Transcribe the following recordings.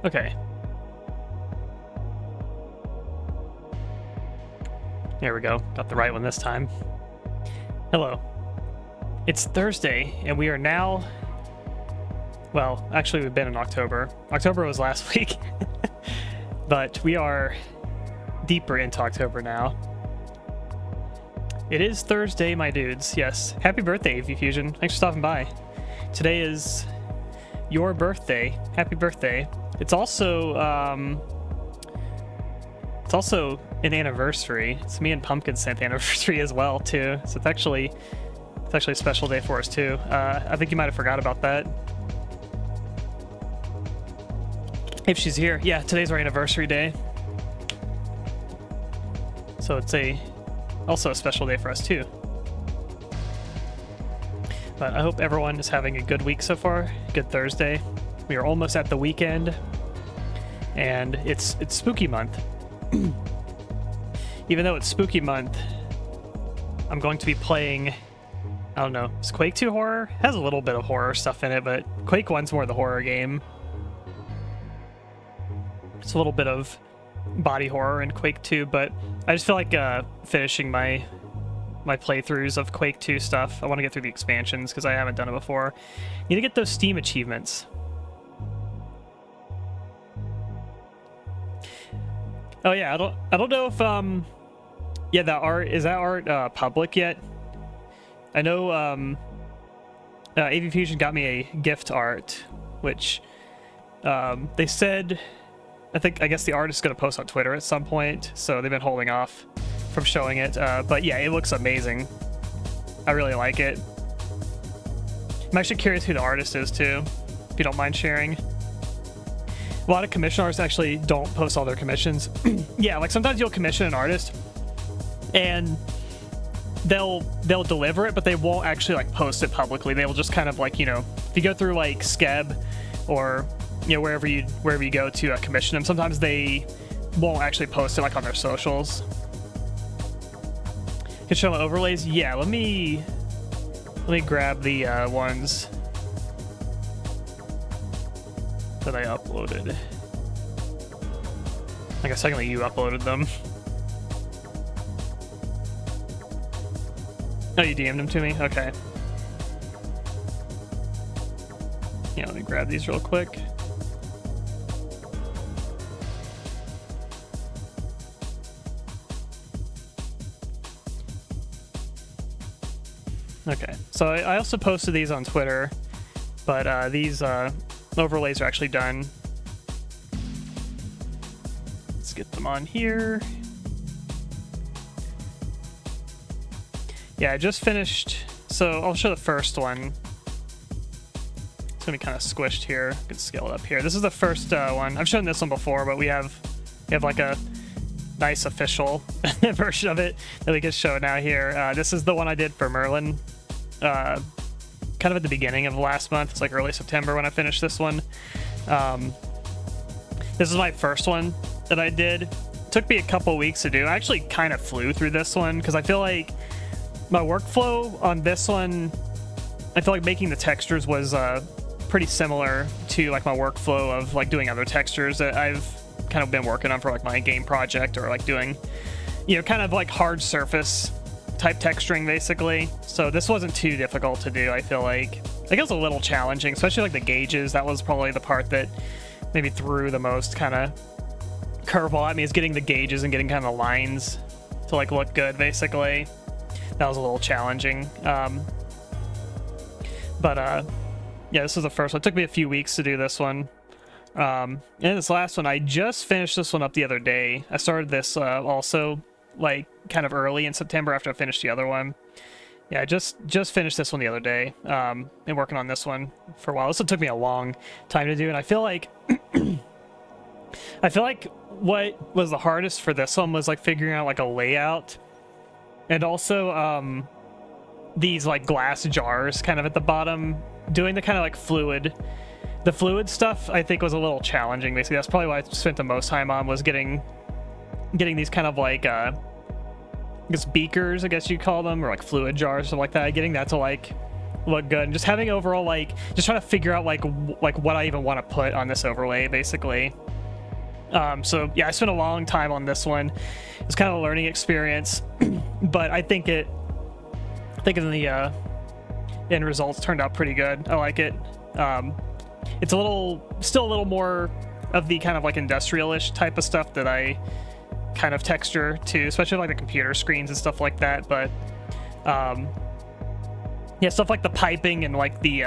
Okay. There we go. Got the right one this time. Hello. It's Thursday, and we are now... Well, actually, we've been in October. October was last week. But we are deeper into October now. It is Thursday, my dudes. Yes. Happy birthday, AV Fusion. Thanks for stopping by. Today is your birthday. Happy birthday. It's also an anniversary. It's me and Pumpkin Synth anniversary as well too. So it's actually a special day for us too. I think you might have forgot about that. If she's here, yeah, today's our anniversary day. So it's also a special day for us too. But I hope everyone is having a good week so far. Good Thursday. We are almost at the weekend, and it's spooky month. Even though it's spooky month, I'm going to be playing, I don't know, is Quake 2 horror? It has a little bit of horror stuff in it, but Quake 1's more the horror game. It's a little bit of body horror in Quake 2, but I just feel like finishing my playthroughs of Quake 2 stuff. I want to get through the expansions because I haven't done it before. Need to get those Steam achievements. Oh yeah, I don't know if yeah, that art public yet? I know AV Fusion got me a gift art, which they said, I guess the artist is going to post on Twitter at some point, so they've been holding off from showing it. But yeah, it looks amazing. I really like it. I'm actually curious who the artist is too, if you don't mind sharing. A lot of commission artists actually don't post all their commissions. Yeah, like sometimes you'll commission an artist and they'll deliver it, but they won't actually like post it publicly. They will just kind of like, you know, if you go through like Skeb or, you know, wherever you go to commission them, sometimes they won't actually post it like on their socials. Can show my overlays. Yeah, let me grab the ones that I uploaded. Like a second that you uploaded them. Oh, you DM'd them to me? Okay. Yeah, let me grab these real quick. Okay, so I also posted these on Twitter, but these overlays are actually done. Let's get them on here. Yeah, I just finished, so I'll show the first one. It's gonna be kind of squished here. I can scale it up here. This is the first one. I've shown this one before, but we have like a nice official version of it that we can show now here. This is the one I did for Merlin, kind of at the beginning of last month. It's like early September when I finished this one. This is my first one that I did. It took me a couple weeks to do. I actually kind of flew through this one because I feel like my workflow on this one, I feel like making the textures was pretty similar to like my workflow of like doing other textures that I've kind of been working on for like my game project, or like doing, you know, kind of like hard surface type texturing basically. So this wasn't too difficult to do. I feel like it was a little challenging, especially like the gauges. That was probably the part that maybe threw the most kind of curveball at me, is getting the gauges and getting kind of the lines to like look good basically. That was a little challenging. But yeah, this was the first one. It took me a few weeks to do this one. And this last one, I just finished this one up the other day. I started this also like kind of early in September after I finished the other one. Yeah, I just finished this one the other day. Been working on this one for a while. This one took me a long time to do, and I feel like what was the hardest for this one was like figuring out like a layout, and also these like glass jars kind of at the bottom, doing the kind of like fluid stuff. I think was a little challenging. Basically, that's probably what I spent the most time on, was getting these kind of like I guess beakers, I guess you call them, or like fluid jars, something like that. Getting that to like look good. And just having overall, like, just trying to figure out like what I even want to put on this overlay, basically. So yeah, I spent a long time on this one. It's kind of a learning experience, but I think in the end results turned out pretty good. I like it. It's still a little more of the kind of like industrial-ish type of stuff that I kind of texture to, especially like the computer screens and stuff like that. But yeah, stuff like the piping and like the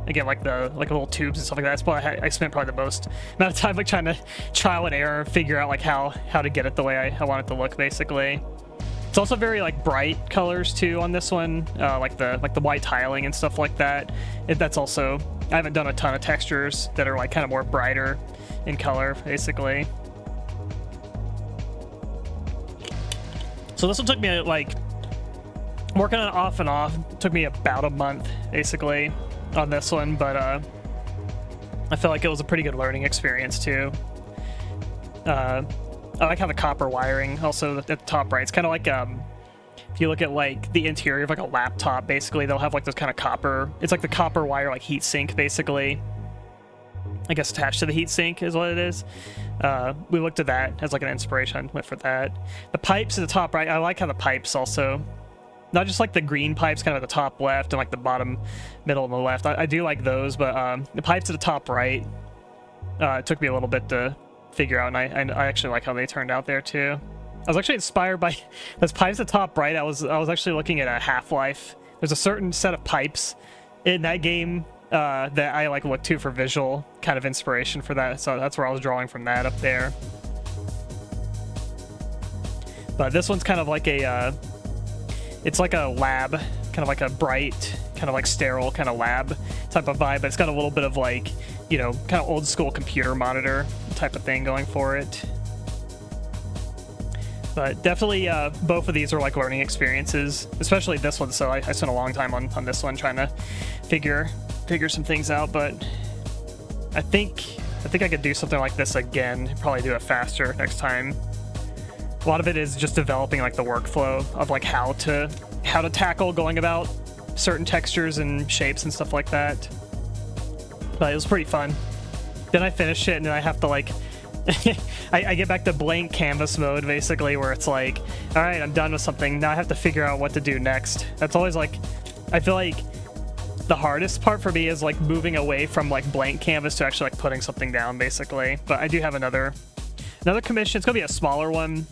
again, like the little tubes and stuff like that. That's probably I spent probably the most amount of time like trying to trial and error, figure out like how to get it the way I want it to look, basically. It's also very like bright colors too on this one, like the white tiling and stuff like that. That's also, I haven't done a ton of textures that are like kind of more brighter in color, basically. So this one took me like working on it off and off. It took me about a month basically on this one, but I feel like it was a pretty good learning experience too. I like how the copper wiring also at the top right. It's kind of like if you look at like the interior of like a laptop, basically they'll have like this kind of copper. It's like the copper wire like heat sink, basically. I guess attached to the heat sink is what it is. We looked at that as like an inspiration. Went for that. The pipes at the top right. I like how the pipes also, not just like the green pipes kind of at the top left and like the bottom middle and the left. I do like those, but the pipes at the top right, it took me a little bit to figure out, and I actually like how they turned out there too. I was actually inspired by those pipes at the top right. I was actually looking at a Half-Life. There's a certain set of pipes in that game that I like look to for visual kind of inspiration for that, so that's where I was drawing from that up there. But this one's kind of like a it's like a lab, kind of like a bright, kind of like sterile kind of lab type of vibe, but it's got a little bit of like, you know, kind of old school computer monitor type of thing going for it. But definitely both of these are like learning experiences, especially this one. So I spent a long time on this one trying to figure some things out, but I think I could do something like this again, probably do it faster next time. A lot of it is just developing like the workflow of like how to tackle going about certain textures and shapes and stuff like that. But it was pretty fun. Then I finish it and then I have to like I get back to blank canvas mode, basically, where it's like, all right, I'm done with something. Now I have to figure out what to do next. That's always like, I feel like the hardest part for me is like moving away from like blank canvas to actually like putting something down, basically. But I do have another commission. It's gonna be a smaller one,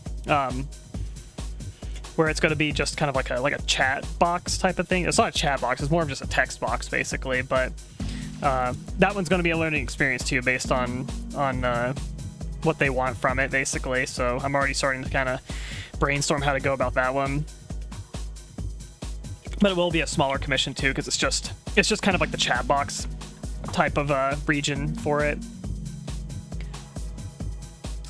where it's gonna be just kind of like a chat box type of thing. It's not a chat box. It's more of just a text box, basically. But that one's gonna be a learning experience too, based on what they want from it, basically. So I'm already starting to kind of brainstorm how to go about that one. But it will be a smaller commission too, because it's just kind of like the chat box type of region for it.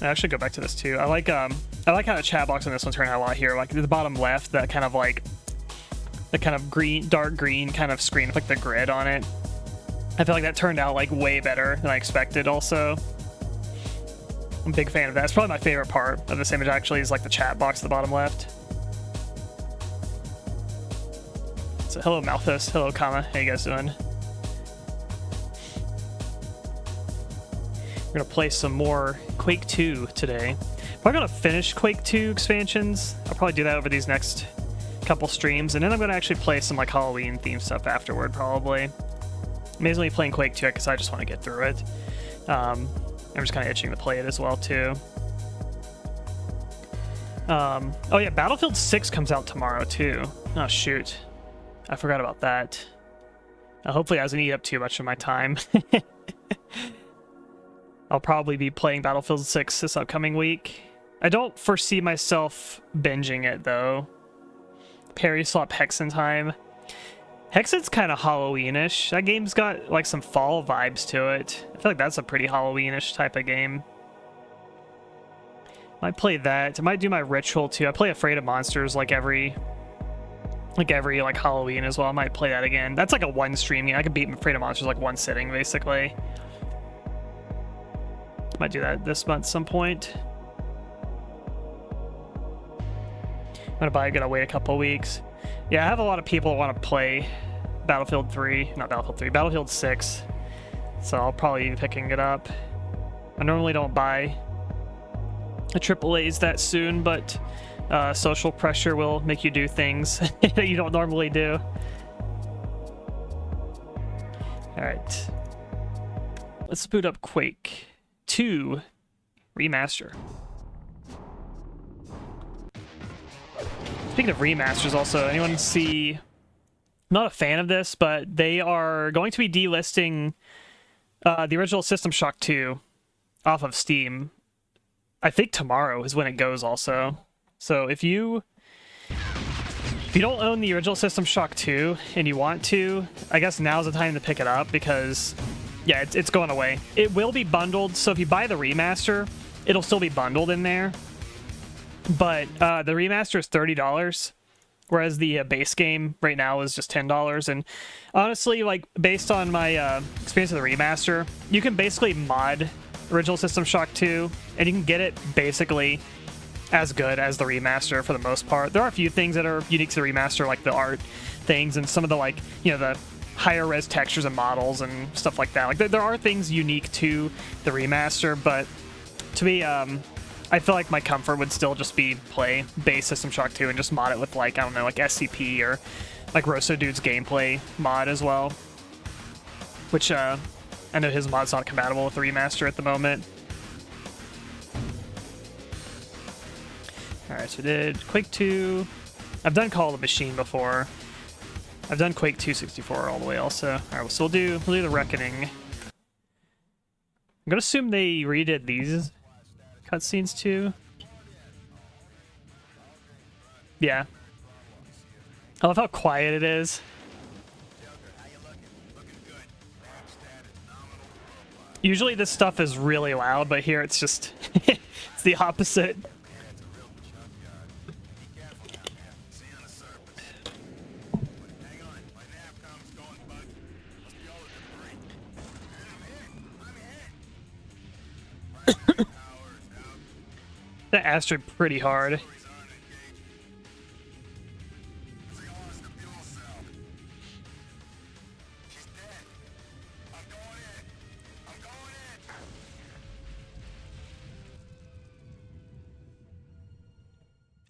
I should go back to this too. I like how the chat box on this one turned out a lot here. Like the bottom left, that kind of like the kind of green, dark green kind of screen with like the grid on it. I feel like that turned out like way better than I expected. Also, I'm a big fan of that. It's probably my favorite part of this image, actually, is like the chat box at the bottom left. So hello Malthus, hello Kama, how you guys doing? We're gonna play some more Quake 2 today. Probably gonna finish Quake 2 expansions. I'll probably do that over these next couple streams, and then I'm gonna actually play some like Halloween themed stuff afterward, probably. Amazingly playing Quake 2 because I just want to get through it. I'm just kind of itching to play it as well too. Oh yeah, Battlefield 6 comes out tomorrow too. Oh shoot, I forgot about that. Hopefully it doesn't eat up too much of my time. I'll probably be playing Battlefield 6 this upcoming week. I don't foresee myself binging it though. Parry swap Hexen time. Hexen's kind of Halloween-ish. That game's got like some fall vibes to it. I feel like that's a pretty Halloween-ish type of game. Might play that. I might do my ritual too. I play Afraid of Monsters like every Halloween as well. I might play that again. That's like a one stream game. I could beat Afraid of Monsters like one sitting, basically. Might do that this month some point. I'm gonna buy it, gotta wait a couple weeks. Yeah, I have a lot of people who want to play Battlefield 3, not Battlefield 3, Battlefield 6. So I'll probably be picking it up. I normally don't buy the AAAs that soon, but social pressure will make you do things that you don't normally do. All right, let's boot up Quake 2 Remaster. Speaking of remasters, also, anyone see... I'm not a fan of this, but they are going to be delisting the original System Shock 2 off of Steam. I think tomorrow is when it goes also. So if you don't own the original System Shock 2 and you want to, I guess now's the time to pick it up because, yeah, it's going away. It will be bundled, so if you buy the remaster, it'll still be bundled in there. But the remaster is $30, whereas the base game right now is just $10. And honestly, like, based on my experience with the remaster, you can basically mod original System Shock 2, and you can get it basically as good as the remaster for the most part. There are a few things that are unique to the remaster, like the art things and some of the, like, you know, the higher res textures and models and stuff like that. Like, there are things unique to the remaster, but to me, I feel like my comfort would still just be play base System Shock 2 and just mod it with, like, I don't know, like SCP or like Rosso Dude's gameplay mod as well. Which, I know his mod's not compatible with the remaster at the moment. Alright, so we did Quake 2. I've done Call of the Machine before. I've done Quake 2 64 all the way also. Alright, so we'll do the Reckoning. I'm gonna assume they redid these cutscenes too. Yeah. I love how quiet it is. Usually this stuff is really loud, but here it's just it's the opposite. That asteroid pretty hard.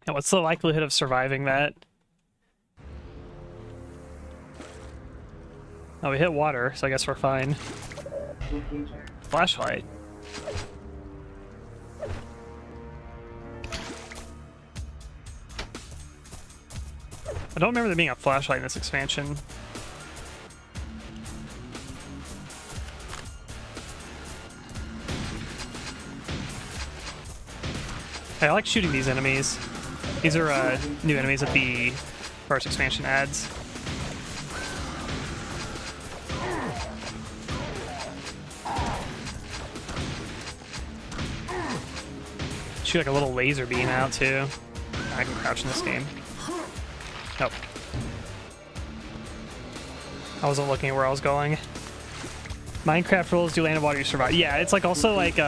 And what's the likelihood of surviving that? Oh, we hit water, so I guess we're fine. Flashlight. I don't remember there being a flashlight in this expansion. Hey, I like shooting these enemies. These are new enemies that the first expansion adds. Shoot like a little laser beam out too. I can crouch in this game. Nope. I wasn't looking at where I was going. Minecraft rules, do land and water, you survive. Yeah, it's like also like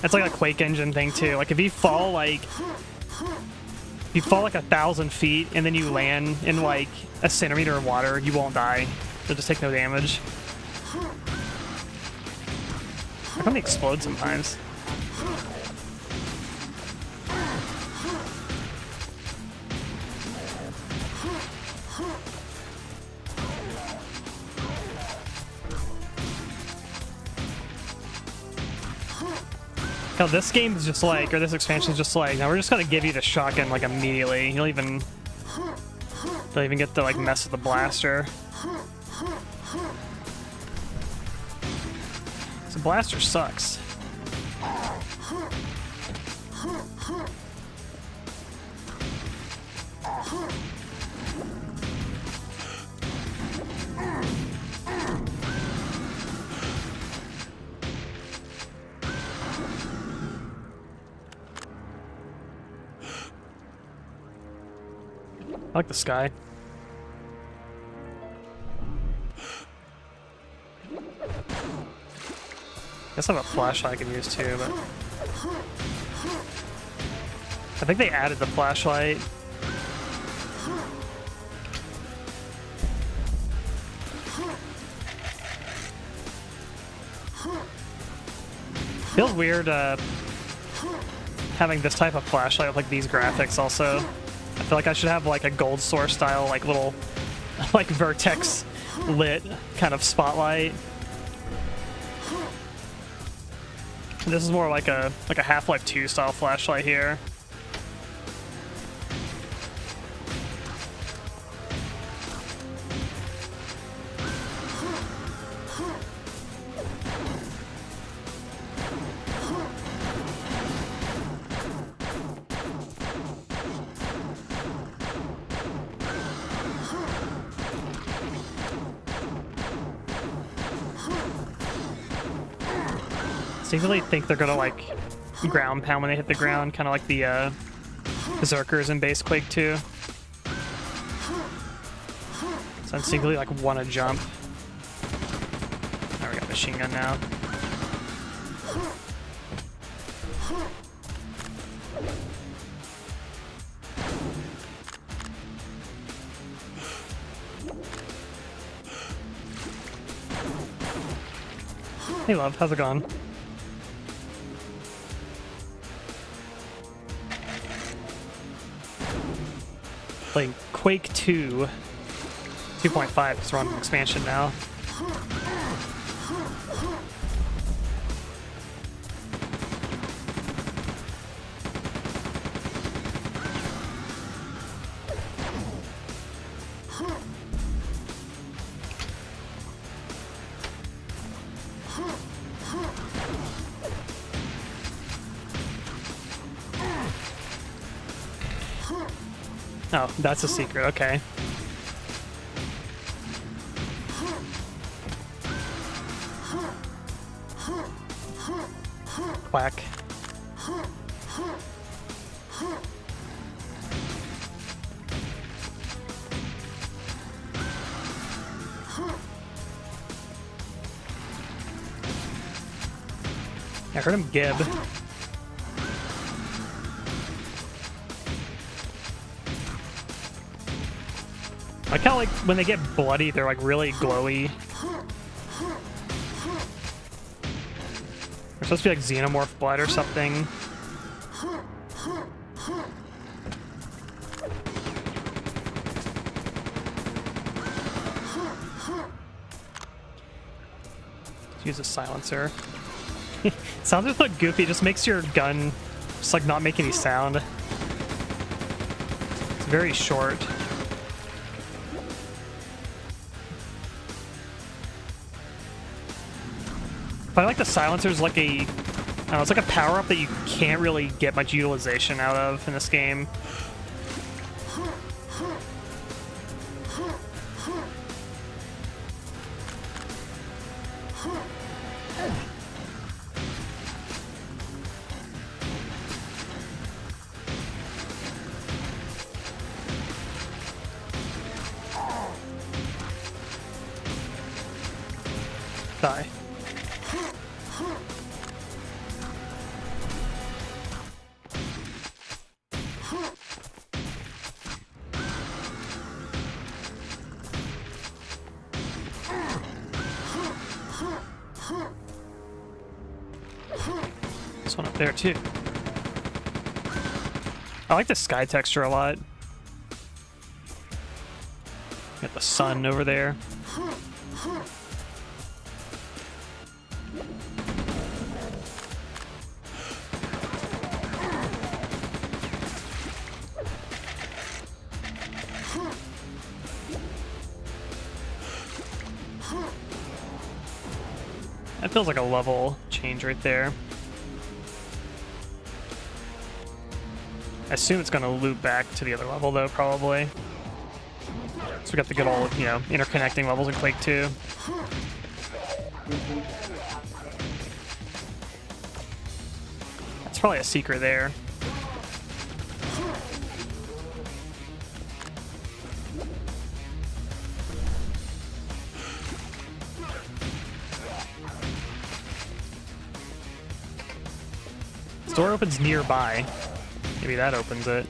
it's like a Quake engine thing too. Like if you fall like 1,000 feet and then you land in like a centimeter of water, you won't die. You'll just take no damage. How come they explode sometimes? Now this game is just like, or this expansion is just like, now we're just gonna give you the shotgun like immediately. You don't even get to like mess with the blaster. So blaster sucks. I like the sky. Guess I have a flashlight I can use too, but I think they added the flashlight. Feels weird having this type of flashlight with like these graphics also. I feel like I should have like a gold source style, like little like vertex lit kind of spotlight. This is more like a Half-Life 2 style flashlight here. I really think they're gonna like ground pound when they hit the ground, kind of like the Berserkers in base Quake 2. So I instinctively like want to jump. Oh, we got machine gun now. Hey love, how's it going? Playing Quake 2 2.5 because we're on an expansion now. Oh, that's a secret, okay. Quack. I heard him gib. I kind of like when they get bloody, they're like really glowy. They're supposed to be like xenomorph blood or something. Use a silencer. Sounds just like goofy. It just makes your gun just like not make any sound. It's very short. But I like the silencer's like a, I don't know, it's like a power-up that you can't really get much utilization out of in this game. Die. This one up there too. I like the sky texture a lot. Got the sun over there. That feels like a level change right there. I assume it's going to loop back to the other level, though, probably. So we got the good old, you know, interconnecting levels in Quake 2. That's probably a secret there. This door opens nearby. Maybe that opens it.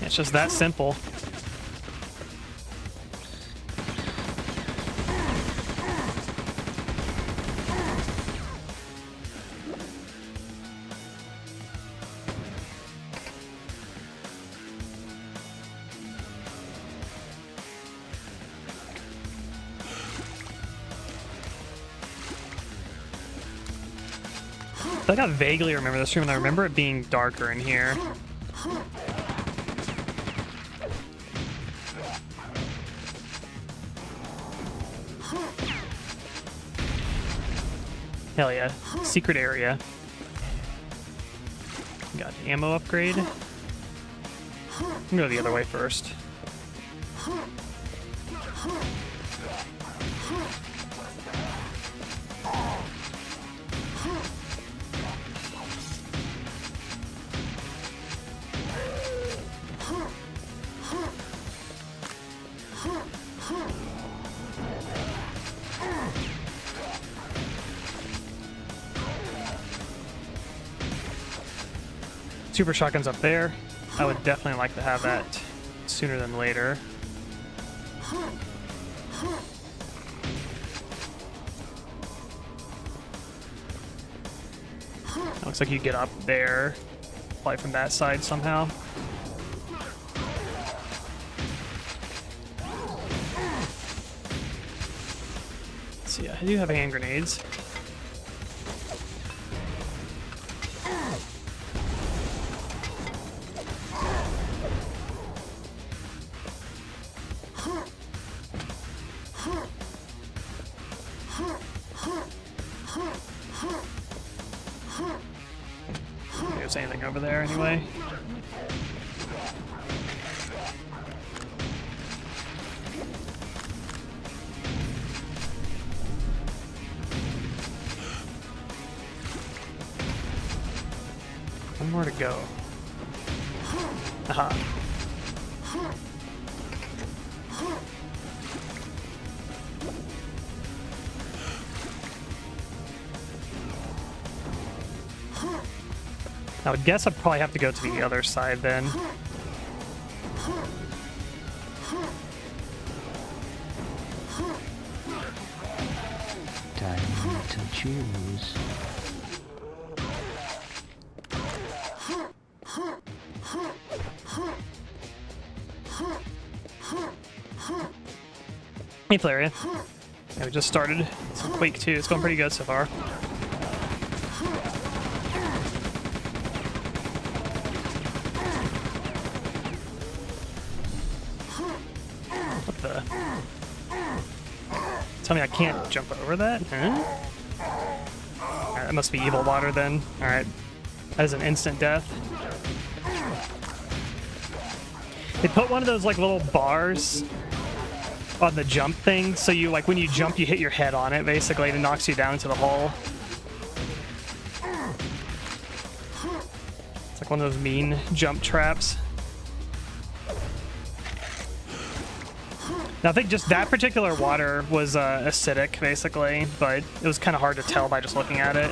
It's just that simple. I think I vaguely remember this room, and I remember it being darker in here. Hell yeah. Secret area. Got an ammo upgrade. I'm gonna go the other way first. Super shotgun's up there. I would definitely like to have that sooner than later. Looks like you get up there, probably from that side somehow. So yeah, I do have hand grenades. There's anything over there anyway. One more to go. Aha. I would guess I'd probably have to go to the other side then. Time to choose. Hey, Flaria. Yeah, we just started some Quake 2. It's going pretty good so far. What the? Tell me I can't jump over that? Huh? Alright, that must be evil water then. Alright. That is an instant death. They put one of those like little bars on the jump thing, so you like when you jump you hit your head on it basically and it knocks you down into the hole. It's like one of those mean jump traps. Now I think just that particular water was acidic basically, but it was kind of hard to tell by just looking at it.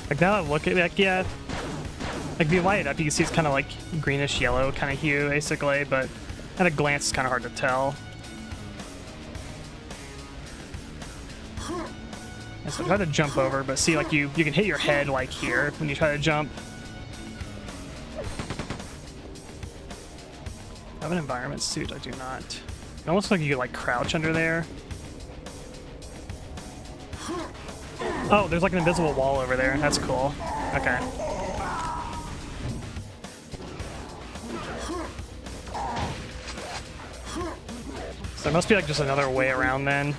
Like now that I look at it, like, yeah, like if you light it up, you can see it's kind of like greenish yellow kind of hue, basically, but at a glance, it's kind of hard to tell. And so try to jump over, but see, like you can hit your head like here when you try to jump. have an environment suit? I do not. It almost looks like you could like crouch under there. Oh, there's like an invisible wall over there. That's cool. Okay. So there must be like just another way around then.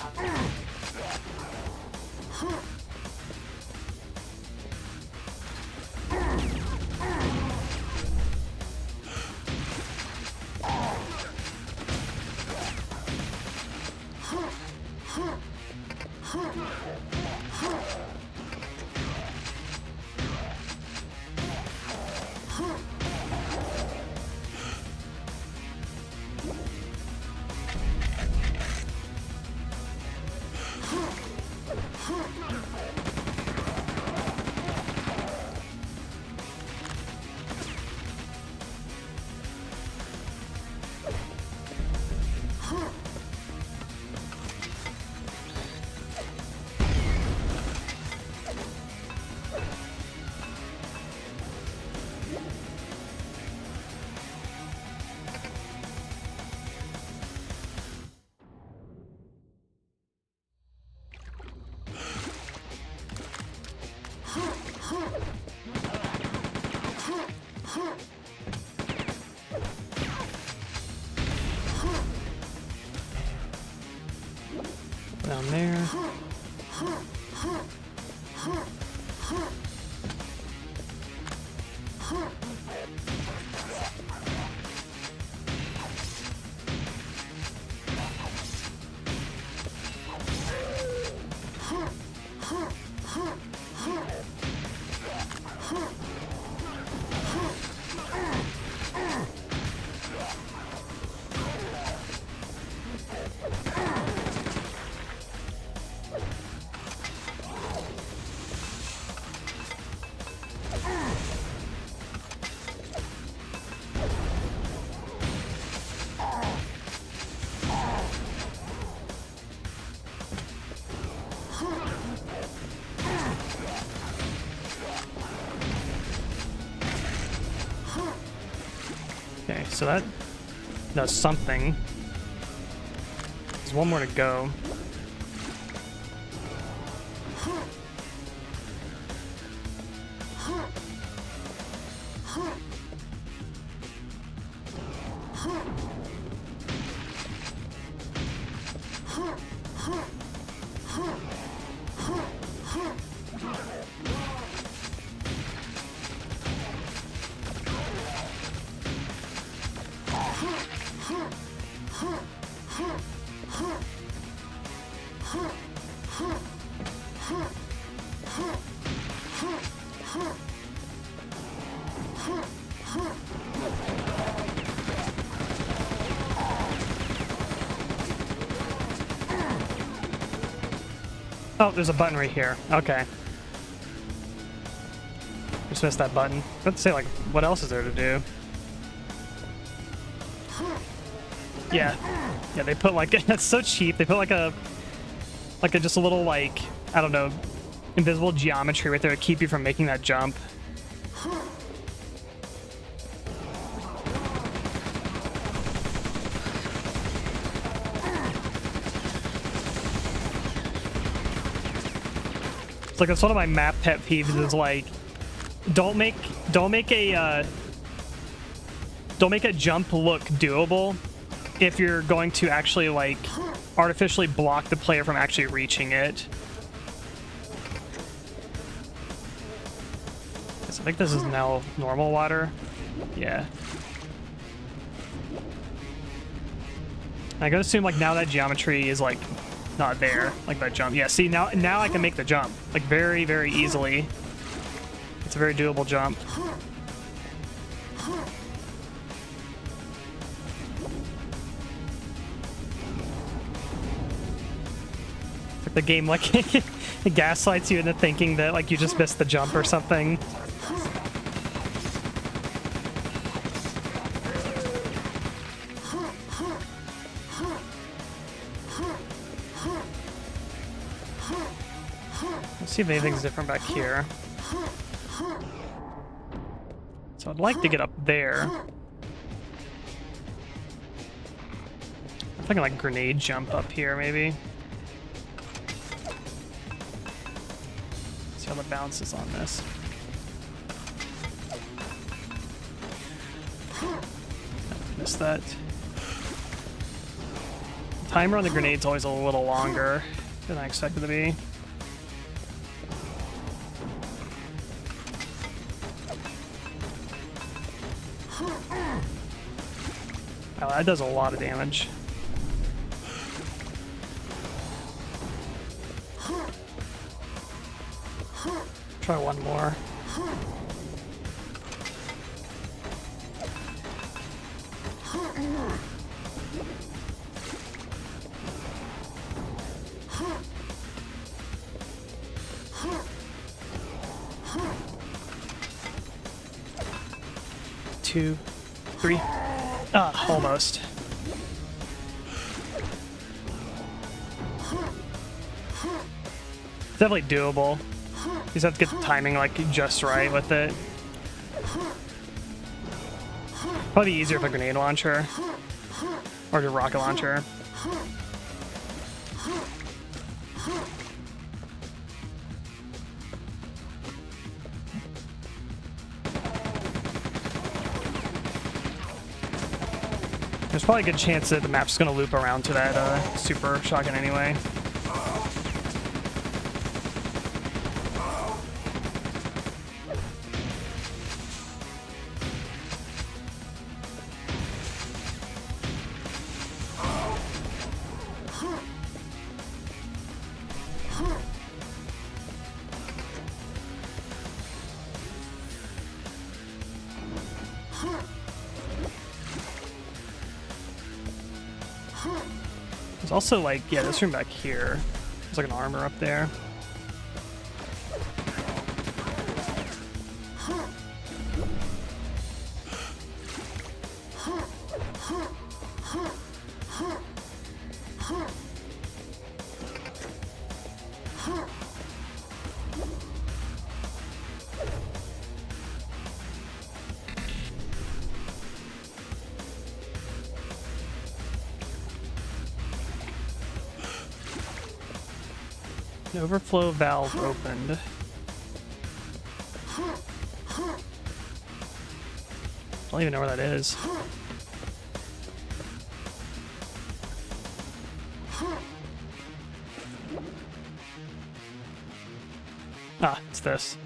Down there. Okay, so that does something. There's one more to go. Oh, there's a button right here. Okay. Just missed that button. I was about to say, like, what else is there to do? Yeah. Yeah, they put, like, that's so cheap. They put, like a just a little, like, I don't know, invisible geometry right there to keep you from making that jump. Like, it's one of my map pet peeves is like, don't make a jump look doable if you're going to actually like artificially block the player from actually reaching it. So I think this is now normal water. Yeah. I gotta assume like now that geometry is like not there, like that jump. Yeah, see now I can make the jump like very, very easily. It's a very doable jump. The game like it gaslights you into thinking that like you just missed the jump or something. Let's see if anything's different back here. So I'd like to get up there. I can like grenade jump up here maybe. See how the bounce is on this. Missed that. Timer on the grenade's always a little longer than I expected it to be. Oh, that does a lot of damage. Try one more. Two, three. Ah, almost. It's definitely doable. You just have to get the timing like just right with it. Probably easier with a grenade launcher or a rocket launcher. There's probably a good chance that the map's going to loop around to that super shotgun anyway. There's also like, yeah, this room back here. There's like an armor up there. The overflow valve opened. I don't even know where that is. Ah, it's this.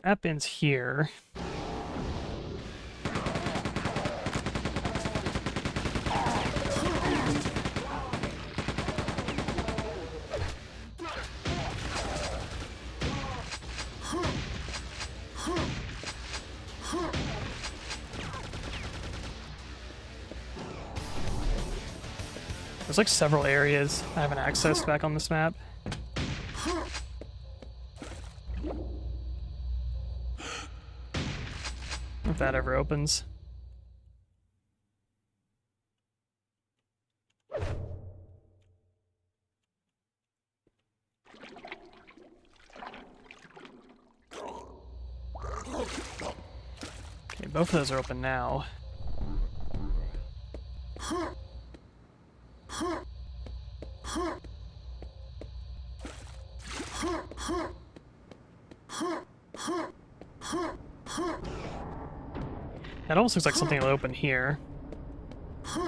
Map ends here. There's like several areas I haven't accessed back on this map. If that ever opens. Okay, both of those are open now. That almost looks like something will open here.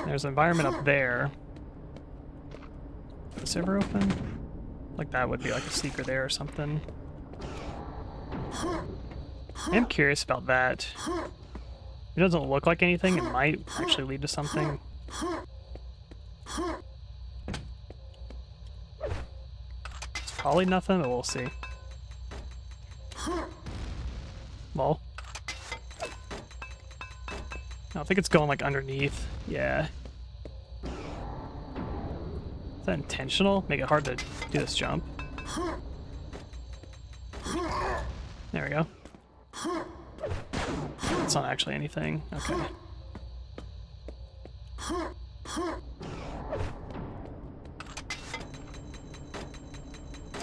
There's an environment up there. Is this ever open? Like that would be like a secret there or something. I am curious about that. It doesn't look like anything. It might actually lead to something. Let's Probably nothing, but we'll see. Well. I think it's going like underneath. Yeah. Is that intentional? Make it hard to do this jump. There we go. It's not actually anything. Okay.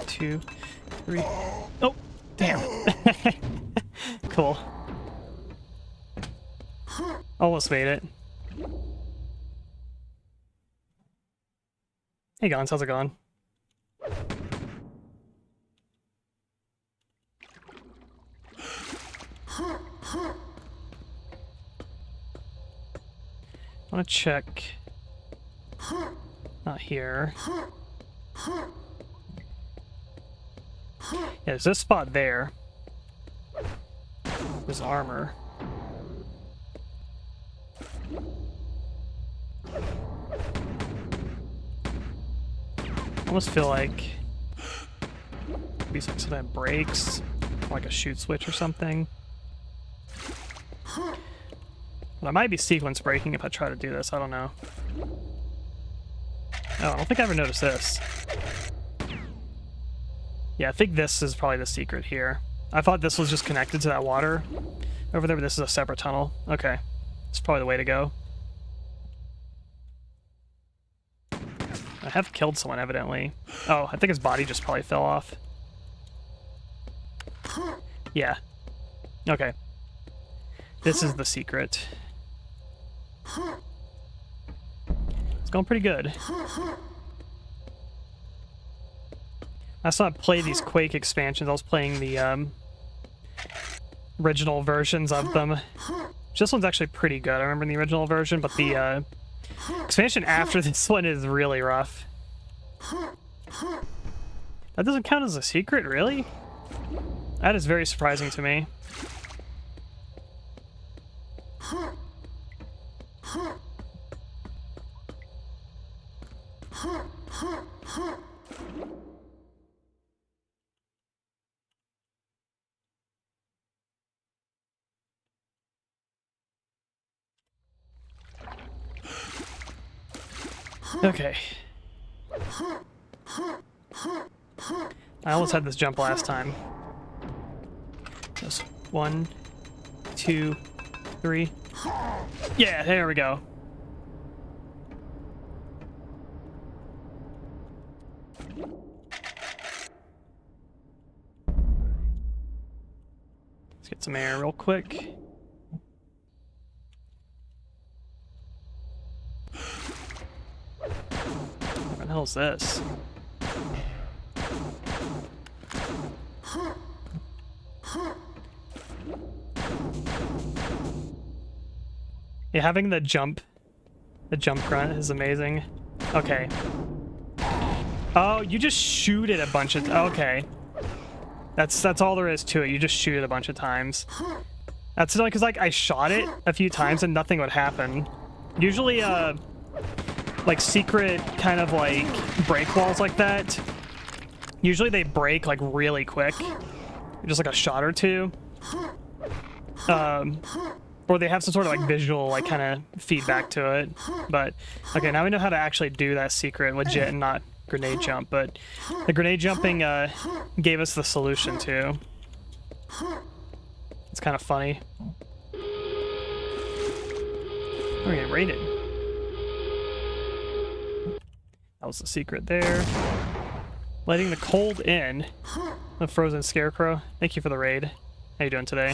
Two, three. Oh, damn. Cool. Almost made it. Hey, Gons, how's it going? I want to check. Not here. Yeah, there's this spot there. There's armor. I almost feel like maybe something that breaks, like a shoot switch or something. But I might be sequence breaking if I try to do this. I don't know. Oh, I don't think I ever noticed this. Yeah, I think this is probably the secret here. I thought this was just connected to that water over there, but this is a separate tunnel. Okay. It's probably the way to go. I have killed someone, evidently. Oh, I think his body just probably fell off. Yeah. Okay. This is the secret. It's going pretty good. I still haven't played these Quake expansions. I was playing the original versions of them. This one's actually pretty good. I remember the original version, but the expansion after this one is really rough. That doesn't count as a secret, really? That is very surprising to me. Okay. I almost had this jump last time. Just 1, 2, 3. Yeah, there we go. Let's get some air real quick. What the hell is this? Yeah, having the jump grunt is amazing. Okay. Oh, you just shoot it a bunch of okay. That's all there is to it. You just shoot it a bunch of times. That's like, cause like I shot it a few times and nothing would happen. Usually, like secret kind of like break walls like that. Usually they break like really quick, just like a shot or two. Or they have some sort of like visual like kind of feedback to it. But okay, now we know how to actually do that secret legit and not grenade jump. But the grenade jumping gave us the solution too. It's kind of funny. We're getting raided. That was the secret there. Letting the cold in. The frozen scarecrow. Thank you for the raid. How you doing today?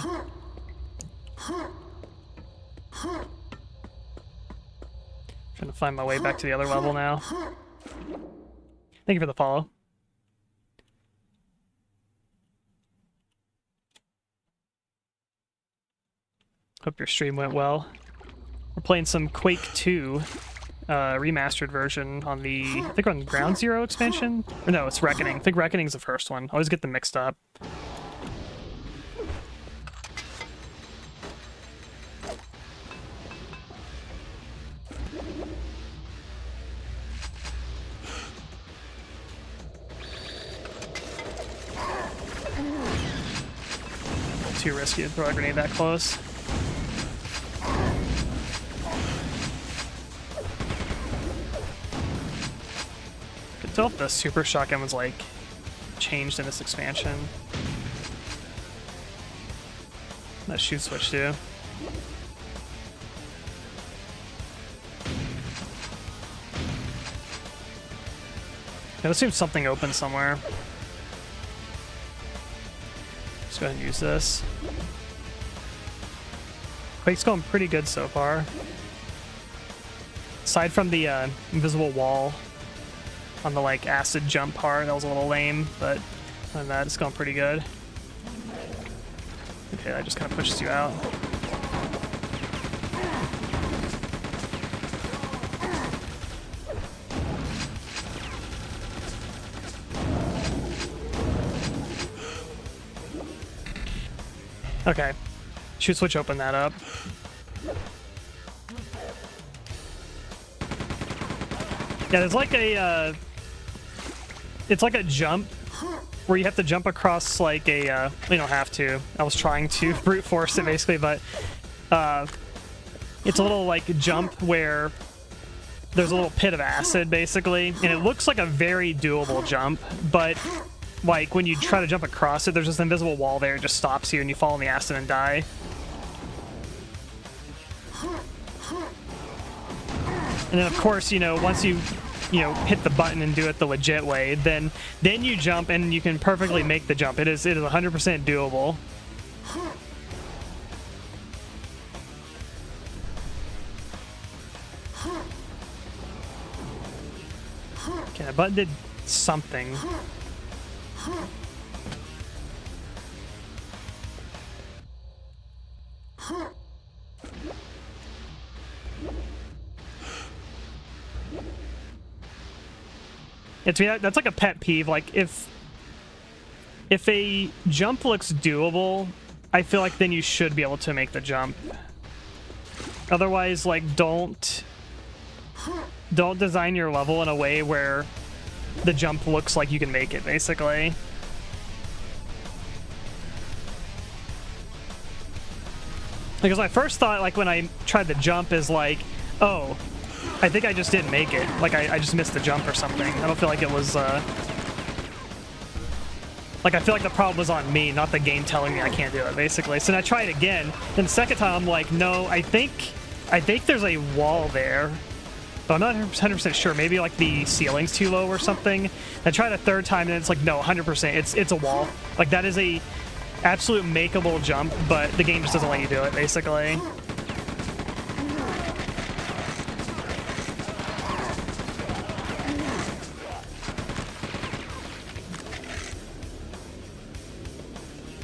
Trying to find my way back to the other level now. Thank you for the follow. Hope your stream went well. We're playing some Quake 2 remastered version on the, I think on Ground Zero expansion? Or no, it's Reckoning. I think Reckoning's the first one. I always get them mixed up. too risky to throw a grenade that close. Could tell if the super shotgun was like changed in this expansion. That shoot switch too. I assume something open somewhere. Let's go ahead and use this. Quake's going pretty good so far. Aside from the invisible wall on the like acid jump part, that was a little lame, but other than that, it's going pretty good. Okay, that just kind of pushes you out. Okay. Shoot switch open that up. Yeah, there's like a it's like a jump where you have to jump across like a you don't have to. I was trying to brute force it basically, but it's a little like jump where there's a little pit of acid basically, and it looks like a very doable jump, but like when you try to jump across it, there's this invisible wall there, it just stops you and you fall in the acid and die. And then of course, you know, once you hit the button and do it the legit way, then you jump and you can perfectly make the jump. It is 100% doable. Okay, that button did something. That's like a pet peeve. Like if a jump looks doable, I feel like then you should be able to make the jump. Otherwise, like don't design your level in a way where the jump looks like you can make it, basically. Because my first thought, like when I tried the jump, is like, oh, I think I just didn't make it. Like I just missed the jump or something. I don't feel like it was like I feel like the problem was on me, not the game telling me I can't do it, basically. So then I tried again. Then the second time I'm like, no, I think there's a wall there. But I'm not 100% sure. Maybe like the ceiling's too low or something. I tried a third time and it's like, no, 100%. It's a wall. Like that is a absolute makeable jump, but the game just doesn't let you do it, basically.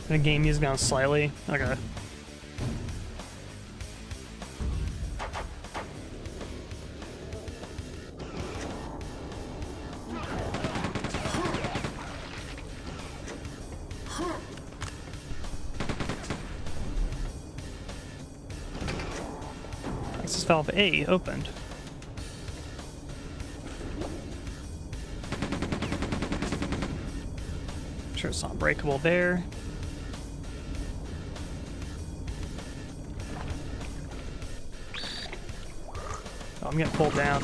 The game music down slightly. Okay. Access valve A opened. I'm sure it's not breakable there. Oh, I'm getting pulled down.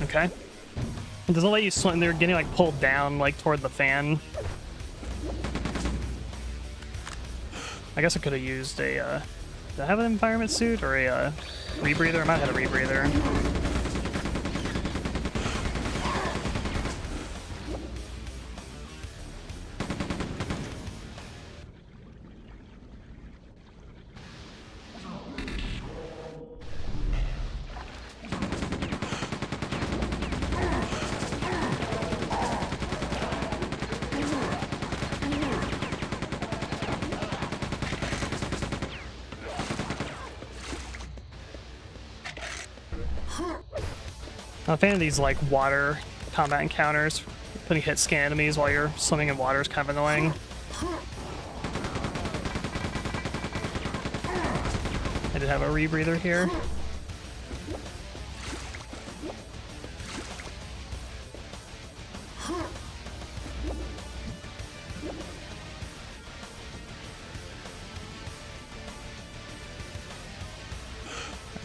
Okay. It doesn't let you swim. They're getting like pulled down like toward the fan. I guess I could have used a did I have an environment suit or a rebreather? I might have had a rebreather. I'm a fan of these like water combat encounters. Putting hit scan enemies while you're swimming in water is kind of annoying. I did have a rebreather here.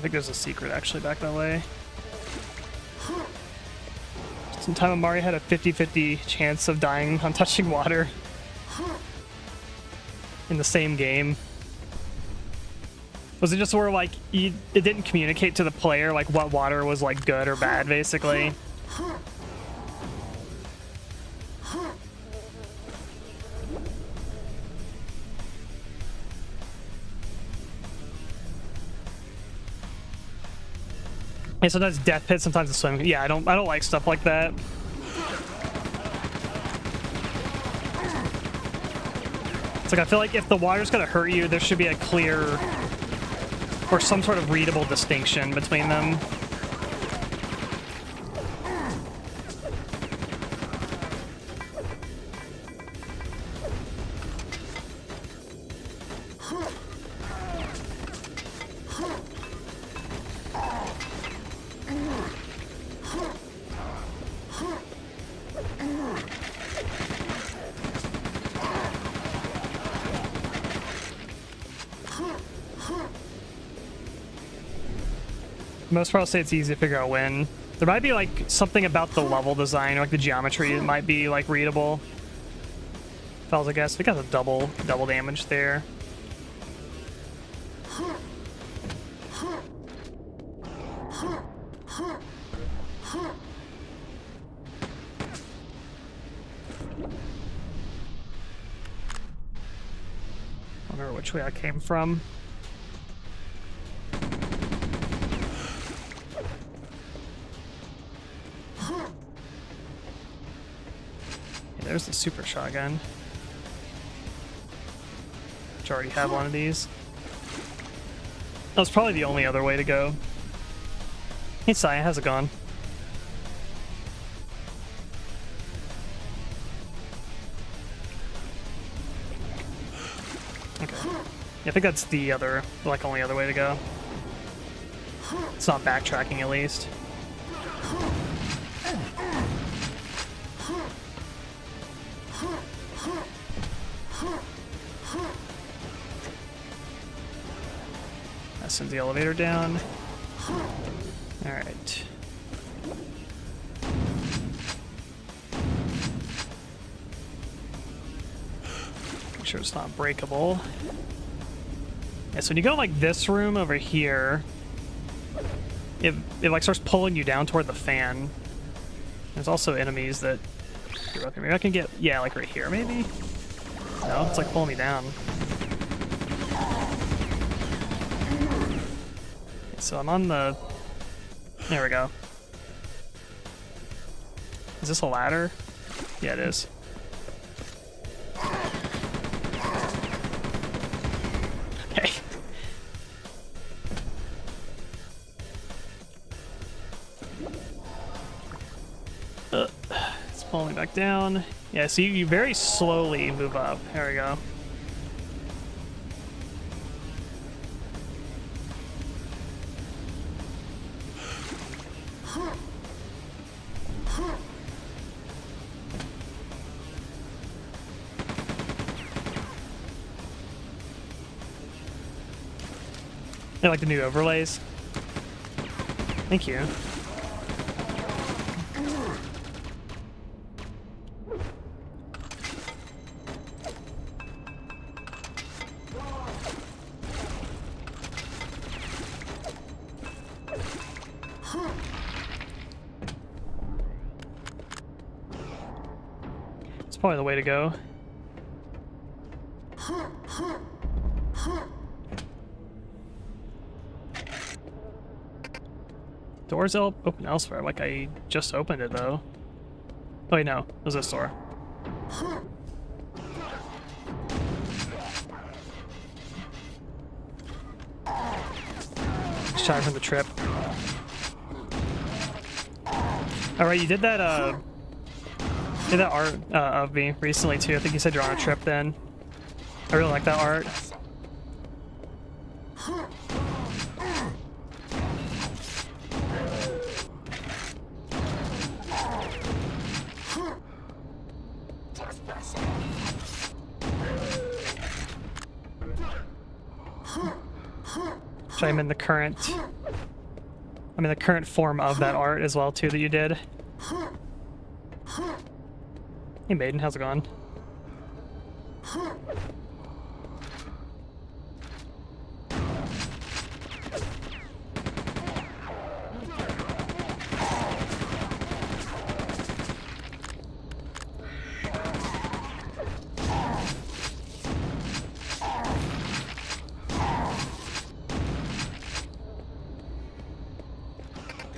think there's a secret actually back that way. Just in time when Mario had a 50-50 chance of dying on touching water in the same game. Was it just where like it didn't communicate to the player like what water was like good or bad basically? Yeah, sometimes death pit, sometimes a swim. Yeah, I don't like stuff like that. It's like I feel like if the water's gonna hurt you, there should be a clear or some sort of readable distinction between them. Most probably say it's easy to figure out when. There might be like something about the level design or like the geometry that might be like readable. Fells, I guess. We got a double damage there. I don't remember which way I came from. There's the super shotgun. Which I already have one of these. That was probably the only other way to go. Hey Saya, how's it going? Okay. Yeah, I think that's the other, like, only other way to go. It's not backtracking at least. That sends the elevator down. Alright. Make sure it's not breakable. Yeah, so when you go like this room over here, it like starts pulling you down toward the fan. There's also enemies that... Okay, maybe I can get... Yeah, like right here, maybe? No, it's like pulling me down. Okay, so I'm on the... There we go. Is this a ladder? Yeah, it is. Okay. It's pulling me back down. Yeah, so you very slowly move up. There we go. I like the new overlays. Thank you. It's probably the way to go. Doors open elsewhere, like I just opened it though. Oh wait, no, it was this door. Just trying from the trip. Alright, you did that art of me recently too. I think you said you're on a trip then. I really like that art. I'm in the current I mean, the current form of that art as well, too, that you did. Hey, Maiden, how's it going?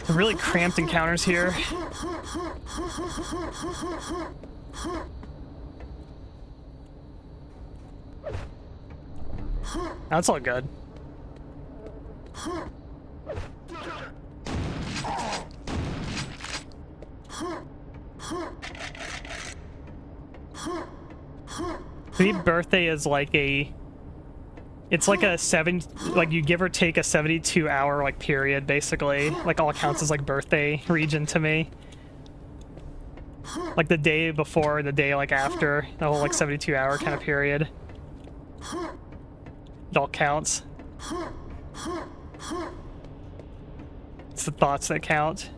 Really cramped encounters here. That's all good. To me, birthday is like a... It's like a like you give or take a 72-hour like period, basically. Like all counts as like birthday region to me. Like the day before, the day like after, the whole like 72-hour kind of period. It all counts. It's the thoughts that count.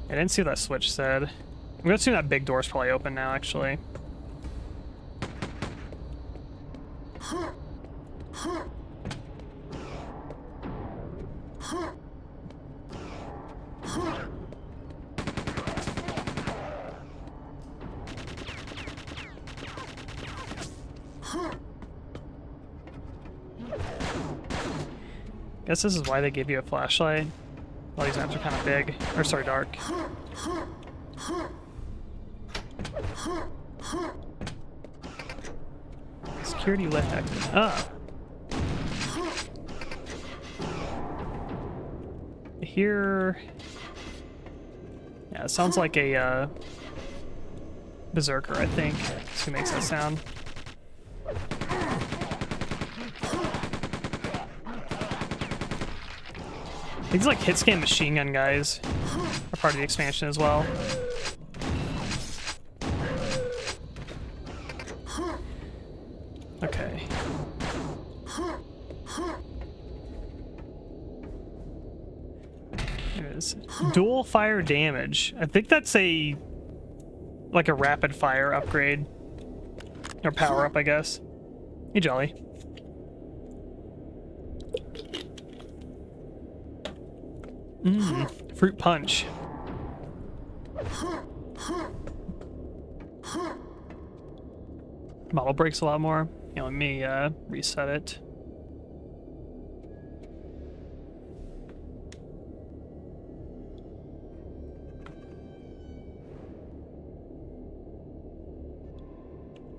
I didn't see what that switch said. I'm gonna assume that big door's probably open now, actually. Guess this is why they gave you a flashlight. All these maps are kind of big. Or sorry, dark. Security lift active. Ah. Here. Yeah, it sounds like a berserker, I think. That's who makes that sound. These like hit scan machine gun guys are part of the expansion as well. Okay. There it is. Dual fire damage. I think that's a like a rapid fire upgrade. Or power up, I guess. Hey, Jolly. Fruit punch. Model breaks a lot more. Yeah, let me reset it.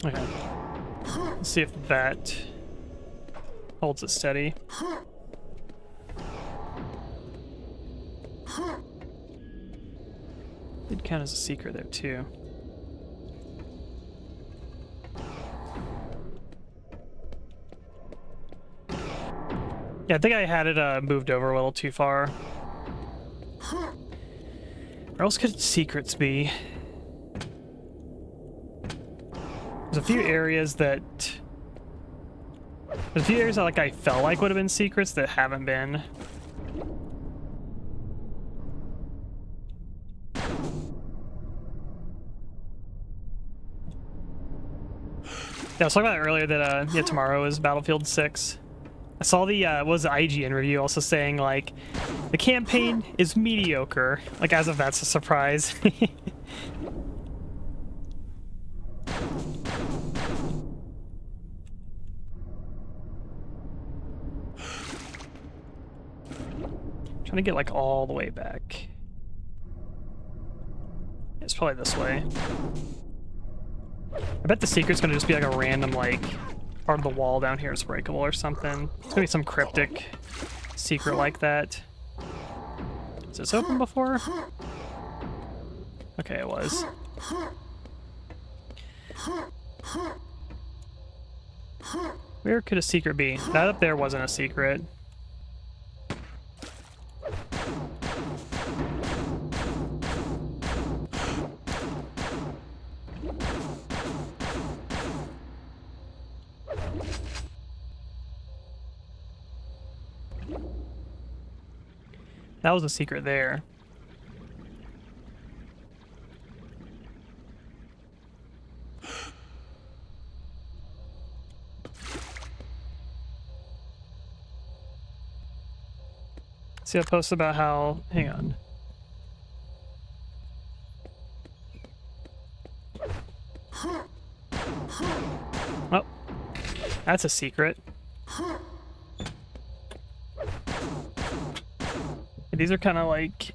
Okay. Let's see if that holds it steady. Did count as a secret there too. Yeah, I think I had it moved over a little too far. Where else could secrets be? There's a few areas that... There's a few areas that like I felt like would have been secrets that haven't been. Yeah, I was talking about earlier that yeah, tomorrow is Battlefield 6. I saw the what was the IGN review also saying like the campaign is mediocre. Like as if that's a surprise. Trying to get like all the way back. It's probably this way. I bet the secret's gonna just be like a random like part of the wall down here is breakable or something. It's gonna be some cryptic secret like that. Was this open before? Okay, it was. Where could a secret be? That up there wasn't a secret. That was a secret there. See a post about how... Hang on. Oh. That's a secret. These are kind of like...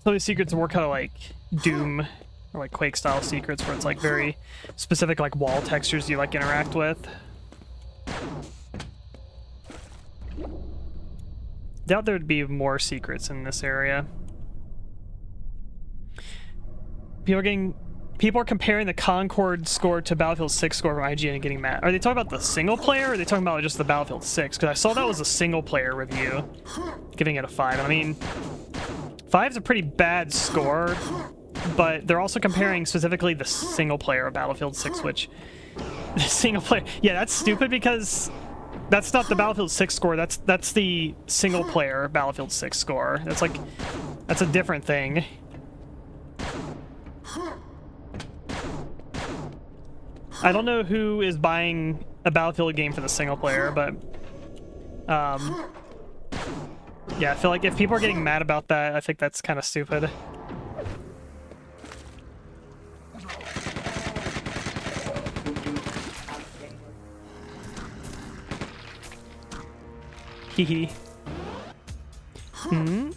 Some of these secrets were kind of like Doom or like Quake style secrets where it's like very specific like wall textures you like interact with. Doubt there'd be more secrets in this area. People are comparing the Concord score to Battlefield 6 score from IGN and getting mad. Are they talking about the single player, or are they talking about just the Battlefield 6? Because I saw that was a single player review, giving it a 5. I mean, 5's a pretty bad score, but they're also comparing specifically the single player of Battlefield 6, which... The single player... Yeah, that's stupid because... That's not the Battlefield 6 score, that's the single player Battlefield 6 score. That's like... That's a different thing. I don't know who is buying a Battlefield game for the single player, but... yeah, I feel like if people are getting mad about that, I think that's kind of stupid. Hehe. Hmm?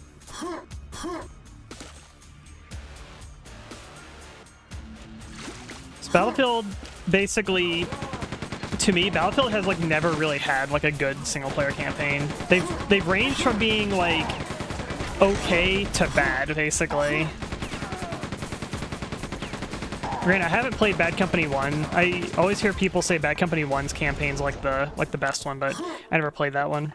So Battlefield, basically, to me, Battlefield has like never really had like a good single player campaign. They've ranged from being like okay to bad, basically. Granted, I haven't played Bad Company 1. I always hear people say Bad Company 1's campaign's like the best one, but I never played that one.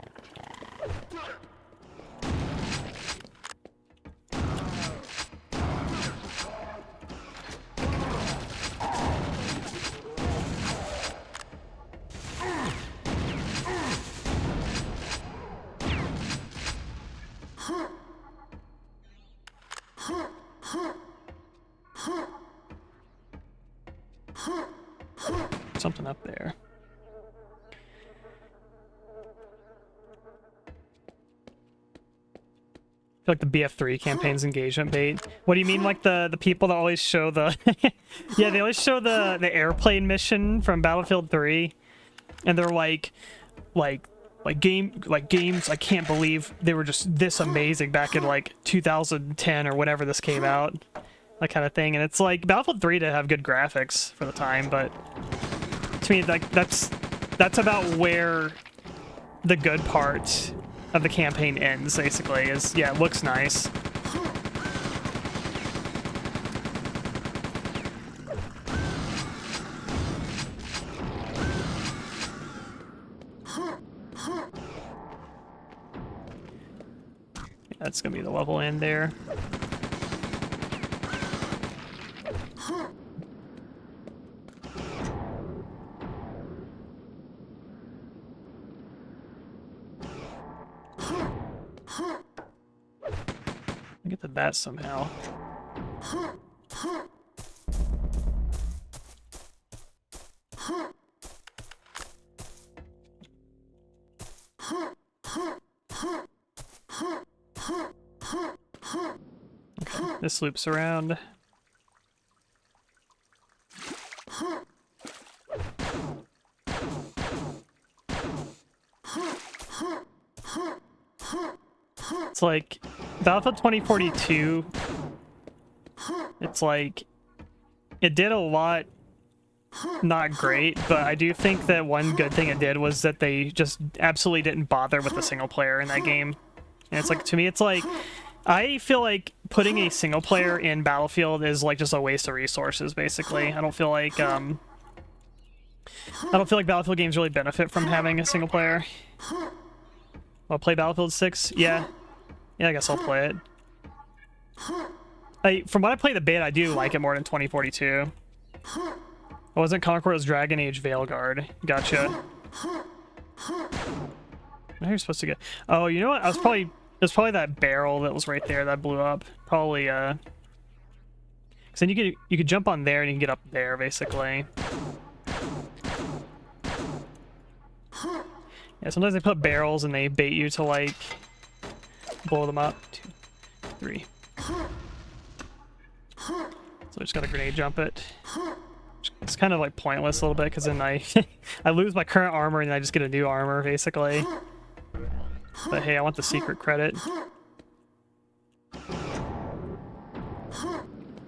Something up there. I feel like the BF3 campaign's engagement bait. What do you mean, like the people that always show the... Yeah, they always show the airplane mission from Battlefield 3, and they're like games I can't believe they were just this amazing back in like 2010 or whenever this came out, that kind of thing. And it's like Battlefield 3 did have good graphics for the time, but to me, like that's about where the good part of the campaign ends, basically, is, yeah, it looks nice. Yeah, that's gonna be the level end there. Get to that somehow. Okay, this loops around. It's like Battlefield 2042, it's like it did a lot not great, but I do think that one good thing it did was that they just absolutely didn't bother with the single player in that game. And it's like, to me, it's like, I feel like putting a single player in Battlefield is like just a waste of resources, basically. I don't feel like Battlefield games really benefit from having a single player. I'll play Battlefield 6? Yeah, I guess I'll play it. From what I played the beta, I do like it more than 2042. It wasn't Concord, it was Dragon Age Veilguard. Gotcha. How are you supposed to get? Oh, you know what? It was probably that barrel that was right there that blew up. Probably, cause then you could jump on there and you can get up there, basically. Yeah, sometimes they put barrels and they bait you to, like, blow them up. 2, 3. So I just gotta grenade jump it. It's kind of, like, pointless a little bit, because then I lose my current armor and then I just get a new armor, basically. But hey, I want the secret credit. I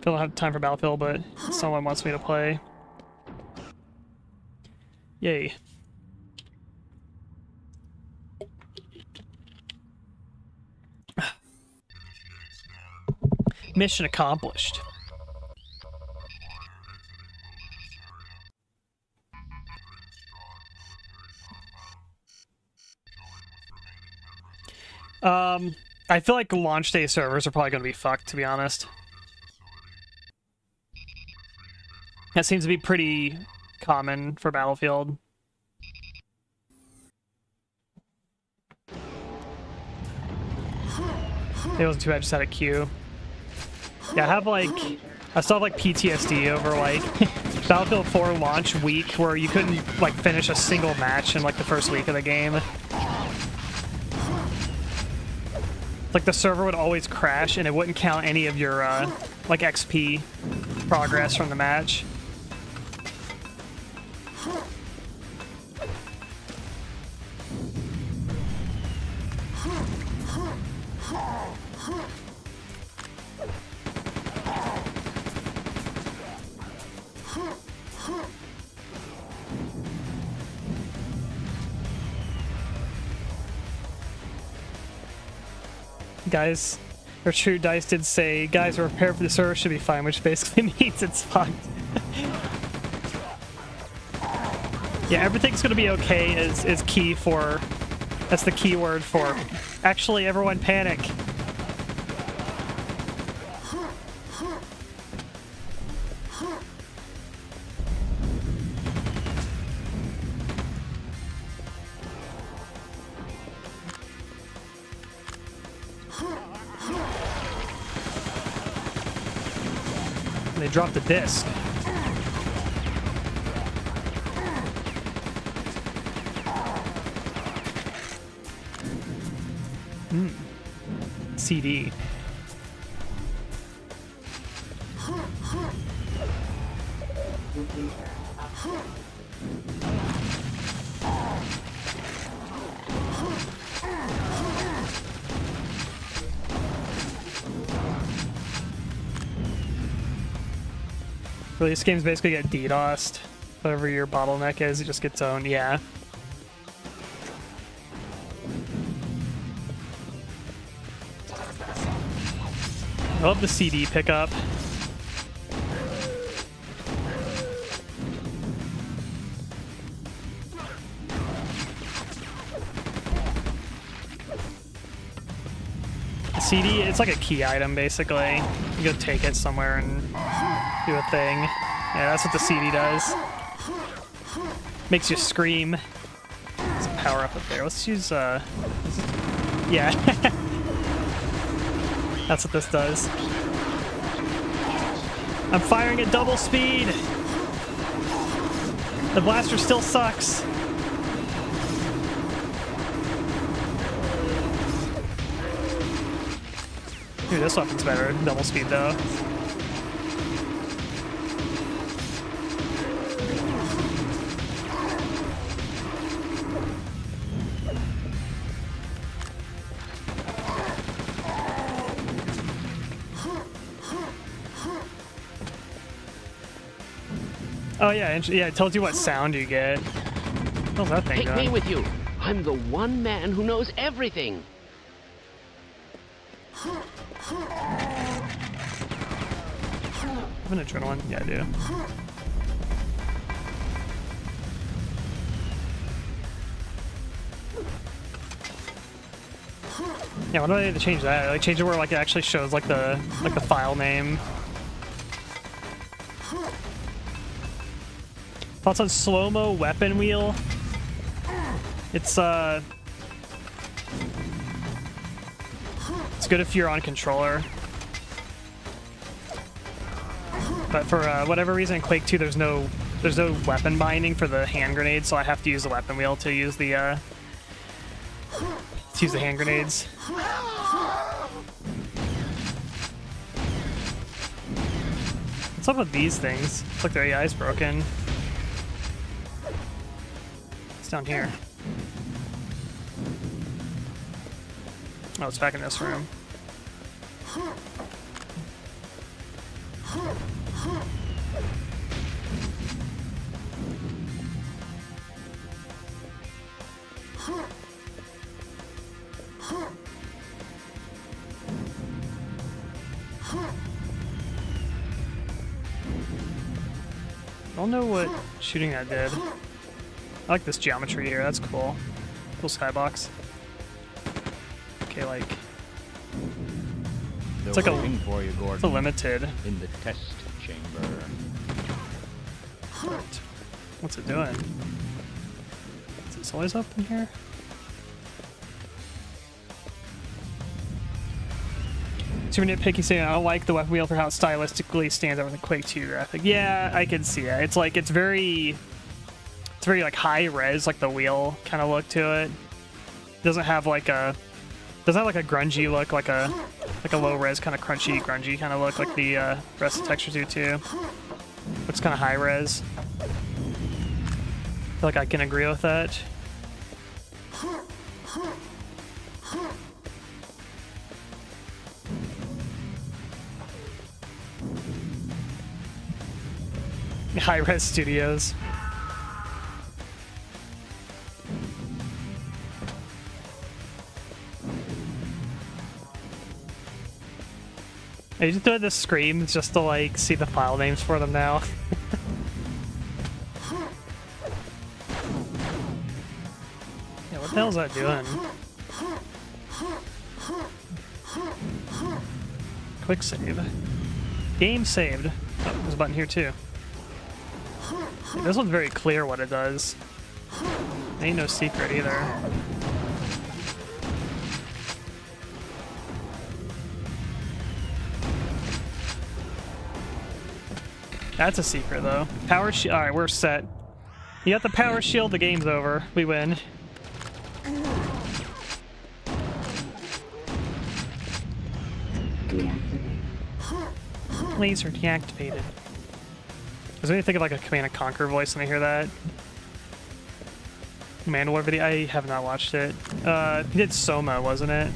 don't have time for Battlefield, but someone wants me to play. Yay. Mission accomplished. I feel like launch day servers are probably going to be fucked, to be honest. That seems to be pretty common for Battlefield. It wasn't too bad, I just had a queue. Yeah, I still have like PTSD over like Battlefield 4 launch week where you couldn't like finish a single match in like the first week of the game. Like the server would always crash and it wouldn't count any of your like XP progress from the match. Guys, or True Dice did say, guys are prepared for the server should be fine, which basically means it's fucked. Yeah, everything's gonna be okay is key for, that's the key word for, actually everyone panic. They dropped the disc. CD. Really, this game's basically get DDoSed. Whatever your bottleneck is, it just gets owned. Yeah. I love the CD pickup. The CD, it's like a key item, basically. You go take it somewhere and do a thing. Yeah, that's what the CD does. Makes you scream. There's a power up there. Let's use, yeah. That's what this does. I'm firing at double speed! The blaster still sucks. Dude, this weapon's better. Double speed, though. Oh yeah, yeah, it tells you what sound you get. How's that thing Take doing? me with you. I'm the one man who knows everything. Have an adrenaline? Yeah, I do. Yeah, why do I need to change that? Like change it where like it actually shows like the file name. Thoughts on slow-mo weapon wheel? It's It's good if you're on controller. But for whatever reason in Quake 2 there's no weapon binding for the hand grenades, so I have to use the weapon wheel to use the hand grenades. What's up with these things? It's like their AI's broken. It's down here. Oh, it's back in this room. I don't know what shooting that did. I like this geometry here, that's cool. Cool skybox. Okay, like... It's like for you, Gordon, it's a limited. in the test chamber. What's it doing? Is this always up in here? Super nitpicky saying I don't like the weapon wheel for how it stylistically stands out with the Quake 2 graphic. Yeah, I can see that. It's like it's very like high res, like the wheel kind of look to it. Doesn't have like a grungy look, like a low res kind of crunchy, grungy kind of look like the rest of the textures do too. Looks kind of high res. I feel like I can agree with that. High-res studios. I just doing the screams just to like see the file names for them now. Yeah, what the hell is that doing? Quick save. Game saved. Oh, there's a button here too. This one's very clear what it does. Ain't no secret either. That's a secret though. Power shield. Alright, we're set. You got the power shield, the game's over. We win. Laser deactivated. Does anybody think of like a Command & Conquer voice when I hear that? Mandalore video? I have not watched it. He did Soma, wasn't it?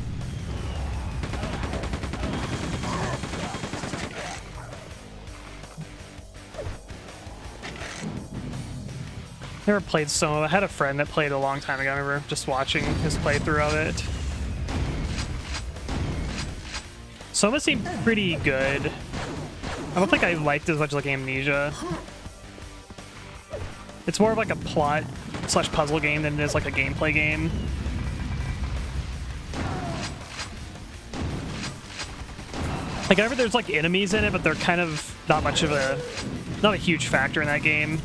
Never played Soma. I had a friend that played a long time ago. I remember just watching his playthrough of it. Soma seemed pretty good. I don't think I liked it as much as like Amnesia. It's more of like a plot / puzzle game than it is like a gameplay game. Like, I remember there's like enemies in it, but they're kind of not a huge factor in that game.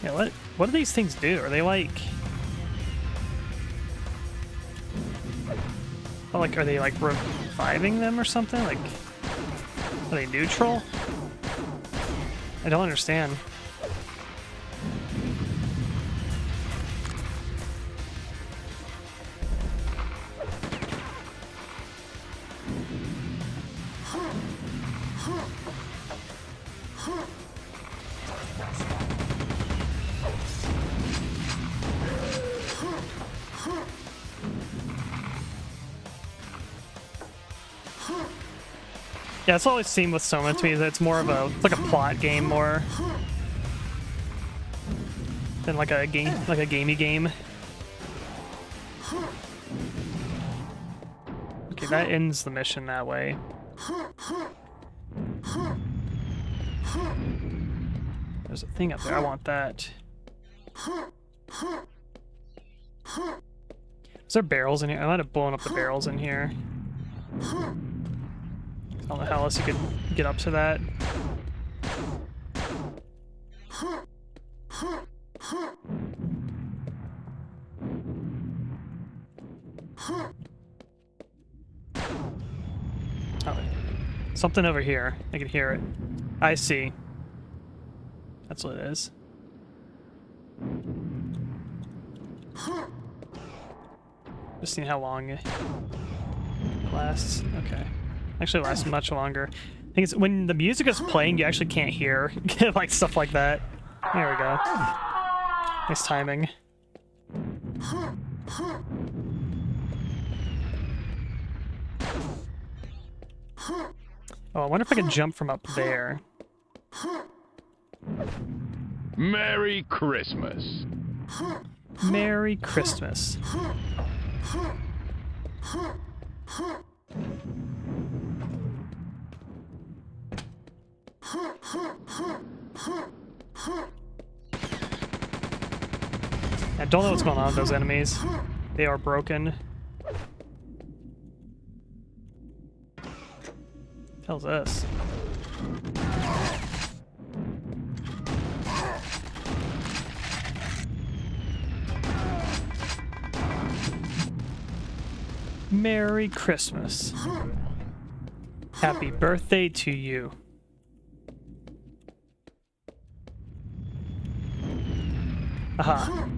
Yeah, what do these things do? Are they like... Oh, like, are they like reviving them or something? Like, are they neutral? I don't understand. Yeah, it's always seemed with Soma to me that it's more of a, it's like a plot game more than like a game, like a gamey game. Okay, that ends the mission that way. There's a thing up there, I want that. Is there barrels in here? I might have blown up the barrels in here. I don't know how else you could get up to that. Oh, something over here. I can hear it. I see. That's what it is. Just seeing how long it lasts. Okay. Actually lasts much longer. I think it's when the music is playing, you actually can't hear like stuff like that. There we go. Nice timing. Oh, I wonder if I can jump from up there. Merry Christmas. Merry Christmas. I don't know what's going on with those enemies. They are broken. What the hell's this? Merry Christmas. Happy birthday to you. Aha.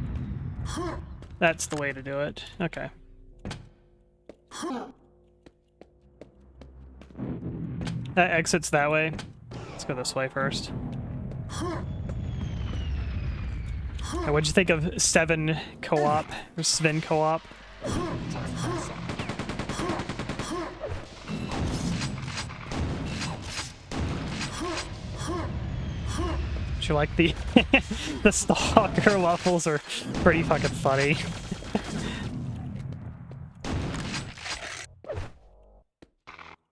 That's the way to do it. Okay. That exits that way. Let's go this way first. Now, what'd you think of 7 co-op or Sven co-op? You like the the stalker levels are pretty fucking funny.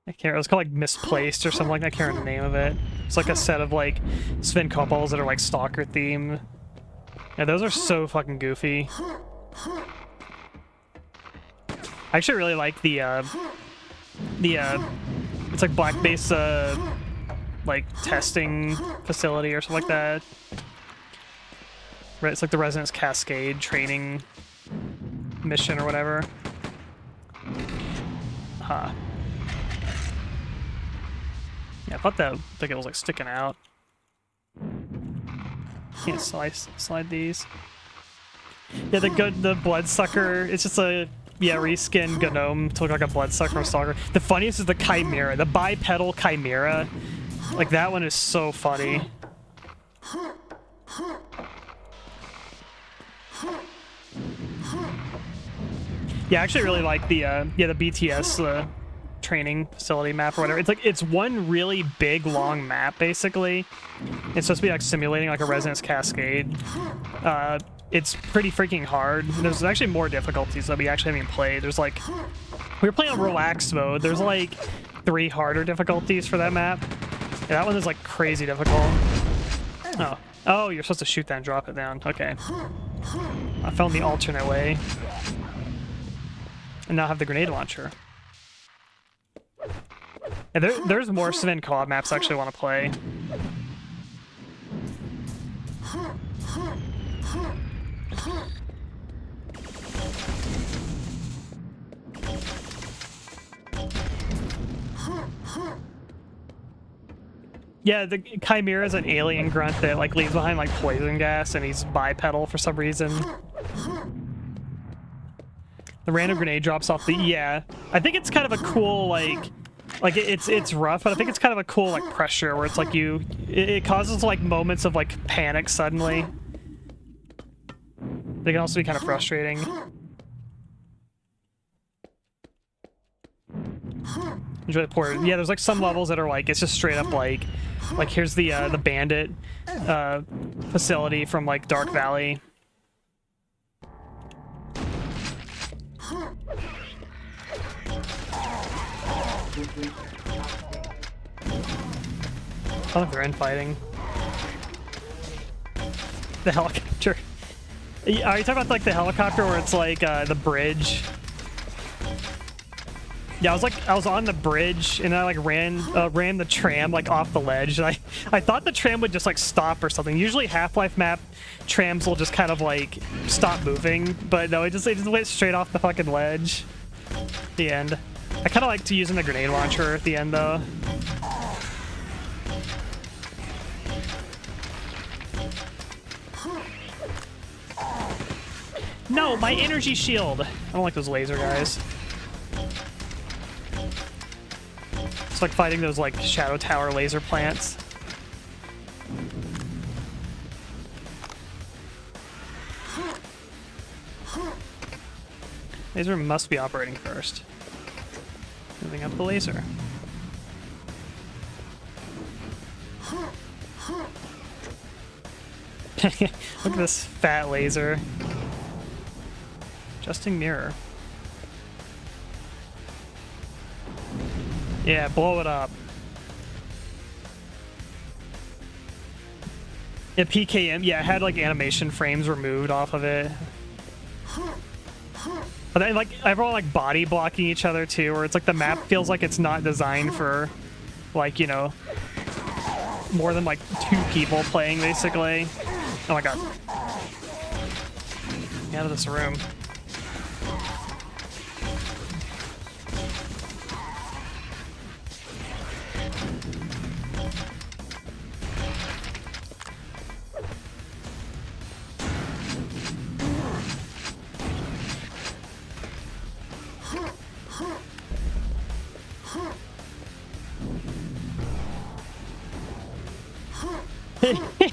I can't. It was called like Misplaced or something like that. I can't remember the name of it. It's like a set of like Sven couples that are like stalker themed. Yeah, those are so fucking goofy. I actually really like the it's like black base like testing facility or something like that. Right, it's like the Resonance Cascade training mission or whatever. Huh. Yeah, I thought that like it was like sticking out. Can't slide these. Yeah, the bloodsucker. It's just a reskin gnome to look like a bloodsucker or stalker. The funniest is the chimera, the bipedal chimera. Like that one is so funny. Yeah, I actually really like the BTS training facility map or whatever. It's like it's one really big long map basically. It's supposed to be like simulating like a Resonance Cascade. It's pretty freaking hard. There's actually more difficulties that we actually haven't even played. There's like we were playing on relaxed mode. There's like 3 harder difficulties for that map. Yeah, that one is like crazy difficult. Oh, you're supposed to shoot that and drop it down. Okay. I found the alternate way. And now have the grenade launcher. Yeah, there's more Sven co-op maps I actually want to play. Yeah, the Chimera is an alien grunt that like leaves behind like poison gas, and he's bipedal for some reason. The random grenade drops off the I think it's kind of a cool like it's rough, but I think it's kind of a cool like pressure where it's like it causes like moments of like panic suddenly. They can also be kind of frustrating. Enjoy the port. Yeah, there's like some levels that are like it's just straight up like here's the bandit facility from like Dark Valley. I don't know if they're infighting. The helicopter. Are you talking about like the helicopter where it's like the bridge? Yeah, I was on the bridge and I like ran the tram like off the ledge. And I thought the tram would just like stop or something. Usually Half-Life map trams will just kind of like stop moving, but no, it just went straight off the fucking ledge. At the end. I kind of like to using the grenade launcher at the end though. No, my energy shield. I don't like those laser guys. It's like fighting those like Shadow Tower laser plants. Laser must be operating first. Moving up the laser. Look at this fat laser. Adjusting mirror. Yeah, blow it up. Yeah, PKM. Yeah, it had like animation frames removed off of it. But then, like, everyone like body blocking each other too, where it's like the map feels like it's not designed for, like, you know, more than like 2 people playing basically. Oh my god. Get out of this room.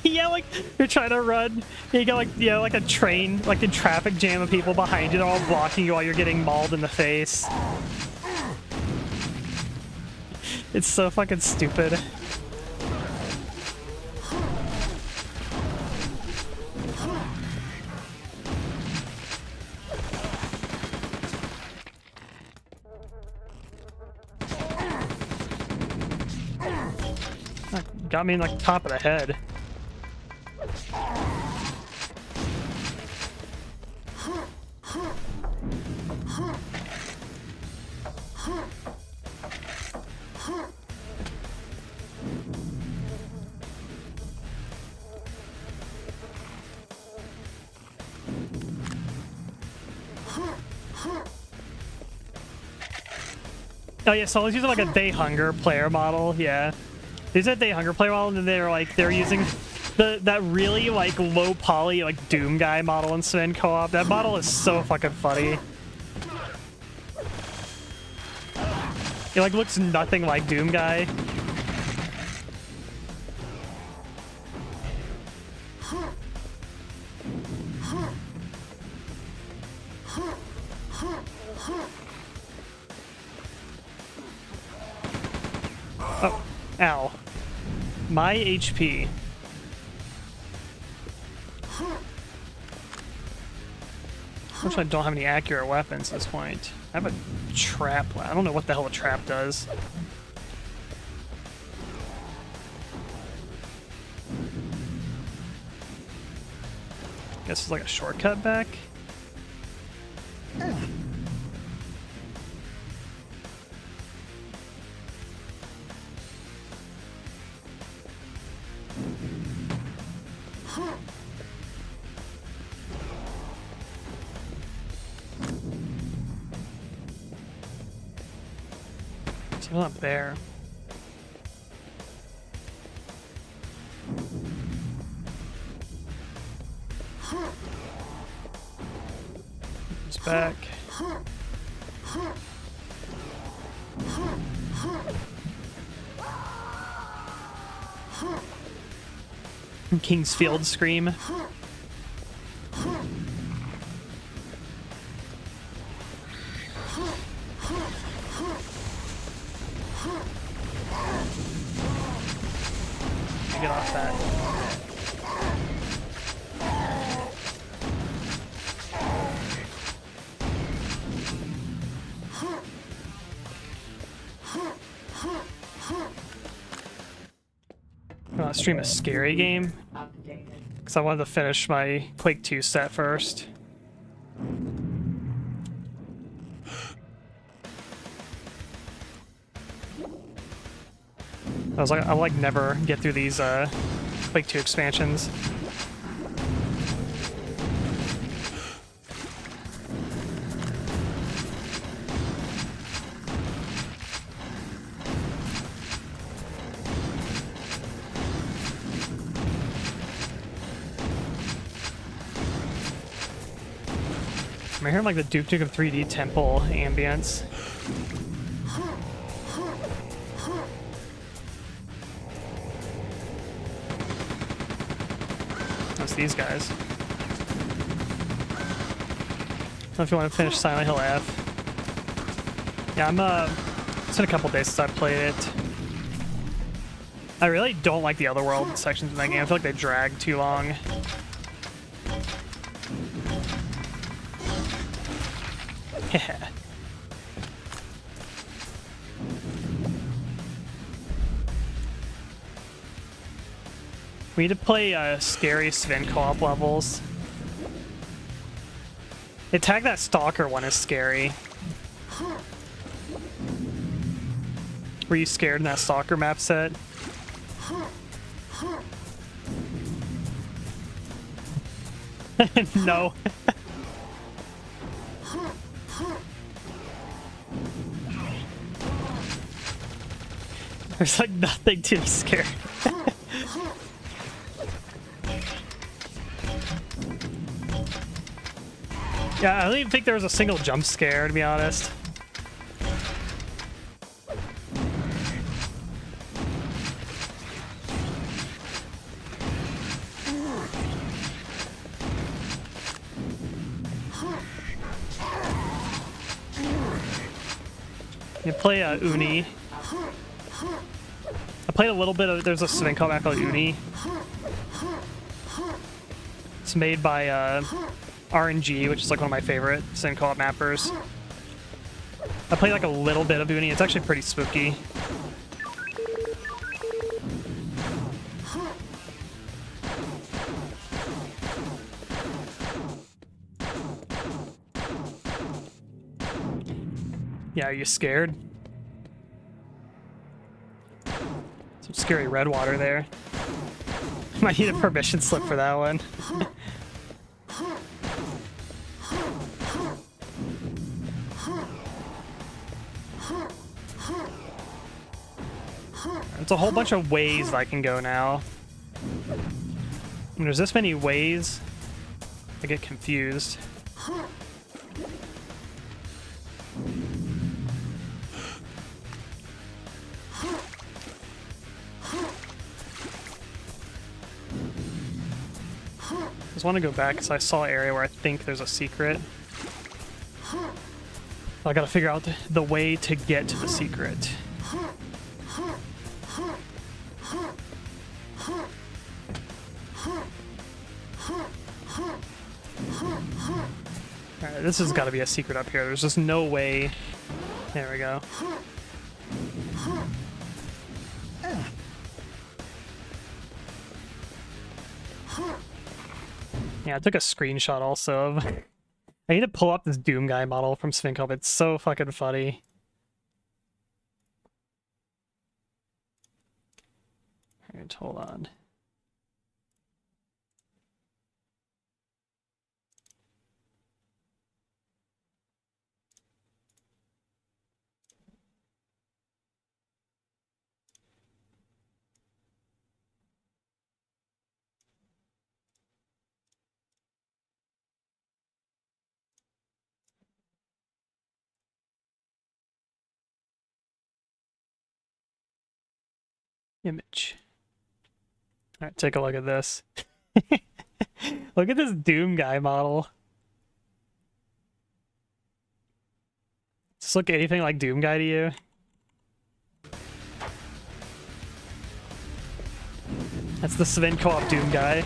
Yeah, like you're trying to run. You got like, you know, like a train, like a traffic jam of people behind you. They're all blocking you while you're getting mauled in the face. It's so fucking stupid. Got me in like top of the head. Oh yeah, so I was using like a Day Hunger player model, yeah. These are Day Hunger player model, and they're using that really like low poly like Doom guy model in Sven co-op. That model is so fucking funny. It like looks nothing like Doom guy. Oh, ow. My HP. Unfortunately, I don't have any accurate weapons at this point. I have a trap. I don't know what the hell a trap does. Guess it's like a shortcut back. Still not there. It's back. Kingsfield scream. Get off that. I want to stream a scary game because I wanted to finish my Quake 2 set first. I'll like never get through these Quake 2 expansions. I'm hearing like the Duke Nukem 3D temple ambience. That's these guys. I don't know if you want to finish Silent Hill F. Yeah, it's been a couple days since I played it. I really don't like the Otherworld sections in that game. I feel like they drag too long. Yeah. We need to play scary Sven co-op levels. They tag that Stalker one as scary. Were you scared in that Stalker map set? No. There's like nothing to be scared. Yeah, I don't even think there was a single jump scare, to be honest. You play Uni. I played a little bit of. There's a Sven called Uni. It's made by RNG, which is like one of my favorite Sven co-op mappers. I played like a little bit of Uni. It's actually pretty spooky. Yeah, are you scared? Some scary red water there. Might need a permission slip for that one. It's a whole bunch of ways I can go now. When there's this many ways, I get confused. I just want to go back because I saw an area where I think there's a secret. I gotta figure out the way to get to the secret. Alright, this has got to be a secret up here. There's just no way. There we go. Yeah, I took a screenshot also of... I need to pull up this Doom Guy model from Sven Co-op. It's so fucking funny. Alright, hold on. Image. Alright, take a look at this. Look at this Doom Guy model. Does this look anything like Doom Guy to you? That's the Sven Co-op Doom Guy.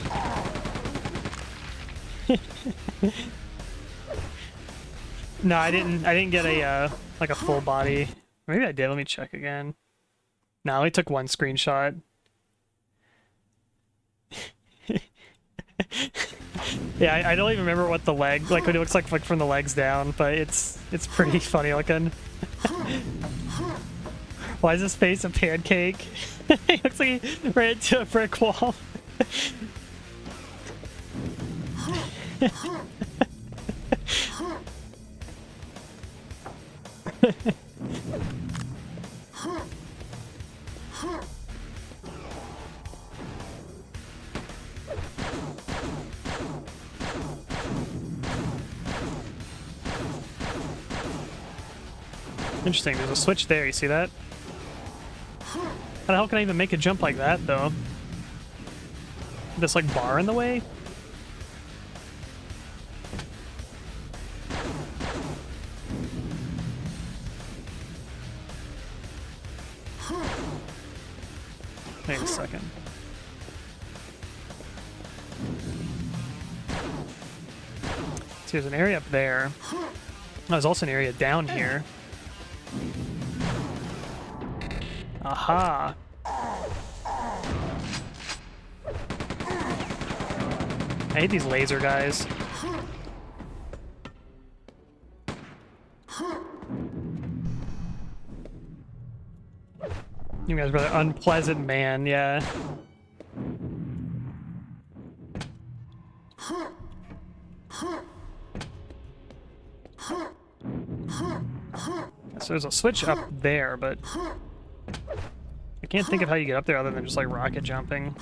No, I didn't get a like a full body. Maybe I did. Let me check again. No, I only took one screenshot. Yeah, I don't even remember what the leg, like what it looks like from the legs down, but it's pretty funny looking. Why is his face a pancake? He looks like he ran into a brick wall. Interesting, there's a switch there, you see that? How the hell can I even make a jump like that, though? This, like, bar in the way? Wait a second. See, there's an area up there. There's also an area down here. Aha! I hate these laser guys. You guys are rather unpleasant, man, yeah. So there's a switch up there, but I can't think of how you get up there other than just like rocket jumping.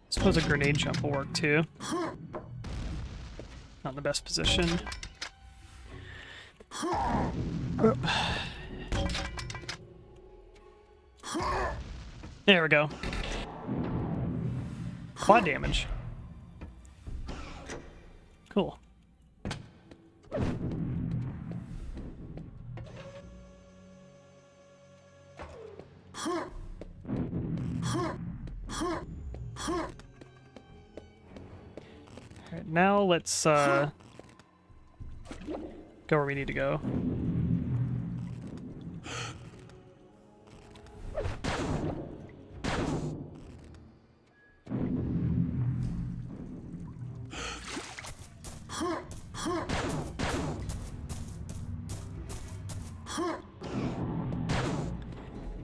Suppose a grenade jump will work too. Not in the best position. There we go. Quad damage. Cool. Alright, now let's go where we need to go.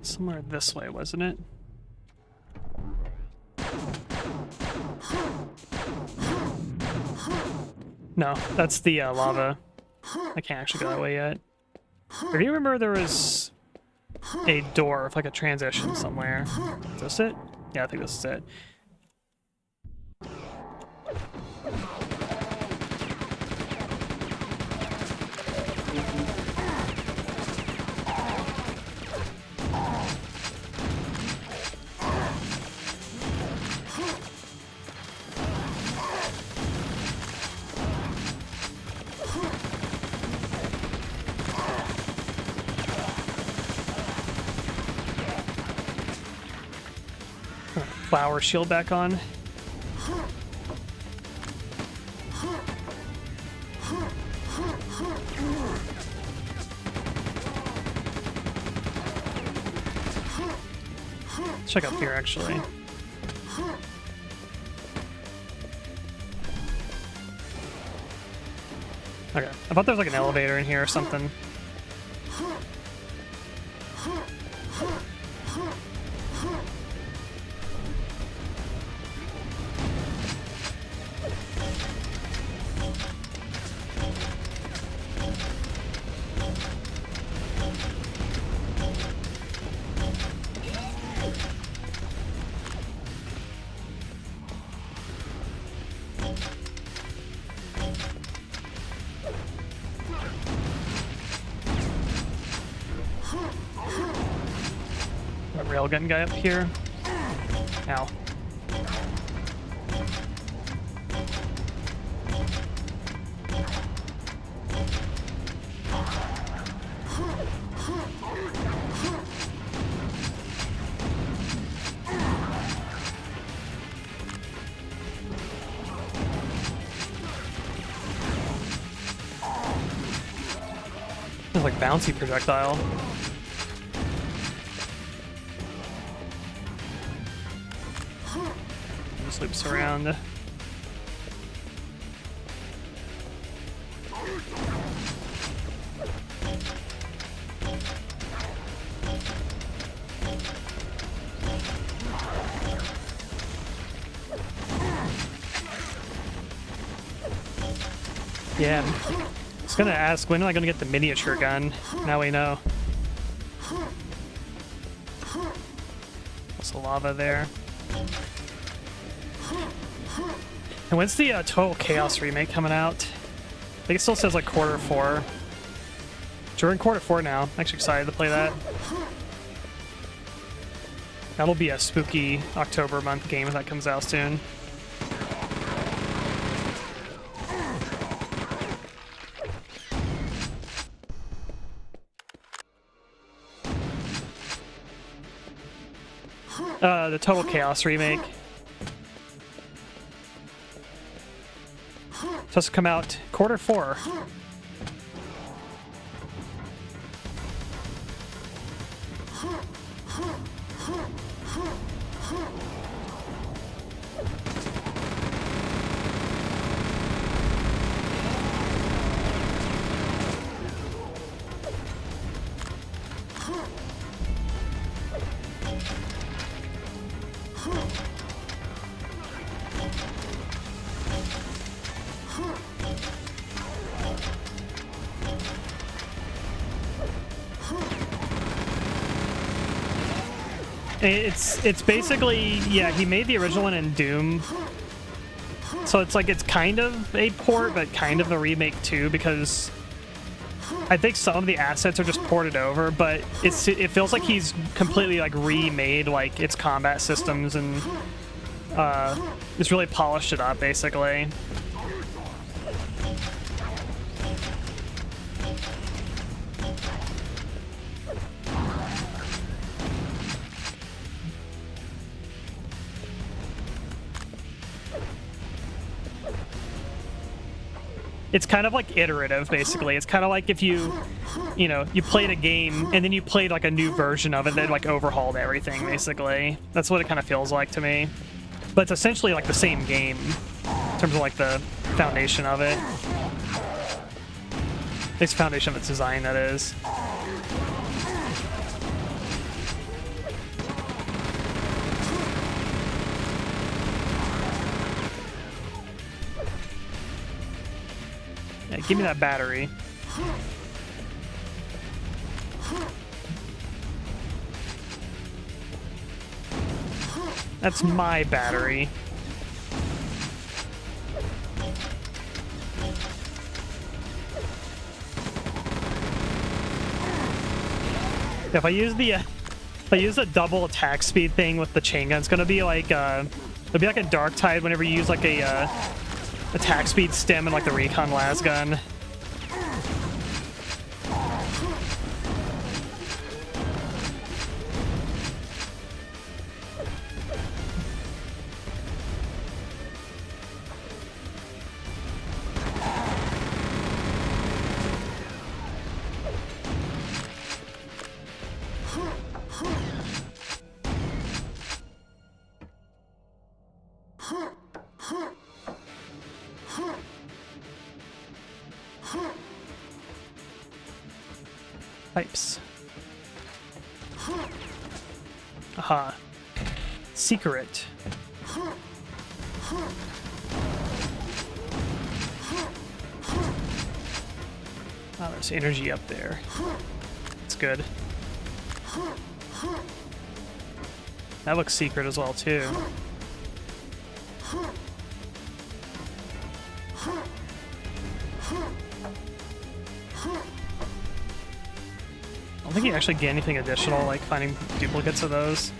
Somewhere this way, wasn't it? No, that's the lava. I can't actually go that way yet. Or do you remember there was a door with like a transition somewhere? Is this it? Yeah, I think this is it. Flower shield back on. Let's check up here actually. Okay, I thought there was like an elevator in here or something. Railgun guy up here. Ow. It's like bouncy projectile. just loops around. Yeah, I was gonna ask, when am I gonna get the miniature gun? Now we know. There's a lava there. And when's the Total Chaos remake coming out? I think it still says like Q4. During Q4 now. I'm actually excited to play that. That'll be a spooky October month game if that comes out soon. The Total Chaos remake. Supposed to come out Q4. It's basically, yeah, he made the original one in Doom. So it's like, it's kind of a port, but kind of a remake too, because I think some of the assets are just ported over, but it feels like he's completely like remade like its combat systems and just really polished it up basically. It's kind of like iterative, basically. It's kind of like if you played a game and then you played like a new version of it that like overhauled everything, basically. That's what it kind of feels like to me. But it's essentially like the same game in terms of like the foundation of it. At least foundation of its design, that is. Yeah, give me that battery. That's my battery. If I use the double attack speed thing with the chain gun, it's gonna be like it'll be like a Dark Tide whenever you use like a attack speed stem and like the recon las gun. Pipes. Aha. Secret. Oh, there's energy up there. That's good. That looks secret as well, too. I don't think you actually get anything additional, like finding duplicates of those.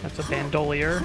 That's a bandolier.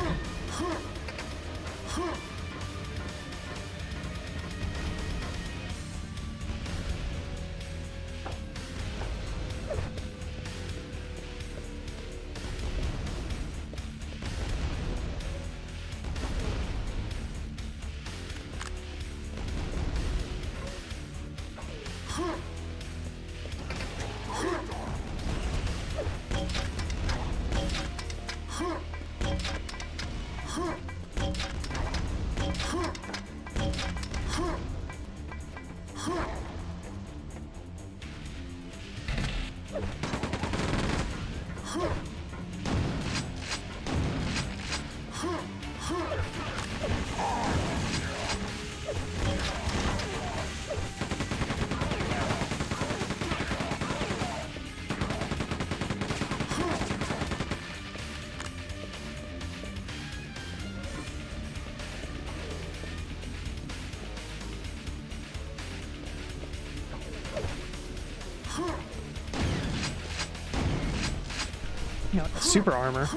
You know, super armor.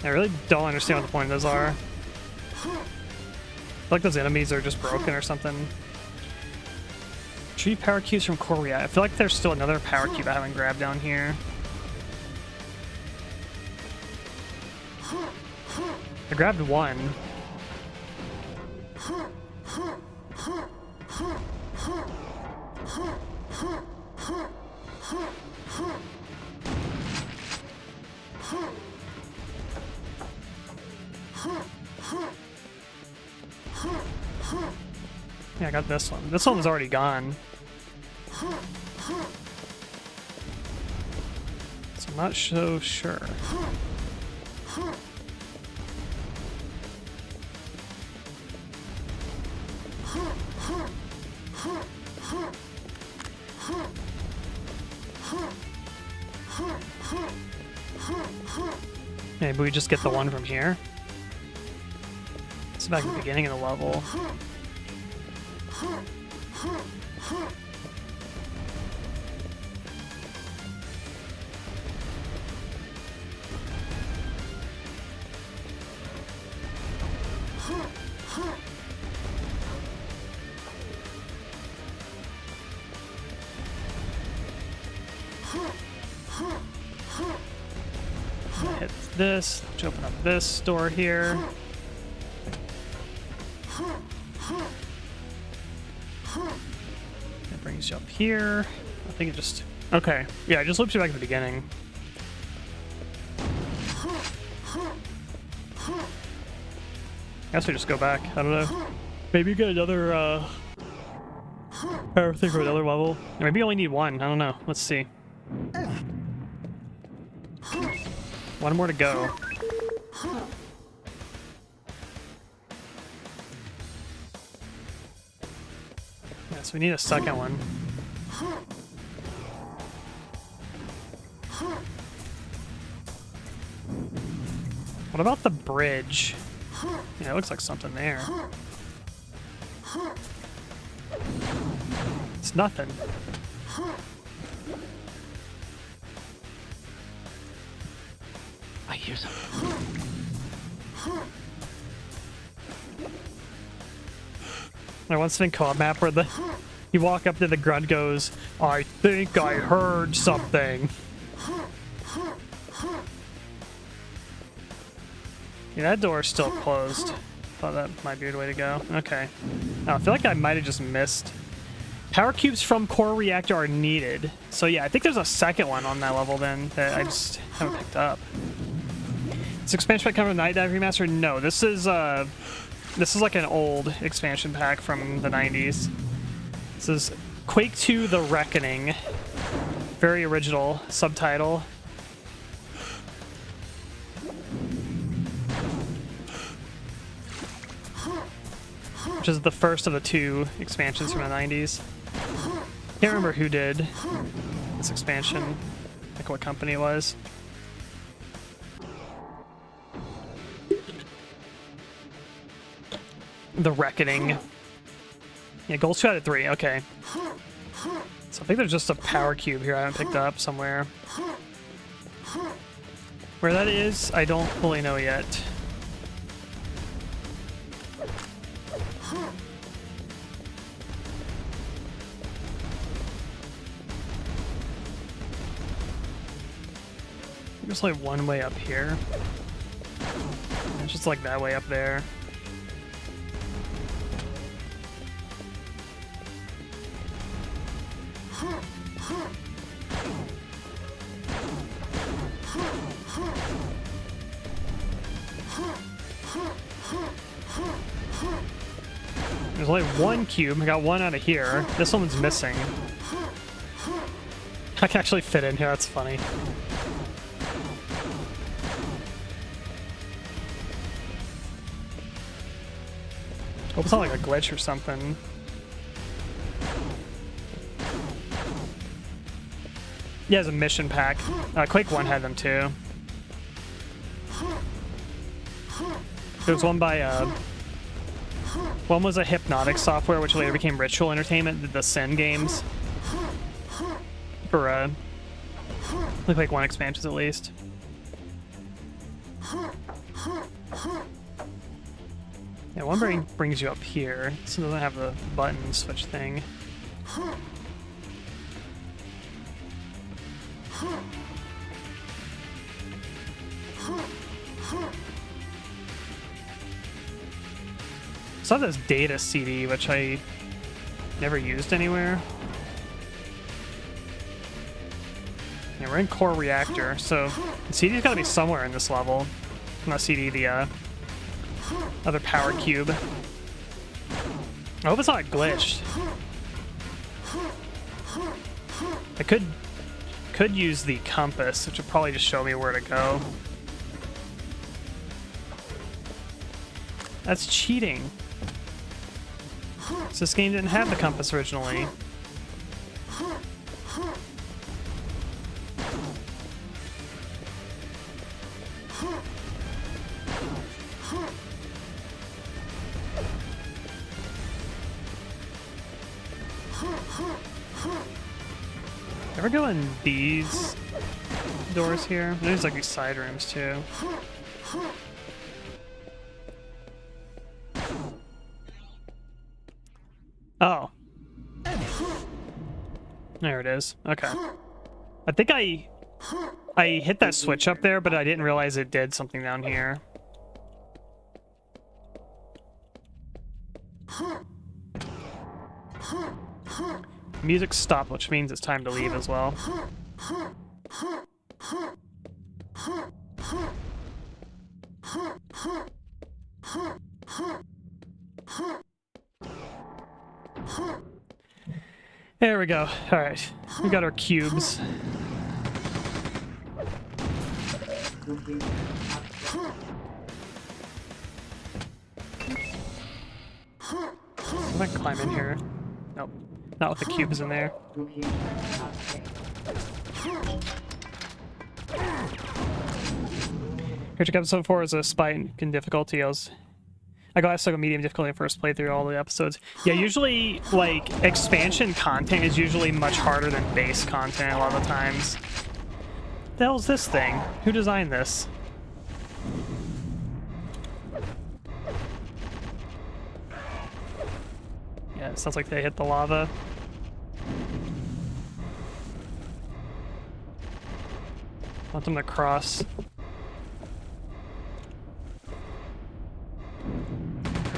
I really don't understand what the point of those are. I feel like those enemies are just broken or something. Retrieve power cubes from core react. I feel like there's still another power cube I haven't grabbed down here. I grabbed one. Yeah, I got this one. This one was already gone. So I'm not so sure. Maybe we just get the one from here. It's back at the beginning of the level. Hit this. Let's open up this door here. It brings you up here. I think it just... Okay. Yeah, it just loops you back to the beginning. I guess we just go back. I don't know. Maybe you get another, power thing for another level. Or maybe you only need one. I don't know. Let's see. One more to go. Yeah, so we need a second one. What about the bridge? Yeah, it looks like something there. It's nothing. I hear something. There once been co-op map where you walk up to the grunt goes, I think I heard something. Yeah, that door's still closed. Thought that might be a way to go. Okay. Oh, I feel like I might have just missed. Power cubes from core reactor are needed. So yeah, I think there's a second one on that level then that I just haven't picked up. This expansion pack coming with Night Dive Remaster? No, this is like an old expansion pack from the 90s. This is Quake 2 The Reckoning. Very original subtitle. Which is the first of the two expansions from the 90s. Can't remember who did this expansion, like what company it was. The Reckoning. Yeah, goals 2 out of 3, okay. So I think there's just a power cube here I haven't picked up somewhere. Where that is, I don't fully know yet. There's like one way up here. It's just like that way up there. There's only one cube. I got one out of here. This one's missing. I can actually fit in here. That's funny. Hope it's not like a glitch or something. Yeah, it's a mission pack. Quake 1 had them too. There was one by, one was a hypnotic software, which later became Ritual Entertainment, the Sin games. For, the Quake 1 expansions at least. Yeah, one brings you up here, so it doesn't have the button switch thing. Saw this data CD, which I never used anywhere. Yeah, we're in core reactor, so the CD's gotta be somewhere in this level. Not CD, the other power cube. I hope it's not glitched. I could use the compass, which would probably just show me where to go. That's cheating. So this game didn't have the compass originally. Ever go in these doors here? There's like these side rooms too. Oh. There it is. Okay. I think I hit that switch up there, but I didn't realize it did something down here. Music stopped, which means it's time to leave as well. There we go. All right, we got our cubes. If I climb in here. Nope. Not with the cubes in there. Here, check episode 4 is a spike in difficulty. I got a medium difficulty in first playthrough all the episodes. Yeah, usually, like, expansion content is usually much harder than base content a lot of the times. What the hell is this thing? Who designed this? Yeah, it sounds like they hit the lava. Want them to cross.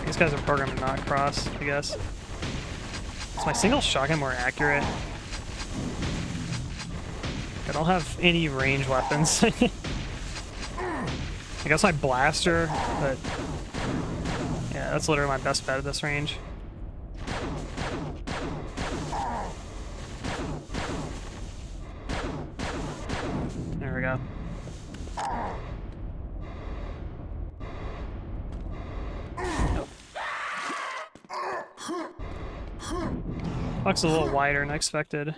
These guys are programmed to not cross, I guess. Is my single shotgun more accurate? I don't have any range weapons. I guess my blaster, but yeah, that's literally my best bet at this range. There we go. Looks a little wider than I expected.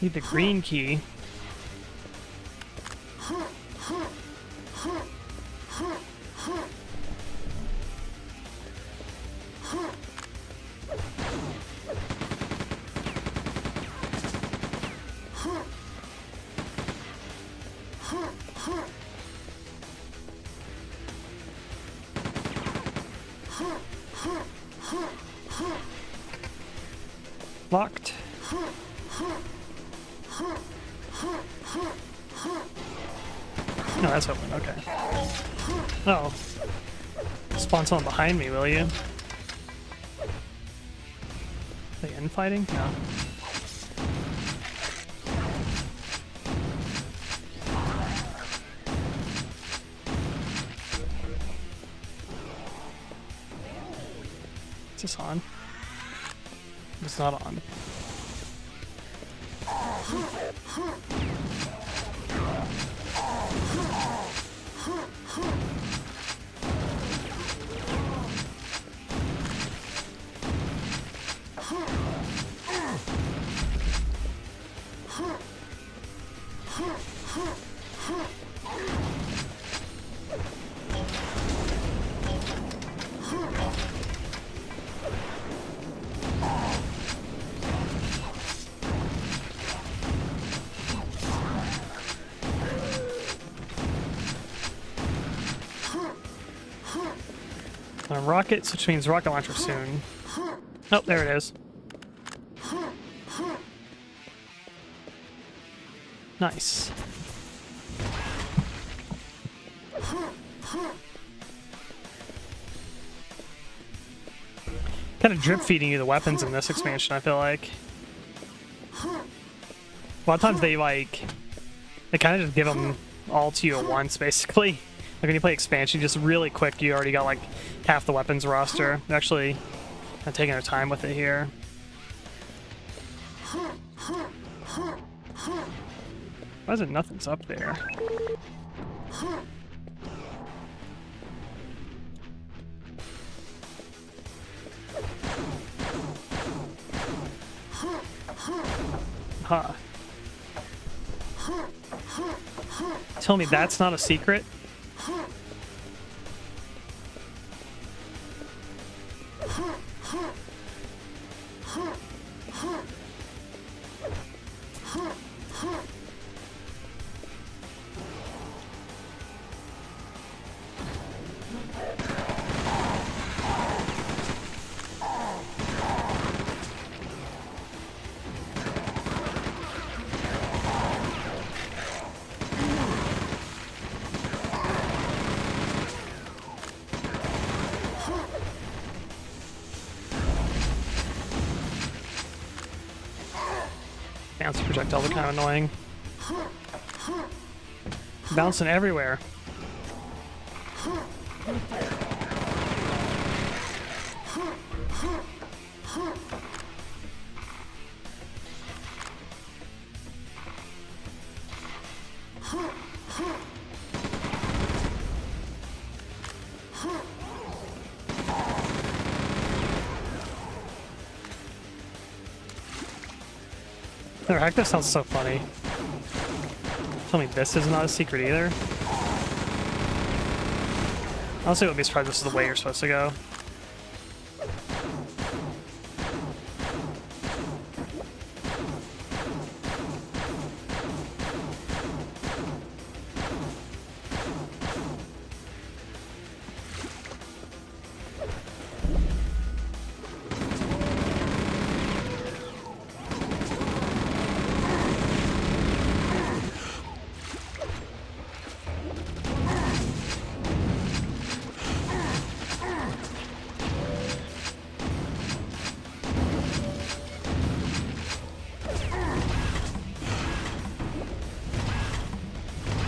Need the green key. Locked. No, that's open. Okay. Oh. Spawn someone behind me, will you? Are they infighting? No. Is this on? It's not on. Rockets, which means rocket launcher soon. Oh, there it is. Nice. Kind of drip feeding you the weapons in this expansion, I feel like. A lot of times they kind of just give them all to you at once, basically. Like when you play expansion, just really quick, you already got like half the weapons roster. They're actually not taking their time with it here. Why is it nothing's up there? Huh. Tell me that's not a secret? Bouncy projectiles are kind of annoying. Bouncing everywhere. The heck, that sounds so funny. Tell me this is not a secret either. Honestly, I wouldn't be surprised this is the way you're supposed to go.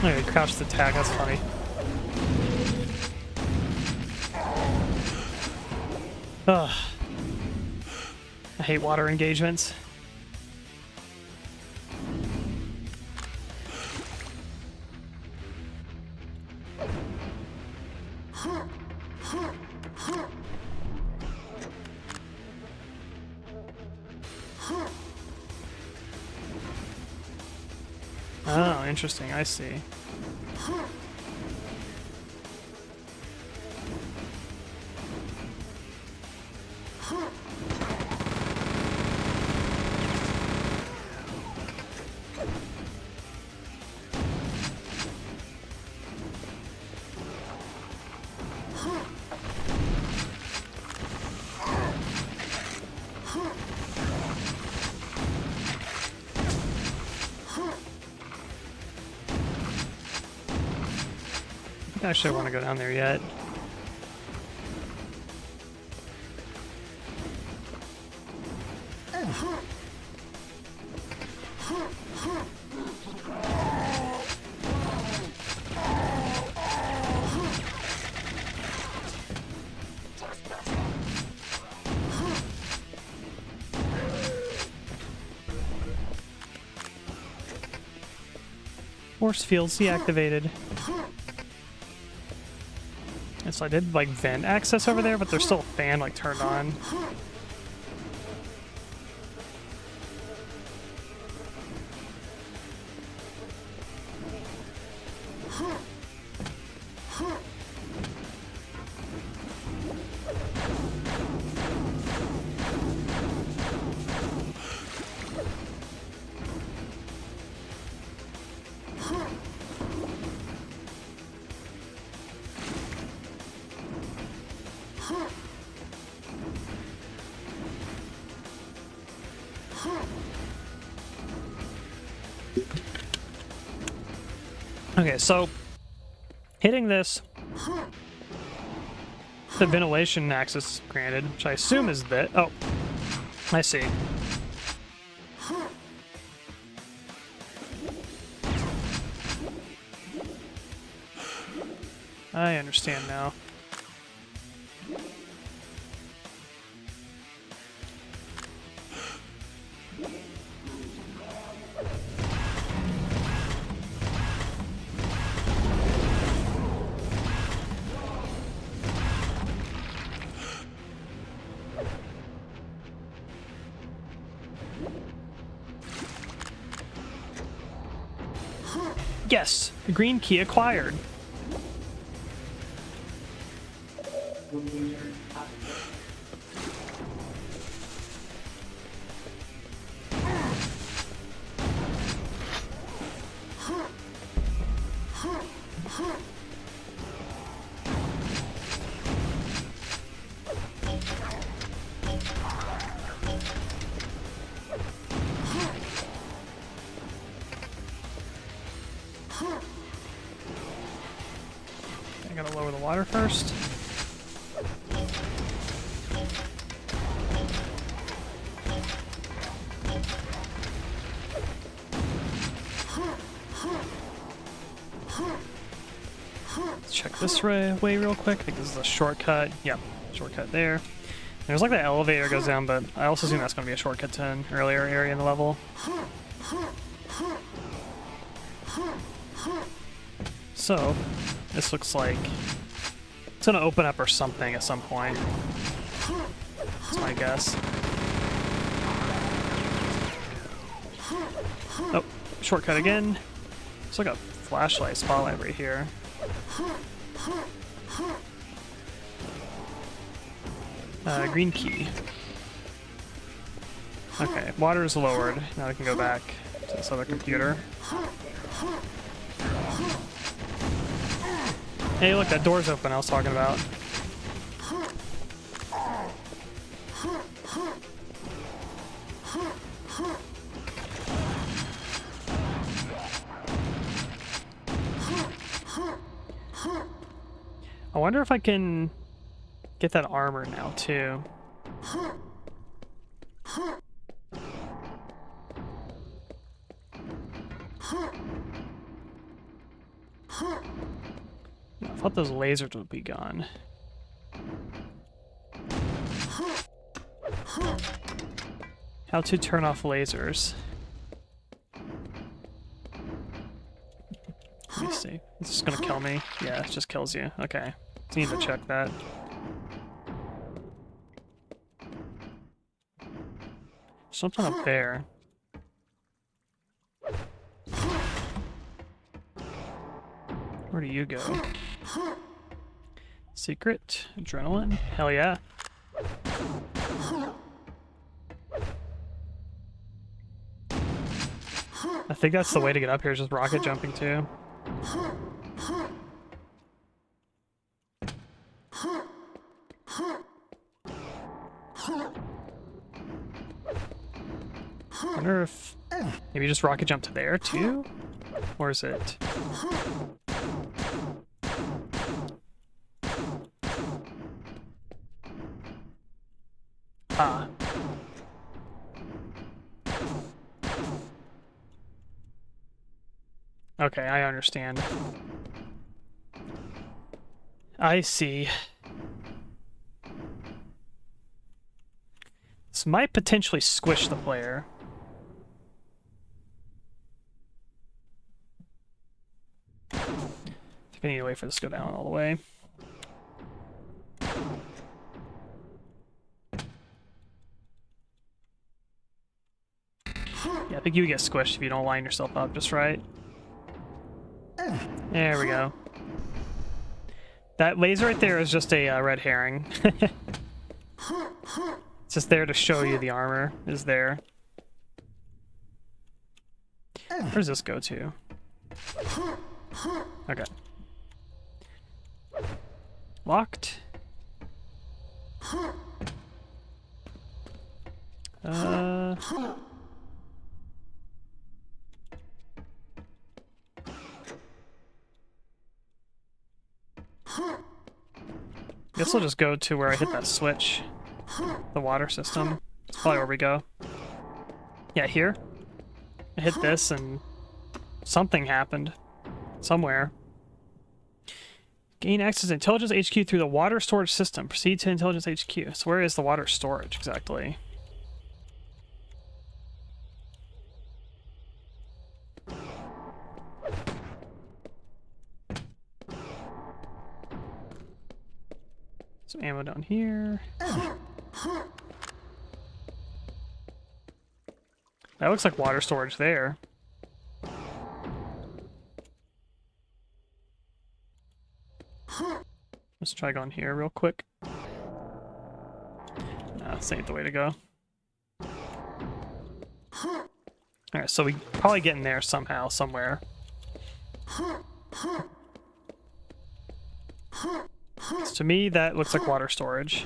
Okay, crouched attack, that's funny. Ugh. I hate water engagements. Oh, interesting. I see. I don't actually want to go down there yet. Force fields deactivated. And so I did like vent access over there, but there's still a fan like turned on. Okay, so hitting this, the ventilation access granted, which I assume is that. Oh, I see. I understand now. Yes, the green key acquired. I gotta lower the water first. Let's check this way real quick. I think this is a shortcut. Yep, shortcut there. There's like the elevator goes down, but I also assume that's going to be a shortcut to an earlier area in the level. So, this looks like it's going to open up or something at some point. That's my guess. Oh, shortcut again. It's like a flashlight spotlight right here. Green key. Okay, water is lowered. Now I can go back to this other computer. Hey, look, that door's open I was talking about. I wonder if I can get that armor now, too. I thought those lasers would be gone. How to turn off lasers. Let me see. Is this gonna kill me? Yeah, it just kills you. Okay. Need to check that. Something up there. Where do you go? Secret? Adrenaline? Hell yeah. I think that's the way to get up here, is just rocket jumping too. I wonder if maybe just rocket jump to there too? Or is it? Ah. Okay, I understand. I see. This might potentially squish the player. I think I need to wait for this to go down all the way. Yeah, I think you get squished if you don't line yourself up just right. There we go. That laser right there is just a red herring. It's just there to show you the armor is there. Where does this go to? Okay. Locked. Guess we'll just go to where I hit that switch. The water system. That's probably where we go. Yeah, here. I hit this and something happened. Somewhere. Gain access to Intelligence HQ through the water storage system. Proceed to Intelligence HQ. So where is the water storage exactly? Some ammo down here. That looks like water storage there. Let's try going here real quick. Nah, this ain't the way to go. Alright, so we probably get in there somehow, somewhere. So to me, that looks like water storage.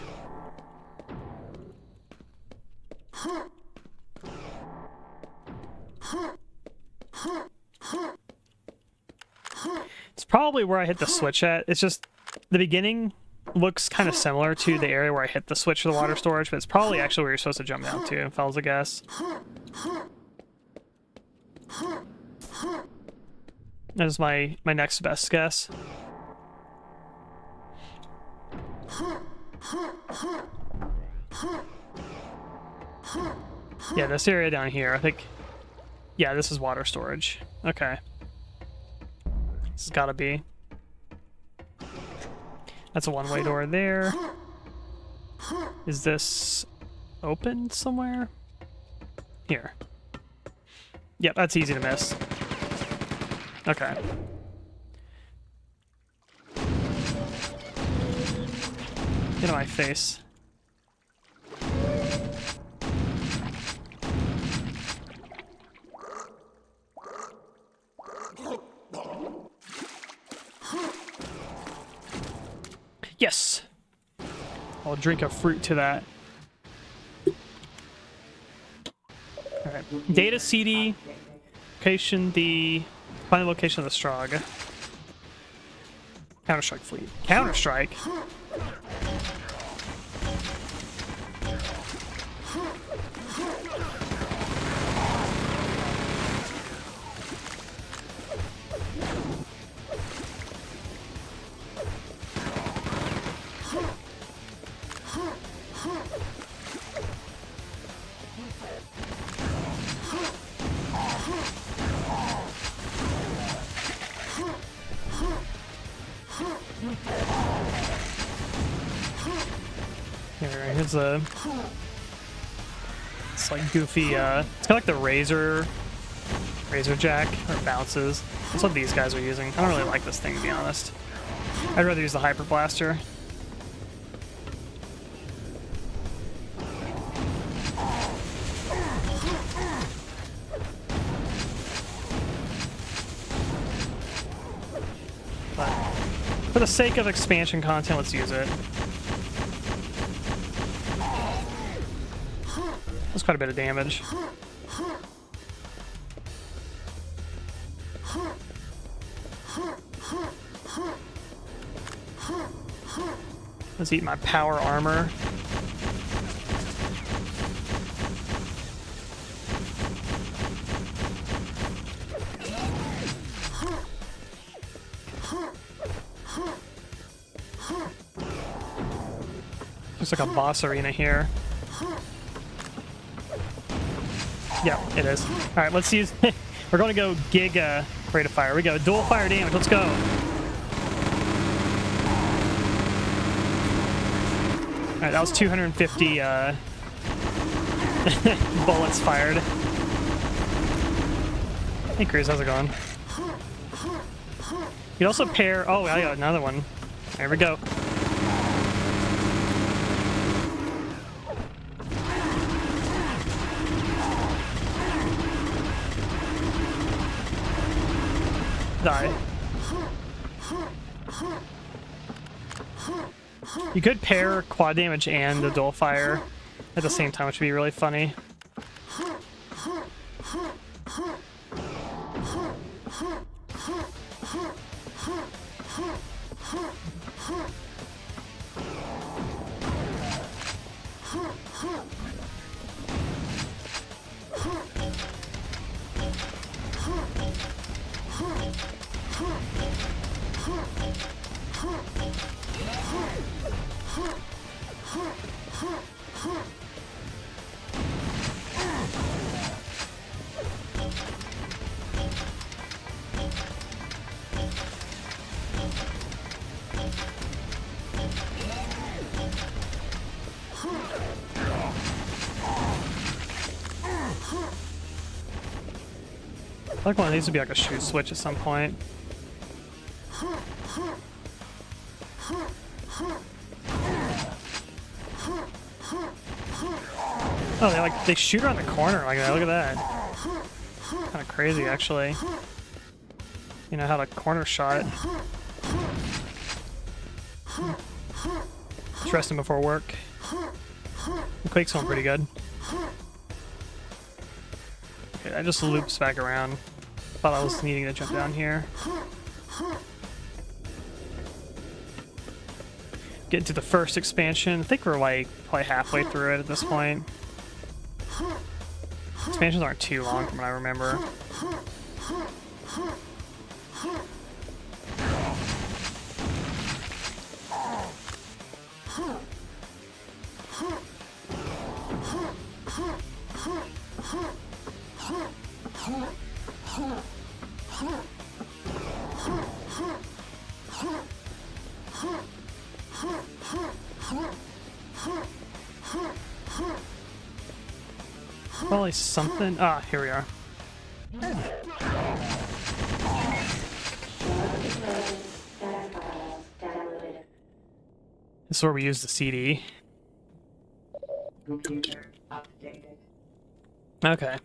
It's probably where I hit the switch at. It's just the beginning looks kind of similar to the area where I hit the switch for the water storage, but it's probably actually where you're supposed to jump down to, if I was to guess. That is my next best guess. Yeah, this area down here, I think... Yeah, this is water storage. Okay. This has gotta be. That's a one-way door there. Is this open somewhere? Here. Yep, that's easy to miss. Okay. Get on my face. Yes! I'll drink a fruit to that. Alright. Data CD. Location the... Find the location of the Strog. Counter-Strike fleet. Counter-Strike? Here's a... It's like goofy, it's kind of like the Razor Razor Jack, or bounces. That's what these guys are using. I don't really like this thing, to be honest. I'd rather use the Hyper Blaster. But for the sake of expansion content, let's use it. That's quite a bit of damage. Let's eat my power armor. Looks like a boss arena here. Yeah, it is. Alright, let's use... We're going to go gig rate of fire. Here we go. Dual fire damage. Let's go. Alright, that was 250 bullets fired. Hey, Cruz, how's it going? You can also pair... Oh, I got another one. There we go. Die. You could pair quad damage and the dual fire at the same time, which would be really funny. I like one of these would be like a shoot switch at some point. Oh, they shoot around the corner like that. Look at that. Kind of crazy, actually. You know how to corner shot. Just resting before work. The Quake's going pretty good. Okay, that just loops back around. Thought I was needing to jump down here. Get into the first expansion. I think we're like probably halfway through it at this point. Expansions aren't too long from what I remember. Probably something. Ah, here we are. This is where we use the CD. Okay.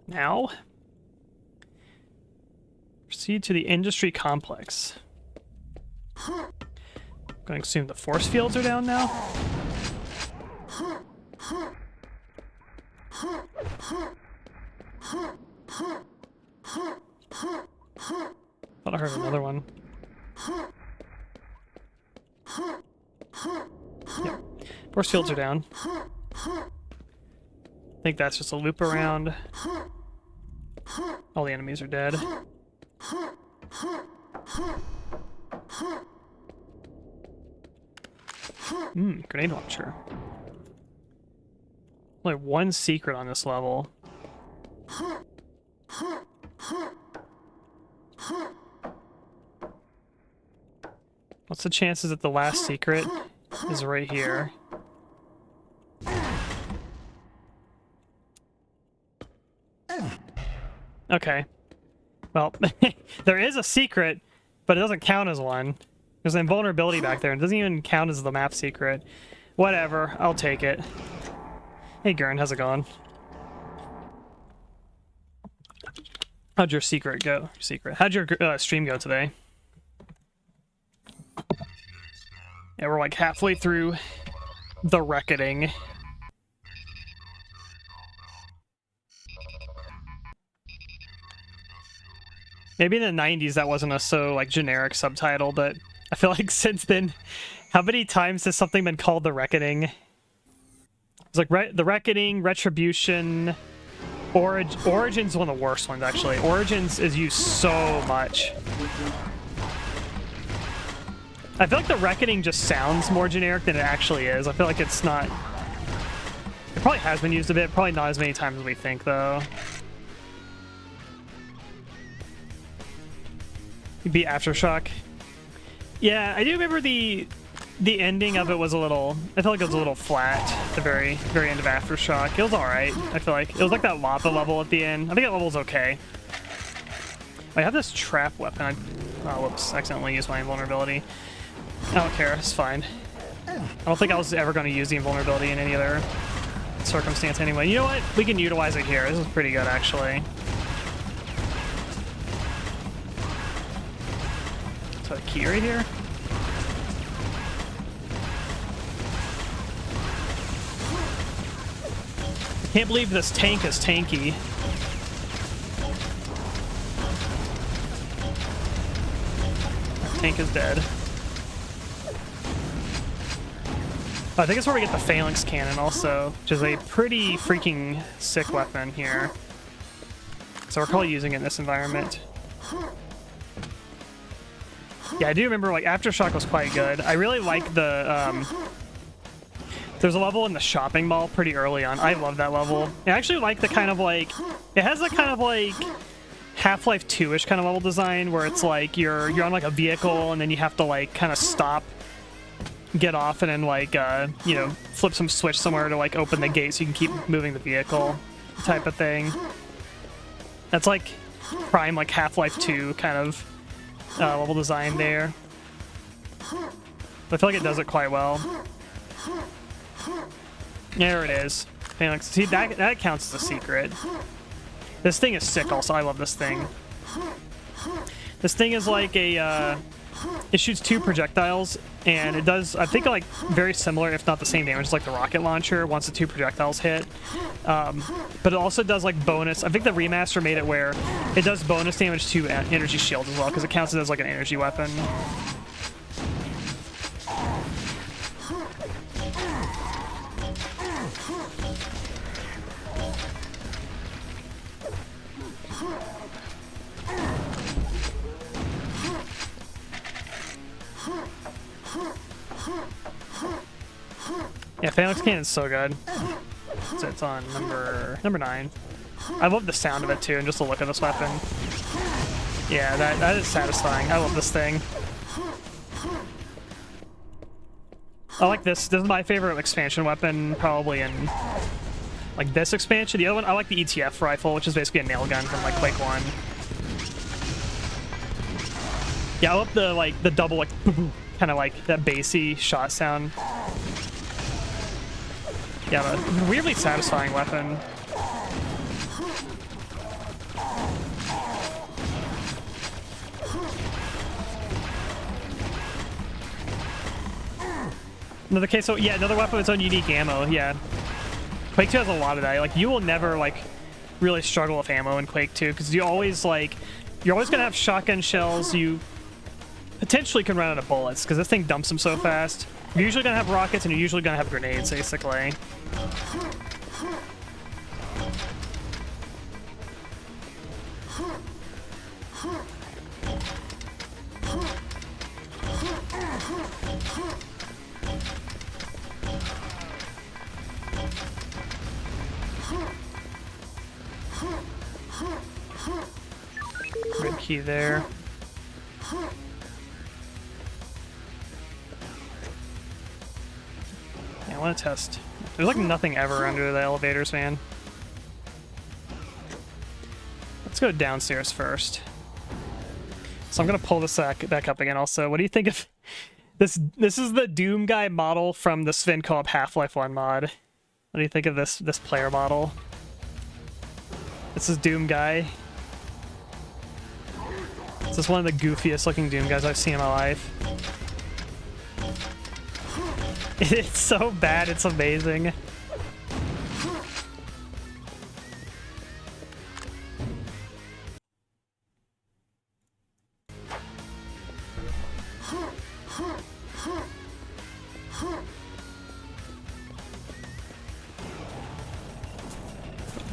Now, proceed to the industry complex. Going to assume the force fields are down now. Thought I heard another one. Yep. Force fields are down. I think that's just a loop around. All the enemies are dead. Grenade launcher. Only one secret on this level. What's the chances that the last secret is right here? Okay. Well, there is a secret, but it doesn't count as one. There's an invulnerability back there. It doesn't even count as the map secret. Whatever, I'll take it. Hey, Gurn, how's it going? How'd your secret go? How'd your stream go today? Yeah, we're like halfway through the Reckoning. Maybe in the 90s that wasn't a so like generic subtitle, but I feel like since then, how many times has something been called the Reckoning? It's like the Reckoning, Retribution, Origins is one of the worst ones actually. Origins is used so much. I feel like the Reckoning just sounds more generic than it actually is. I feel like it's not... It probably has been used a bit, probably not as many times as we think though. You beat Aftershock. Yeah, I do remember the ending of it was a little... I felt like it was a little flat at the very end of Aftershock. It was alright, I feel like. It was like that lava level at the end. I think that level's okay. I have this trap weapon. Oh, whoops, accidentally used my invulnerability. I don't care, it's fine. I don't think I was ever going to use the invulnerability in any other circumstance anyway. You know what? We can utilize it here. This is pretty good, actually. So a key right here. I can't believe this tank is tanky. Our tank is dead. I think it's where we get the Phalanx Cannon also, which is a pretty freaking sick weapon here. So we're probably using it in this environment. Yeah, I do remember like Aftershock was quite good. I really like the there's a level in the shopping mall pretty early on. I love that level. I actually like the kind of like, it has a kind of like Half-Life 2-ish kind of level design where it's like you're on like a vehicle and then you have to like kind of stop, get off, and then like you know, flip some switch somewhere to like open the gate so you can keep moving the vehicle type of thing. That's like prime like Half-Life 2 kind of level design there. I feel like it does it quite well. There it is. Phalanx. See, that counts as a secret. This thing is sick also. I love this thing. This thing is like a it shoots 2 projectiles, and it does, I think, like very similar, if not the same damage, as like the rocket launcher once the 2 projectiles hit. But it also does like bonus. I think the remaster made it where it does bonus damage to energy shield as well, because it counts as like an energy weapon. Yeah, Phalanx Cannon's so good. So it's on number 9. I love the sound of it too, and just the look of this weapon. Yeah, that is satisfying. I love this thing. I like this. This is my favorite expansion weapon, probably in like this expansion. The other one, I like the ETF rifle, which is basically a nail gun from like Quake 1. Yeah, I love the double like kind of like that bassy shot sound. Yeah, a weirdly satisfying weapon. Another case, so yeah, another weapon with its own unique ammo, yeah. Quake 2 has a lot of that. Like, you will never, like, really struggle with ammo in Quake 2, because you're always gonna have shotgun shells. You potentially can run out of bullets, because this thing dumps them so fast. You're usually gonna have rockets, and you're usually gonna have grenades, basically. Red key there. I want to test. There's like nothing ever under the elevators, man. Let's go downstairs first. So I'm gonna pull this back up again. Also, what do you think of this? This is the Doom guy model from the Sven Co-op Half-Life 1 mod. What do you think of this player model? This is Doom guy. This is one of the goofiest looking Doom guys I've seen in my life. It's so bad, it's amazing.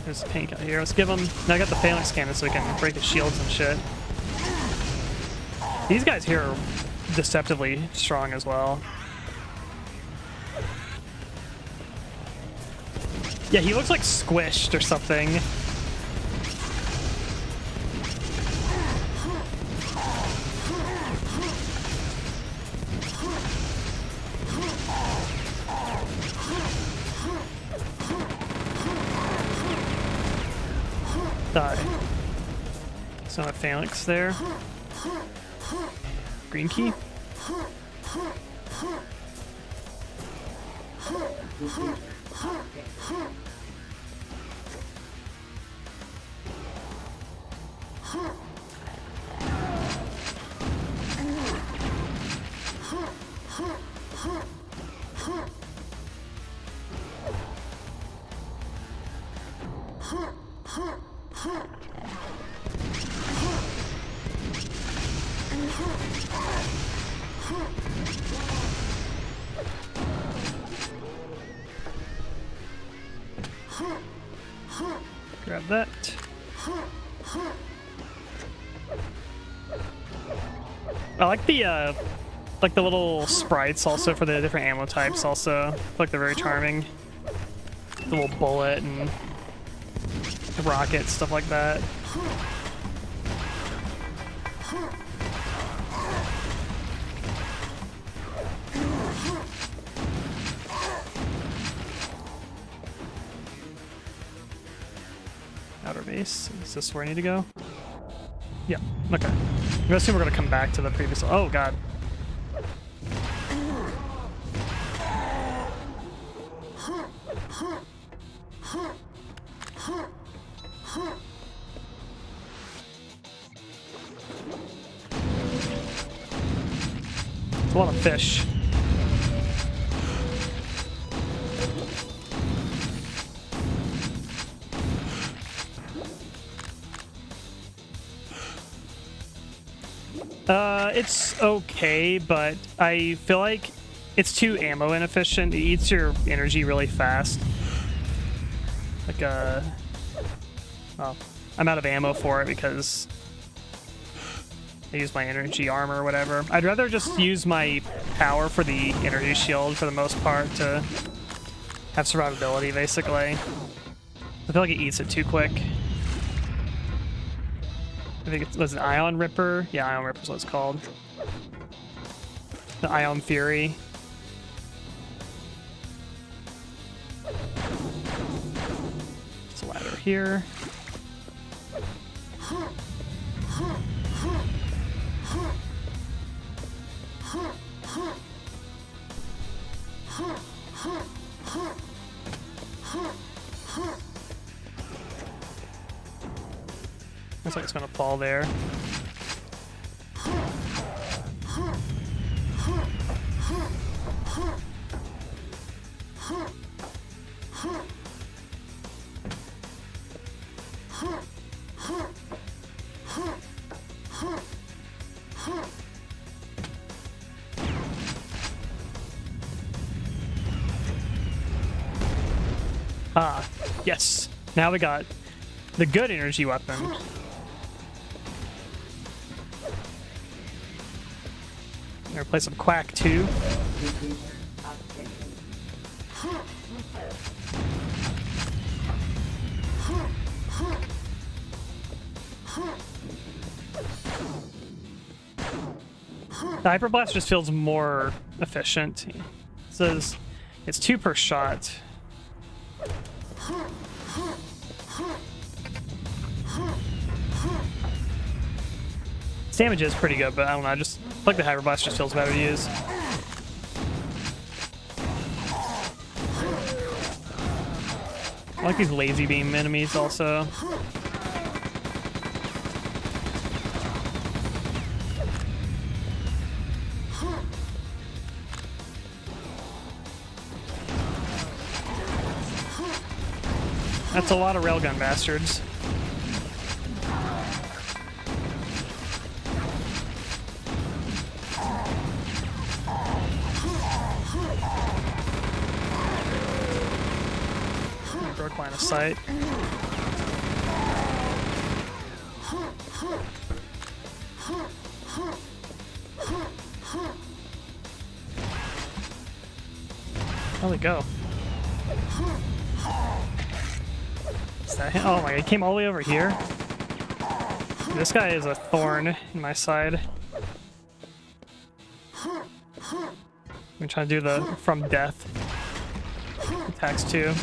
There's a pink out here. Let's give him. Now I got the phalanx cannon so we can break his shields and shit. These guys here are deceptively strong as well. Yeah, he looks like squished or something. Die. So a phalanx there. Green key. Grab that. I like the little sprites also for the different ammo types also. I feel like they're very charming. The little bullet and the rocket, stuff like that. Outer base. Is this where I need to go? Yeah. Okay. I'm gonna assume we're gonna come back to the previous. Oh god. It's a lot of fish. It's okay, but I feel like it's too ammo inefficient. It eats your energy really fast. Like, well, I'm out of ammo for it because I use my energy armor or whatever. I'd rather just use my power for the energy shield for the most part to have survivability, basically. I feel like it eats it too quick. I think it was an Ion Ripper. Yeah, Ion Ripper is what it's called. The Ion Fury. There's a ladder here. Looks like it's gonna fall there. Ah, yes. Now we got the good energy weapon. I'm gonna play some Quack too. The Hyper Blast just feels more efficient. It says it's 2 per shot. Its damage is pretty good, but I don't know. I just like the Hyper Blast just feels better to use. I like these lazy beam enemies also. That's a lot of railgun bastards. Broke line of sight. Where'd we go? Is that him? Oh my god, he came all the way over here? This guy is a thorn in my side. I'm trying to do the from death attacks too.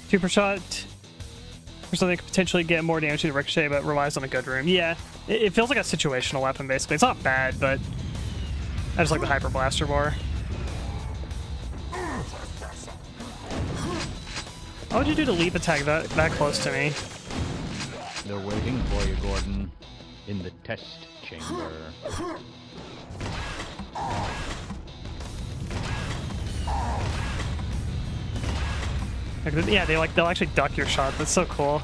Super shot or something could potentially get more damage to the ricochet, but relies on a good room. Yeah, it feels like a situational weapon basically. It's not bad, but I just like the Hyper Blaster more. What would you do to leap attack that close to me? They're waiting for you, Gordon, in the test chamber. Yeah, they'll actually duck your shot. That's so cool.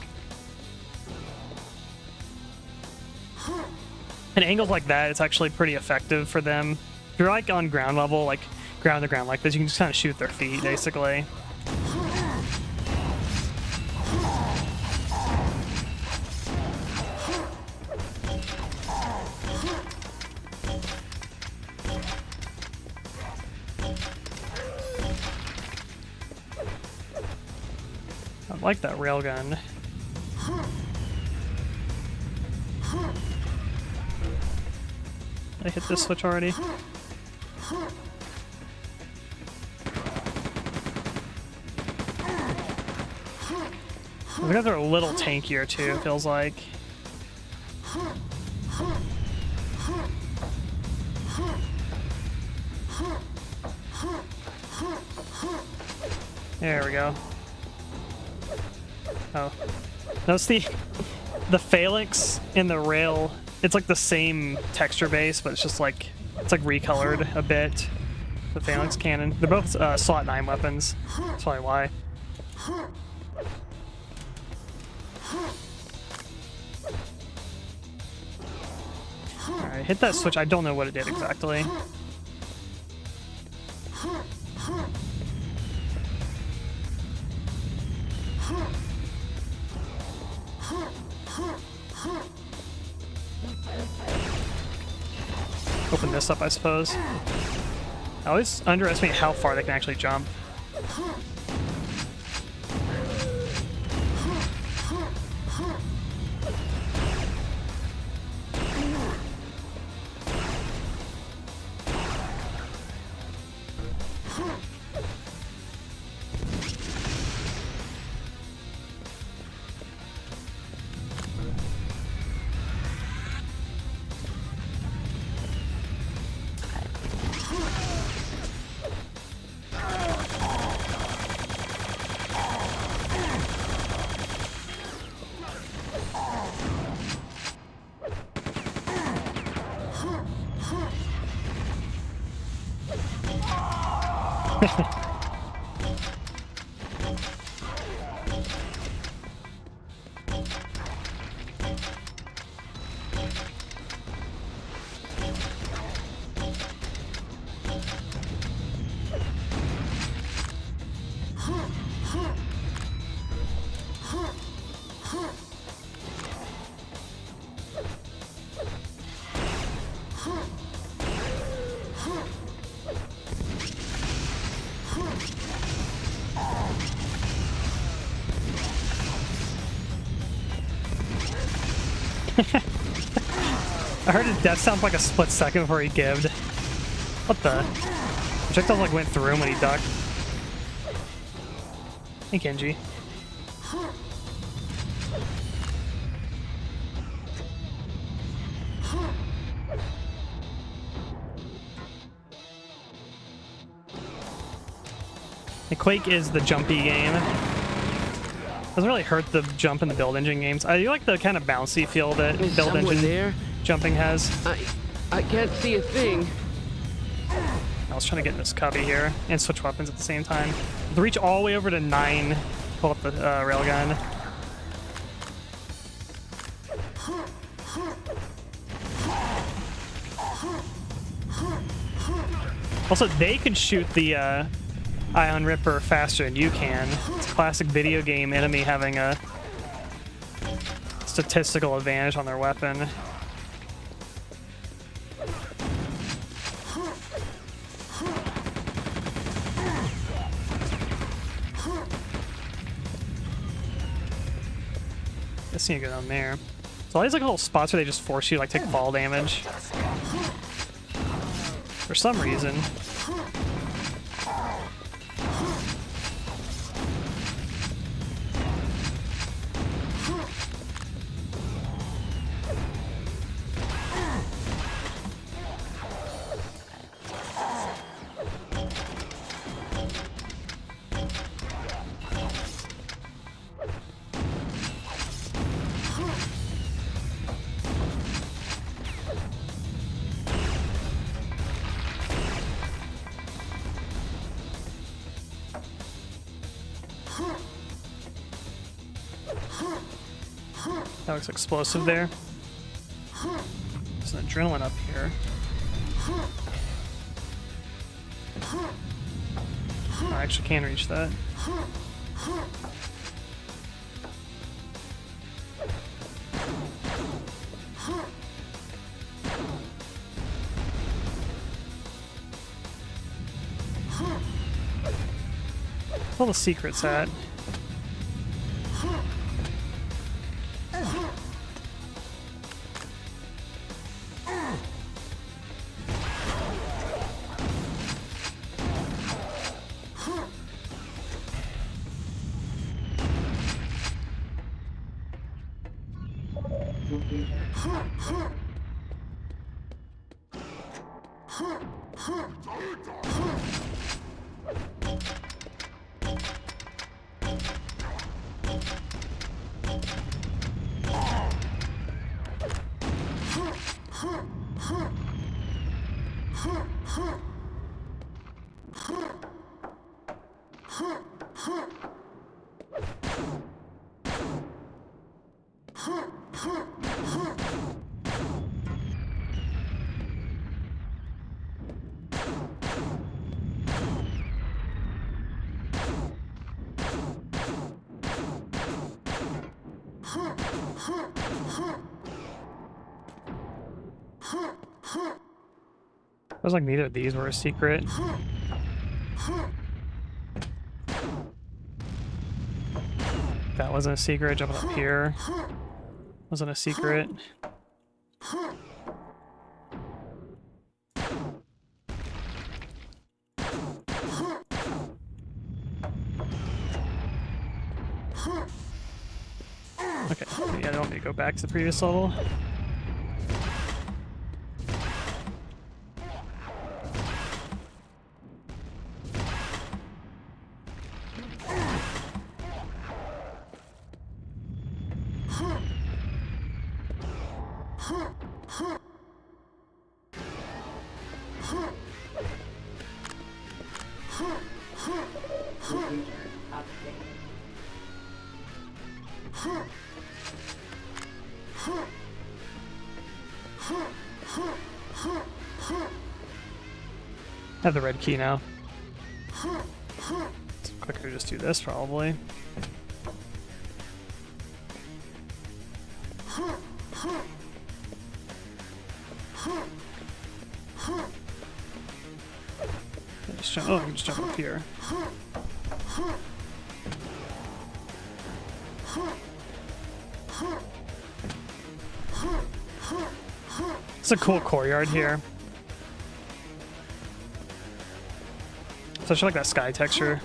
And angles like that, it's actually pretty effective for them. If you're like on ground level, like ground to ground like this, you can just kind of shoot their feet, basically. I like that railgun. I hit this switch already. The guys are a little tankier too, it feels like. There we go. Oh. Notice the phalanx in the rail, it's like the same texture base, but it's just like, it's like recolored a bit. The phalanx cannon. They're both slot 9 weapons. That's probably why. Alright, hit that switch. I don't know what it did exactly. Open this up, I suppose. I always underestimate how far they can actually jump. I heard his death sound for like a split second before he gived. What the? Projectile like went through him when he ducked. Hey, Kenji. The Quake is the jumpy game. Doesn't really hurt the jump in the build engine games. I do like the kind of bouncy feel that Is build someone engine there? jumping has. I can't see a thing. I was trying to get in this cubby here and switch weapons at the same time. To reach all the way over to 9, pull up the railgun. Also, they can shoot the Ion Ripper faster than you can. It's a classic video game enemy having a statistical advantage on their weapon. This thing go down there. So all these like little spots where they just force you to like take fall damage. For some reason. That looks explosive there. There's an adrenaline up here. I actually can reach that. Where's all the secrets at? It was like neither of these were a secret. That wasn't a secret. Jumping up here wasn't a secret. Okay, yeah, I don't need to go back to the previous level. I have the red key now. It's quicker to just do this, probably. Just jump, oh, I can just jump up here. It's a cool courtyard here. Especially like that sky texture.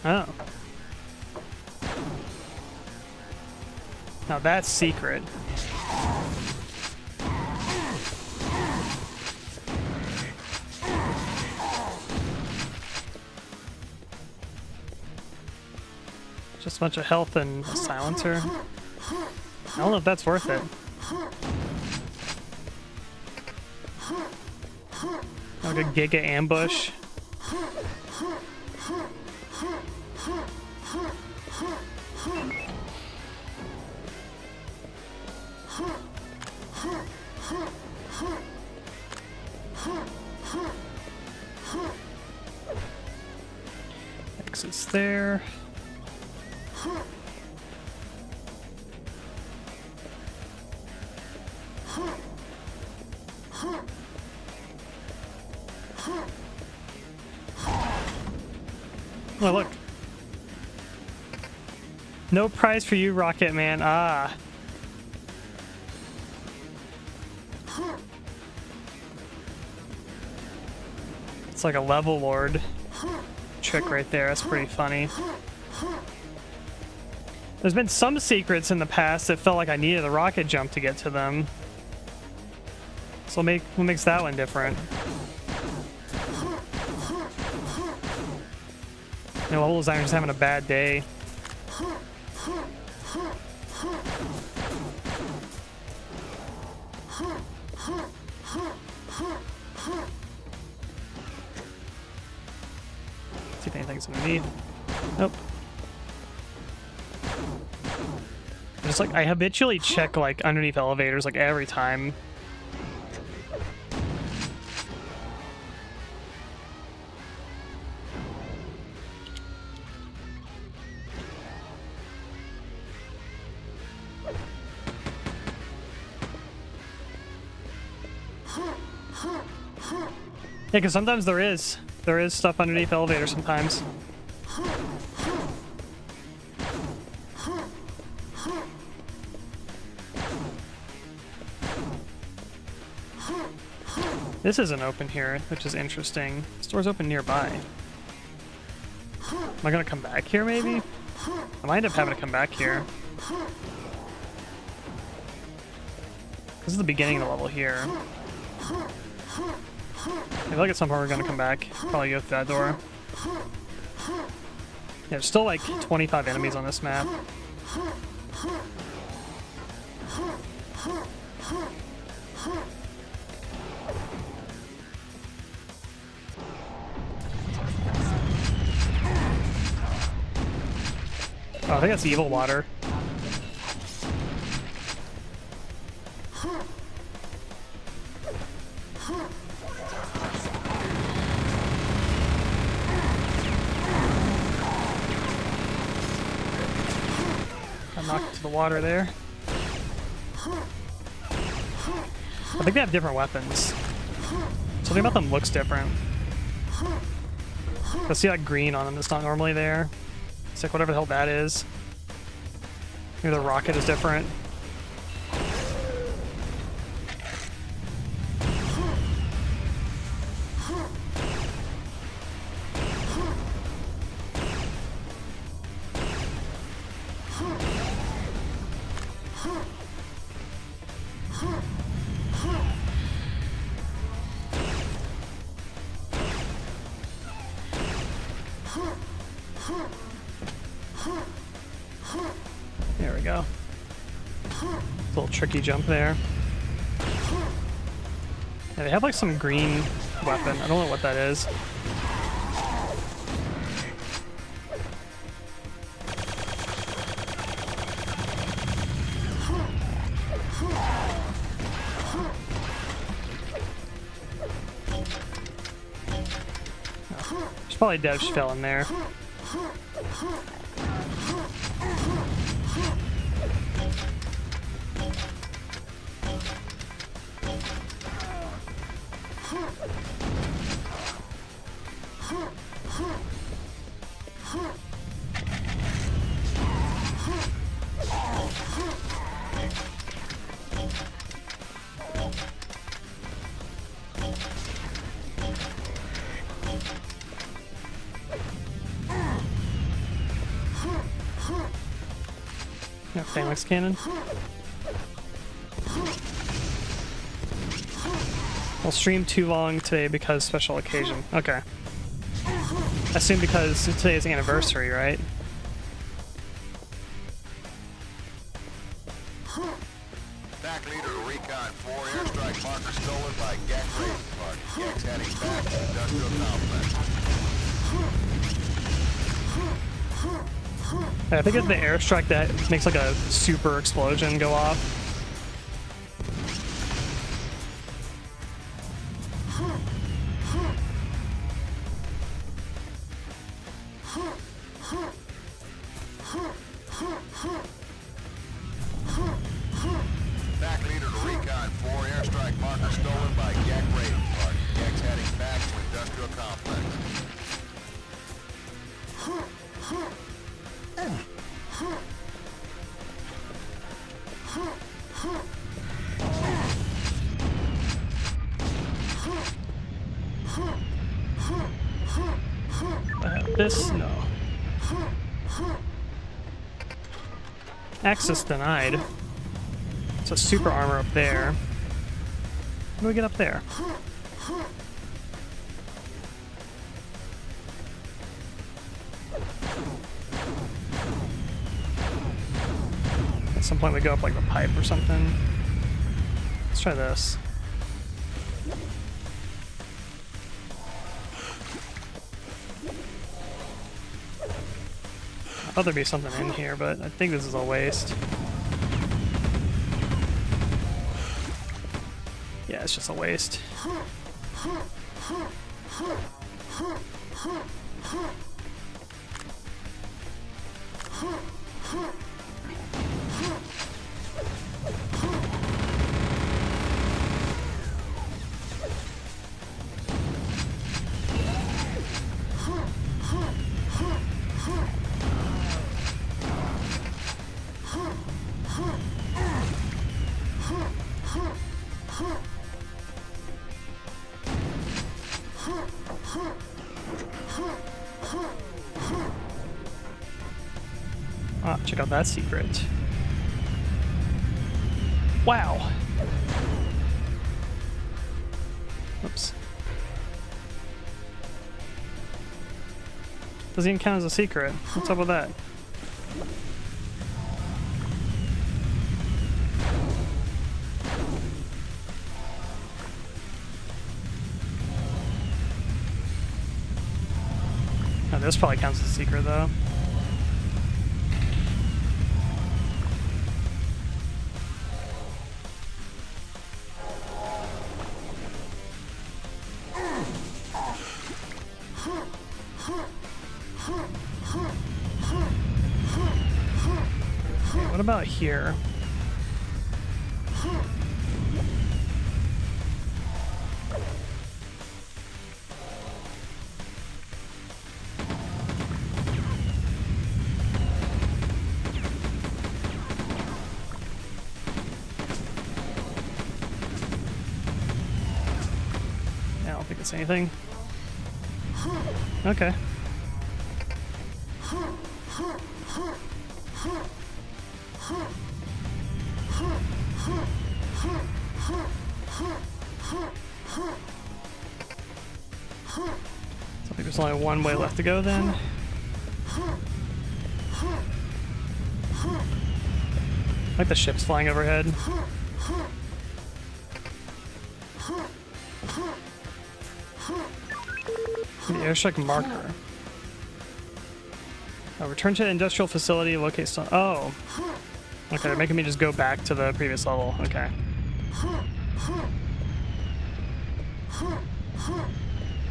Oh. Now that's secret. Just a bunch of health and a silencer. I don't know if that's worth it. Like a giga ambush. Exits there. Oh, look. No prize for you, Rocket Man. Ah. It's like a level lord trick right there. That's pretty funny. There's been some secrets in the past that felt like I needed a rocket jump to get to them. So what makes that one different? You know, level designer's having a bad day. See if anything's underneath. Nope. Just like I habitually check like underneath elevators like every time. Yeah, because sometimes there is stuff underneath elevators sometimes. This isn't open here, which is interesting. This door's open nearby. Am I gonna come back here, maybe? I might end up having to come back here. This is the beginning of the level here. I feel like at some point we're gonna come back. Probably go through that door. Yeah, there's still like 25 enemies on this map. Oh, I think that's evil water. I knocked into the water there. I think they have different weapons. Something about them looks different. I see like green on them that's not normally there. It's like whatever the hell that is. Maybe the rocket is different. There we go. Little tricky jump there. Yeah, they have like some green weapon. I don't know what that is. Oh, there's probably devs fell in there. Yeah, phalanx cannon. We'll stream too long today because special occasion. Okay. I assume because today's anniversary, right? Back leader to Recon 4, airstrike marker stolen by Gak Racing Party. Gak's heading back to industrial complex. I think it's the airstrike that makes like a super explosion go off. Back leader to Recon 4, airstrike marker stolen by Gak Racing Party. Gak's heading back to industrial complex. This? No. Access denied. It's a super armor up there. How do we get up there? At some point we go up like a pipe or something. Let's try this. I thought there'd be something in here, but I think this is a waste. Yeah, it's just a waste. Ah, check out that secret. Wow. Oops. Doesn't even count as a secret. What's up with that? Oh, this probably counts as a secret though. Okay, what about here? I don't think it's anything. Okay. So I think there's only one way left to go then. Like the ships flying overhead. The airstrike marker. Return to the industrial facility, locate some. Oh. Okay, they're making me just go back to the previous level. Okay. I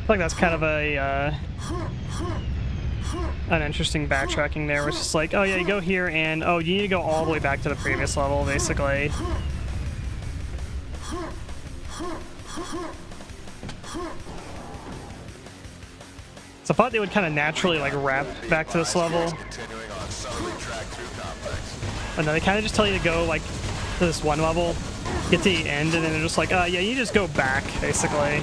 feel like that's kind of a an interesting backtracking there, where it's just like, oh yeah, you go here and oh, you need to go all the way back to the previous level, basically. So I thought they would kind of naturally like wrap back to this level. Continuing on southerly track through complex. And then they kind of just tell you to go like to this one level, get to the end, and then they're just like, yeah, you just go back, basically.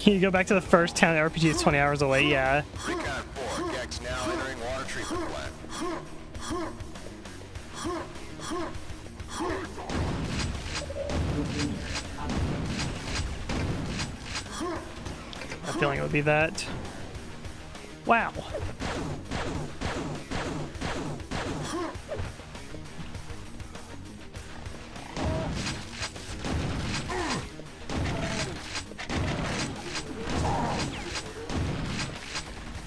Can you go back to the first town? The RPG is 20 hours away. Yeah. Recon 4, Gex now entering water treatment plant. I have a feeling it would be that. Wow.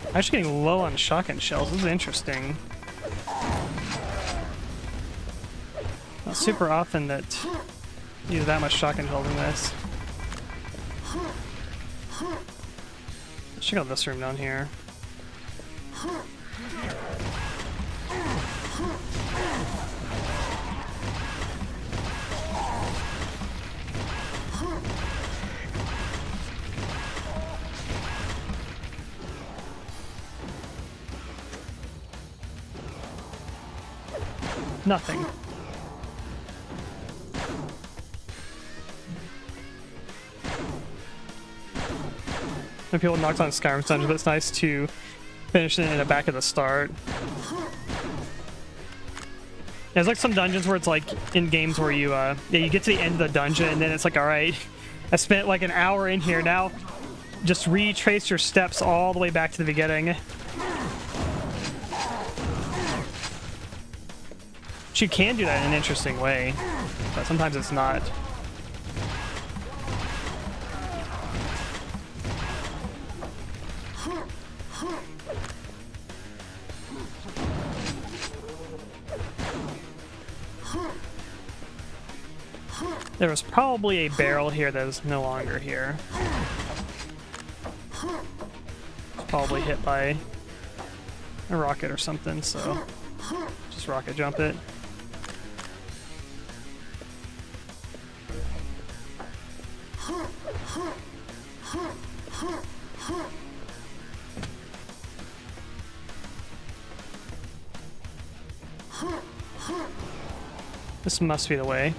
I'm actually getting low on shotgun shells. This is interesting. Not super often that you use that much shotgun shells in this. Let's check out this room down here. Nothing. When people knocked on Skyrim's dungeon, but it's nice to finish it in the back of the start. There's like some dungeons where it's like in games where you yeah, you get to the end of the dungeon and then it's like, all right, I spent like an hour in here, now just retrace your steps all the way back to the beginning. You can do that in an interesting way, but sometimes it's not. There was probably a barrel here that is no longer here. It's probably hit by a rocket or something, so just rocket jump it. This must be the way.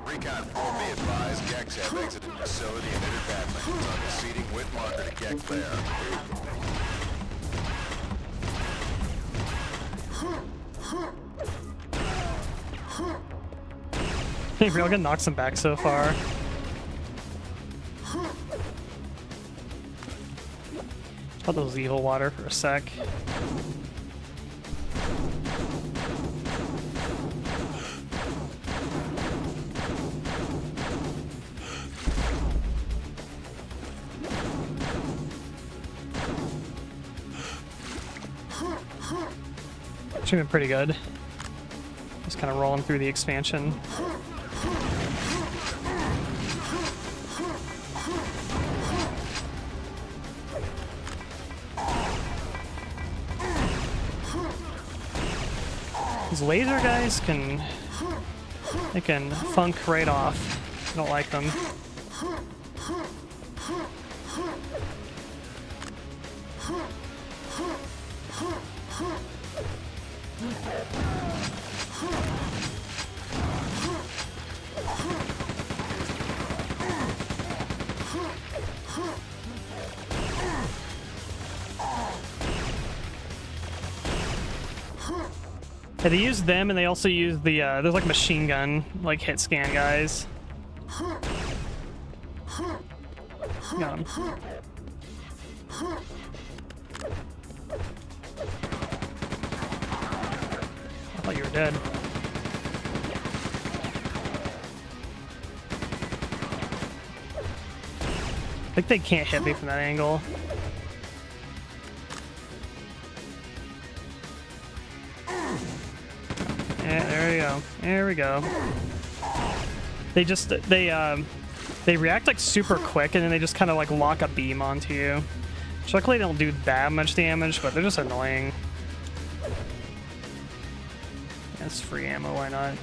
Recon 4, be advised, Gex have exited the facility and entered Badlands on the seating with marker to Gex there. Hey, we're all gonna knock some back so far. Thought that was evil water for a sec. Should have been pretty good. Just kind of rolling through the expansion. These laser guys can funk right off. I don't like them. Yeah, they use them, and they also use the, there's like machine gun, like hit scan guys. Got him. I thought you were dead. I think they can't hit me from that angle. Yeah, there we go. There we go. They just, they react like super quick and then they just kind of like lock a beam onto you. Which luckily they don't do that much damage, but they're just annoying. That's free ammo, why not?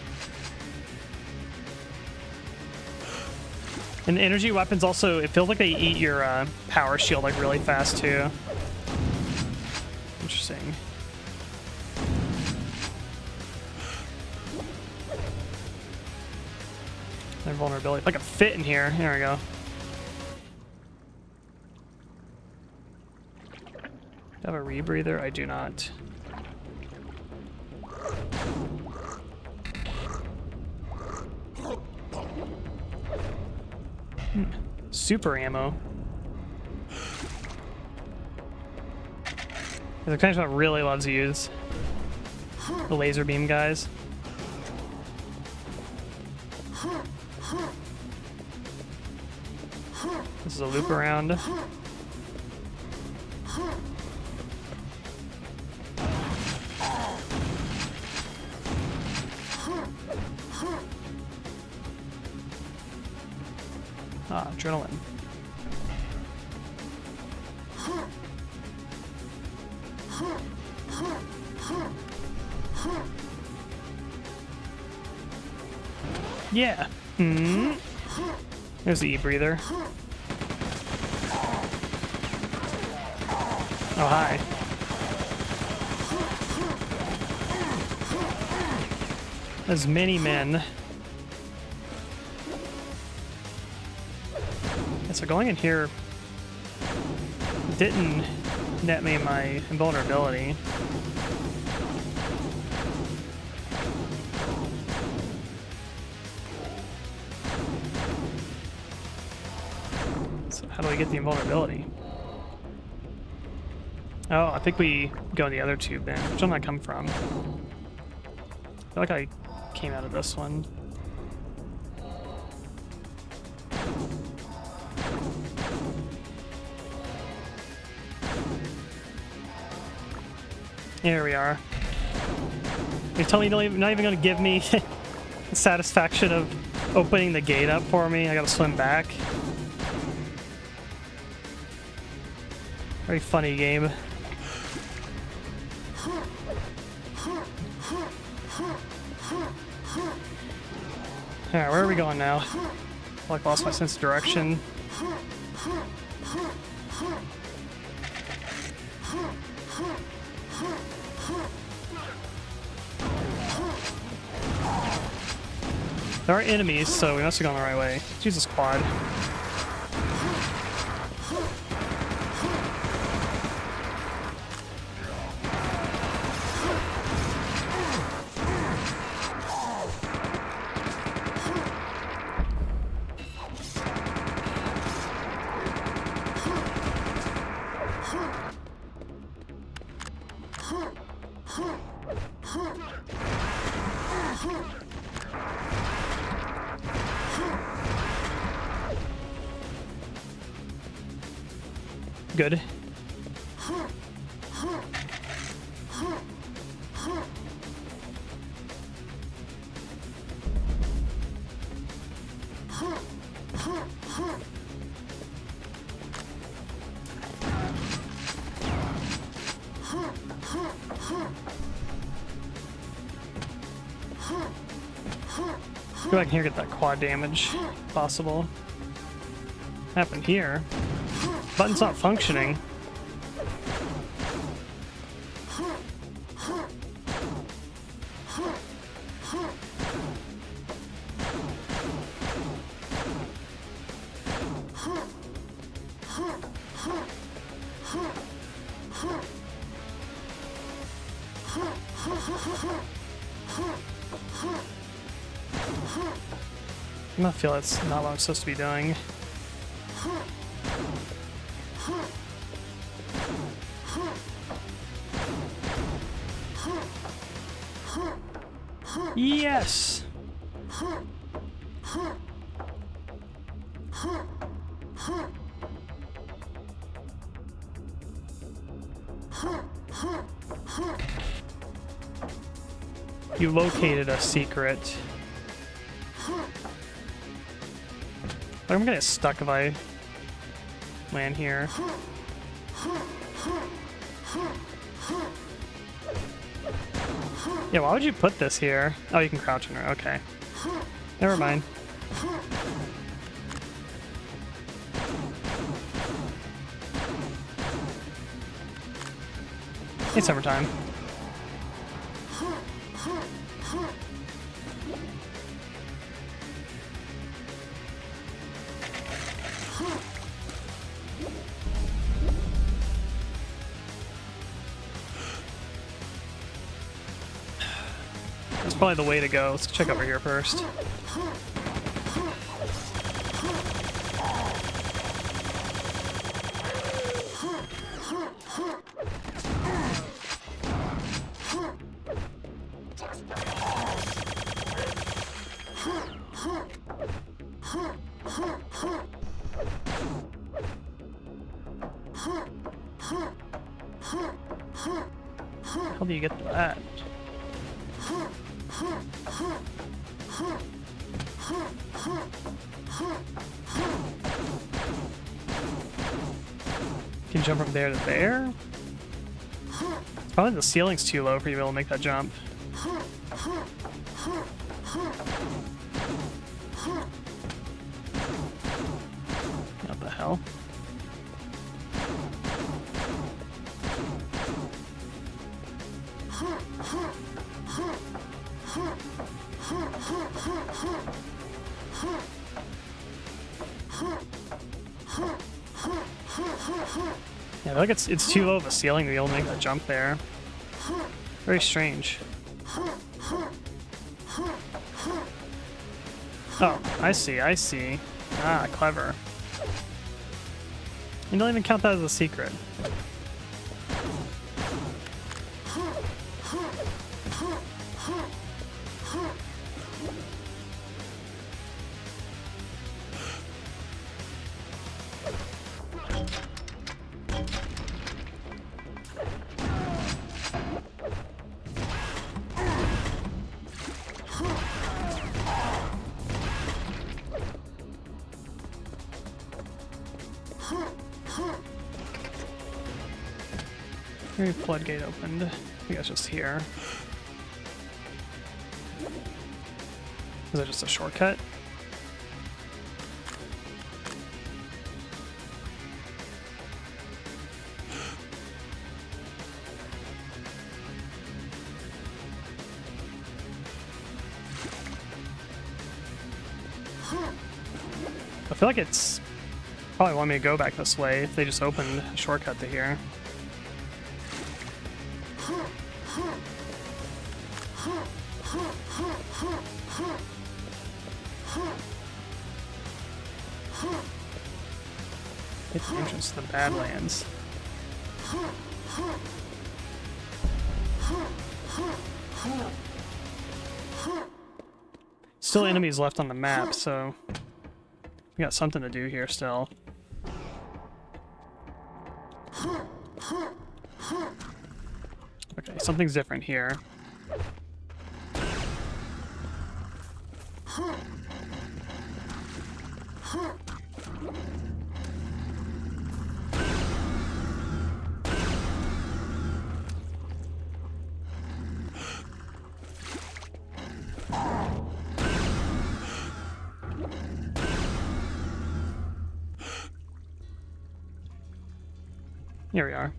And energy weapons also, it feels like they eat your power shield like really fast too. Interesting. Their vulnerability. If I can fit in here. There we go. Do I have a rebreather? I do not. Super ammo. The kind of stuff I really love to use. The laser beam guys. This is a loop around. Ah, adrenaline. Yeah. There's the e-breather. Oh, hi. There's many men. Yeah, so going in here didn't net me my invulnerability. So how do I get the invulnerability? Oh, I think we go in the other tube then. Which one did I come from? I feel like I came out of this one. Here we are. You tell me you're not even going to give me the satisfaction of opening the gate up for me. I got to swim back. Very funny game. Alright, where are we going now? Like lost my sense of direction. There are enemies, so we must have gone the right way. Jesus, quad. Good. Go back in here, get that quad damage, if possible. What happened here? Button's not functioning. I feel that's not what I'm supposed to be doing. Yes! You located a secret. I'm gonna get stuck if I land here. Yeah, why would you put this here? Oh, you can crouch in her. Okay. Never mind. It's summertime. That's probably the way to go. Let's check over here first. How do you get that? Can you jump from there to there? It's probably the ceiling's too low for you to be able to make that jump. What the hell? Yeah, I feel like it's too low of a ceiling to be able to make that jump there. Very strange. Oh, I see, I see. Ah, clever. You don't even count that as a secret. Maybe floodgate opened. I think that's just here. Is that just a shortcut? I feel like it's probably want me to go back this way if they just opened a shortcut to here. It's the entrance to the Badlands. Still enemies left on the map, so we got something to do here still. Okay, something's different here. Here we are.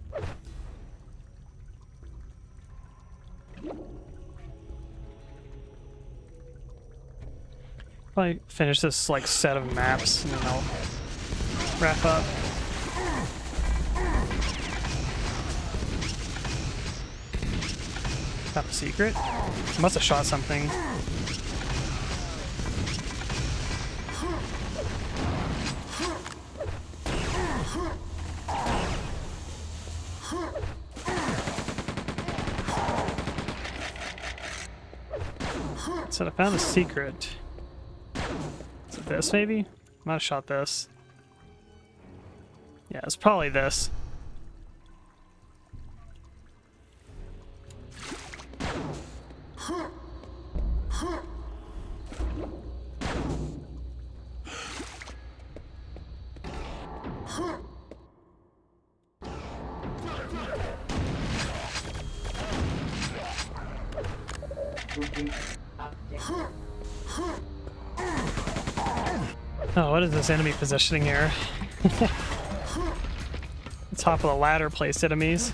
Probably finish this like set of maps and then I'll wrap up. Not a secret. I must have shot something. So I found a secret. Is it this maybe? I might have shot this. Yeah, it's probably this. Oh, what is this enemy positioning here? The top of the ladder placed enemies.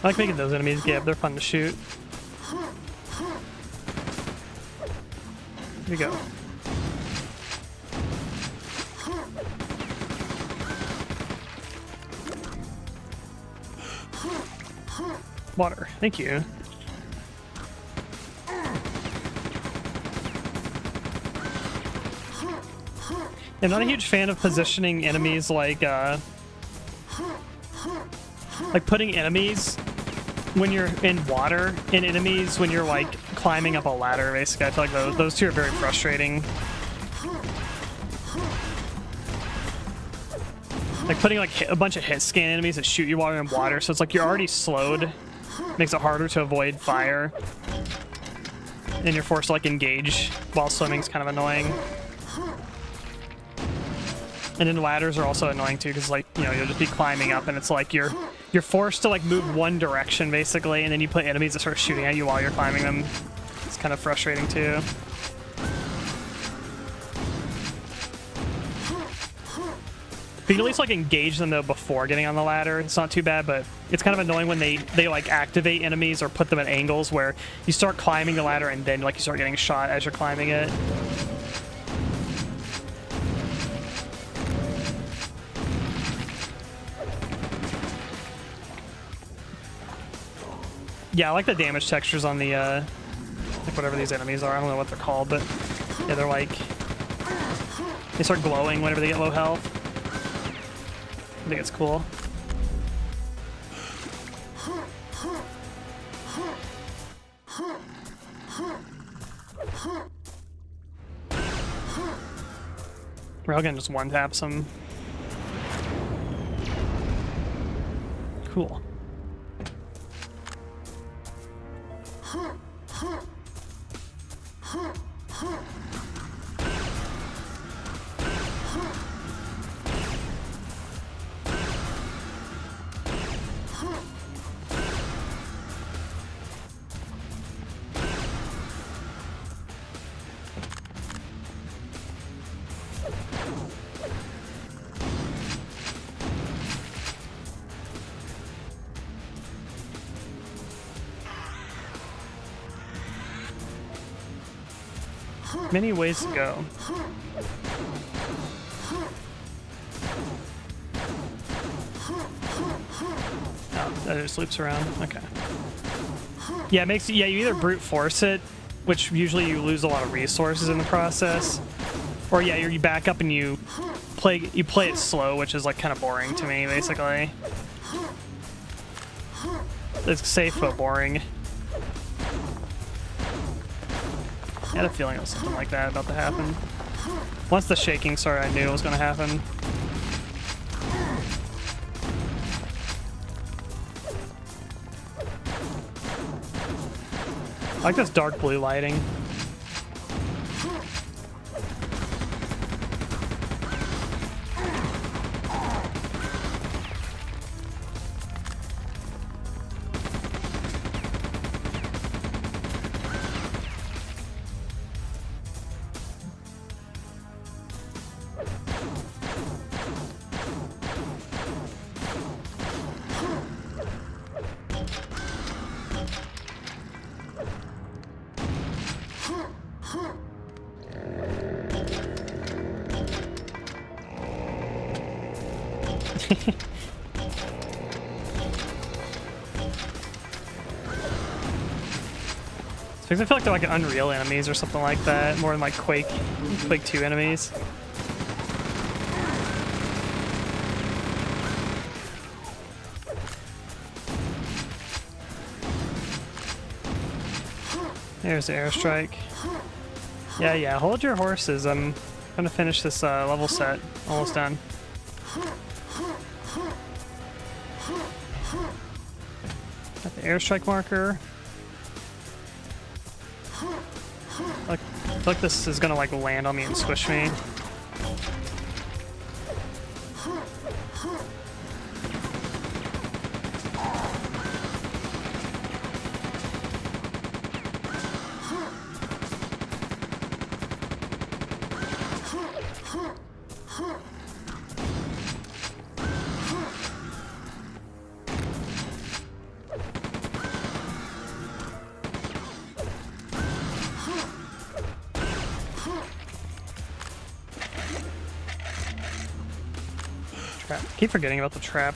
I like making those enemies give. They're fun to shoot. Here we go. Water. Thank you. I'm not a huge fan of positioning enemies like putting enemies when you're in water and enemies when you're like climbing up a ladder. Basically, I feel like those two are very frustrating. Like putting like a bunch of hit scan enemies that shoot you while you're in water, so it's like you're already slowed, makes it harder to avoid fire, and you're forced to like engage while swimming is kind of annoying. And then ladders are also annoying too, because like, you know, you'll just be climbing up and it's like you're forced to like move one direction basically, and then you put enemies that start shooting at you while you're climbing them. It's kind of frustrating too. You can at least like engage them though before getting on the ladder. It's not too bad, but it's kind of annoying when they like activate enemies or put them at angles where you start climbing the ladder and then like you start getting shot as you're climbing it. Yeah, I like the damage textures on the, like whatever these enemies are. I don't know what they're called, but yeah, they're like, they start glowing whenever they get low health. I think it's cool. Railgun just one-taps him. Cool. Many ways to go. Oh, that just loops around. Okay. Yeah, it makes you either brute force it, which usually you lose a lot of resources in the process, or yeah, you back up and you play it slow, which is like kind of boring to me, basically. It's safe but boring. I had a feeling it was something like that about to happen. Once the shaking started, I knew it was going to happen. I like this dark blue lighting. I feel like they're like Unreal enemies or something like that, more than like Quake 2 enemies. There's the airstrike. Yeah, hold your horses. Trying to finish this level set. Almost done. Got the airstrike marker. Like this is gonna like land on me and squish me. Trap. Keep forgetting about the trap.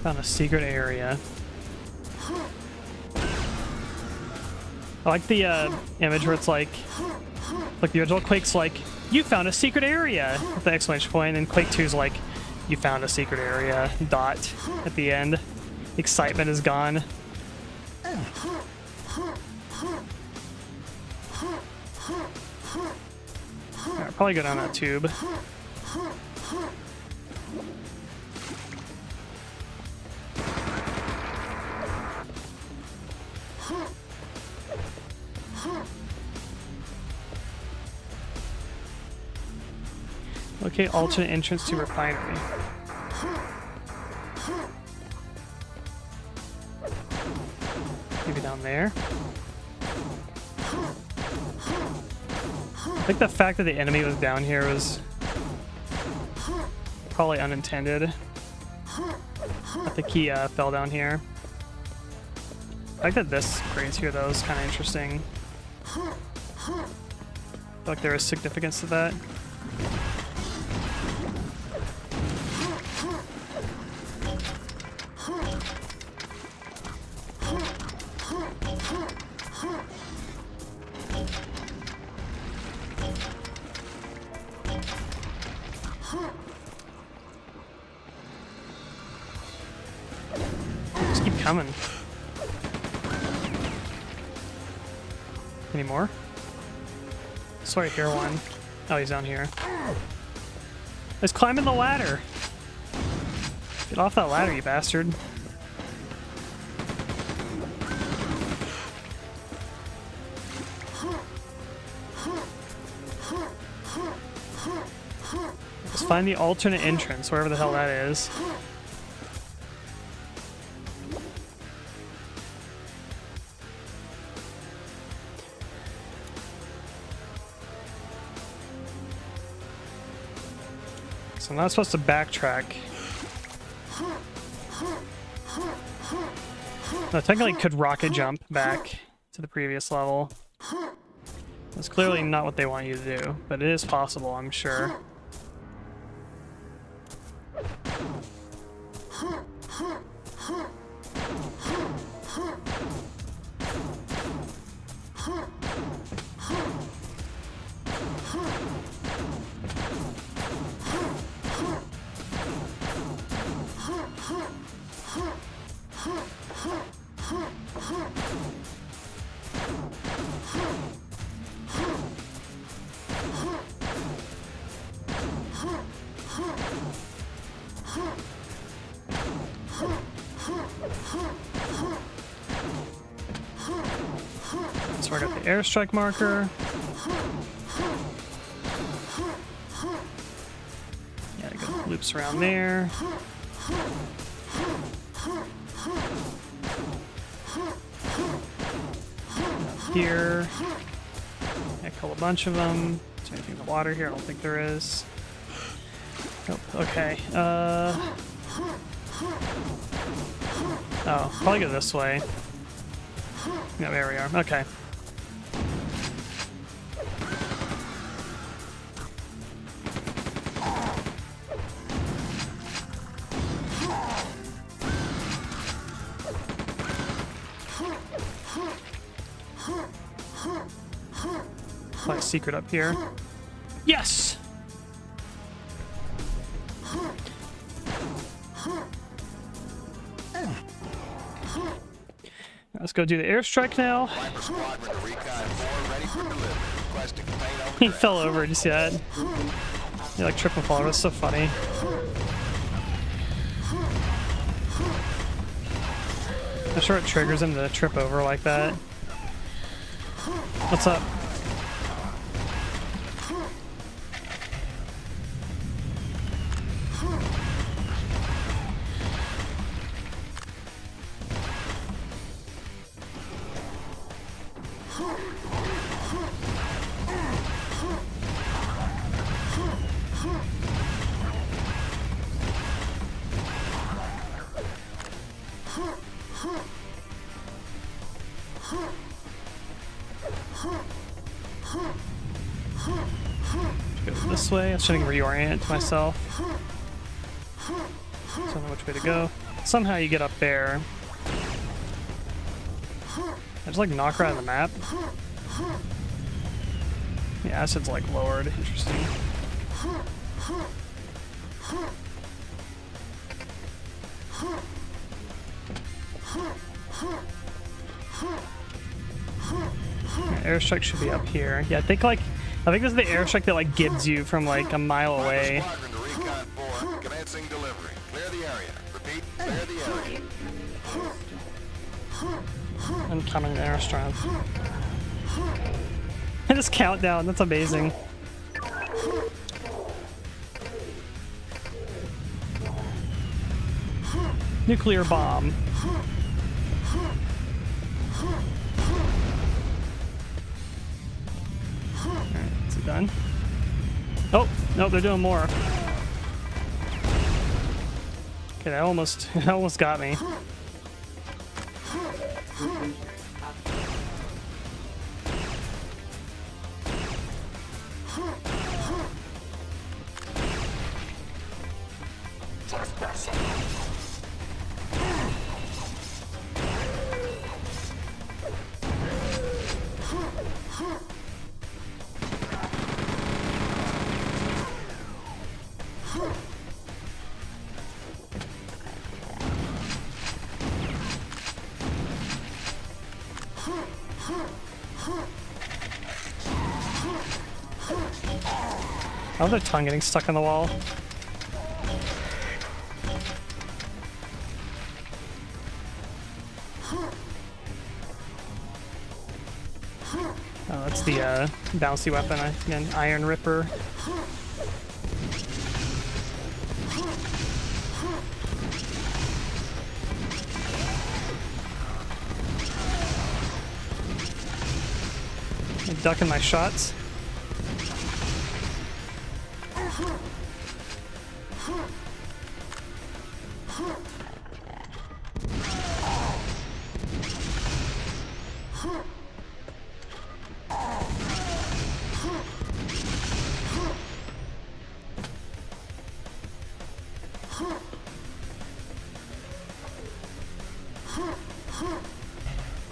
Found a secret area. I like the image where it's like the original Quake's like, you found a secret area with the exclamation point, and Quake 2's like, you found a secret area, dot at the end. Excitement is gone. Alright, probably go down that tube. Okay, alternate entrance to refinery. Maybe down there. I think the fact that the enemy was down here was probably unintended. But the key fell down here. I like that this crane's here though is kind of interesting. I feel like there is significance to that. Just keep coming. Any more? Sorry, I hear one. Oh, he's down here. He's climbing the ladder. Get off that ladder, you bastard. Let's find the alternate entrance, wherever the hell that is. So I'm not supposed to backtrack. No, technically could rocket jump back to the previous level. That's clearly not what they want you to do, but it is possible, I'm sure. So I got the airstrike marker. Yeah, it goes loops around there. Here. I kill a bunch of them. Is there anything in the water here? I don't think there is. Nope. Okay. Oh, probably go this way. Yeah, there we are. Okay. secret up here. Yes! Let's go do the airstrike now. Viper Squadron to Recon 4, ready for delivery. Requesting contain over He track. fell over, did you see that? He like triple fall, that's so funny. I'm sure it triggers him to trip over like that. What's up? Go this way. I was trying to reorient myself. Don't know which way to go. Somehow you get up there. I just like knock her out of the map. The acid's like lowered. Interesting. Airstrike should be up here. Yeah, I think this is the airstrike that like gives you from like a mile away. Squadron to Recon 4, commencing delivery. Clear the area. Repeat, clear the area. Incoming airstrike. And this countdown, that's amazing. Nuclear bomb. Alright, is it done? Oh, no, they're doing more. Okay, that almost got me. How is their tongue getting stuck in the wall? Oh, that's the bouncy weapon, again, Iron Ripper. I'm ducking my shots.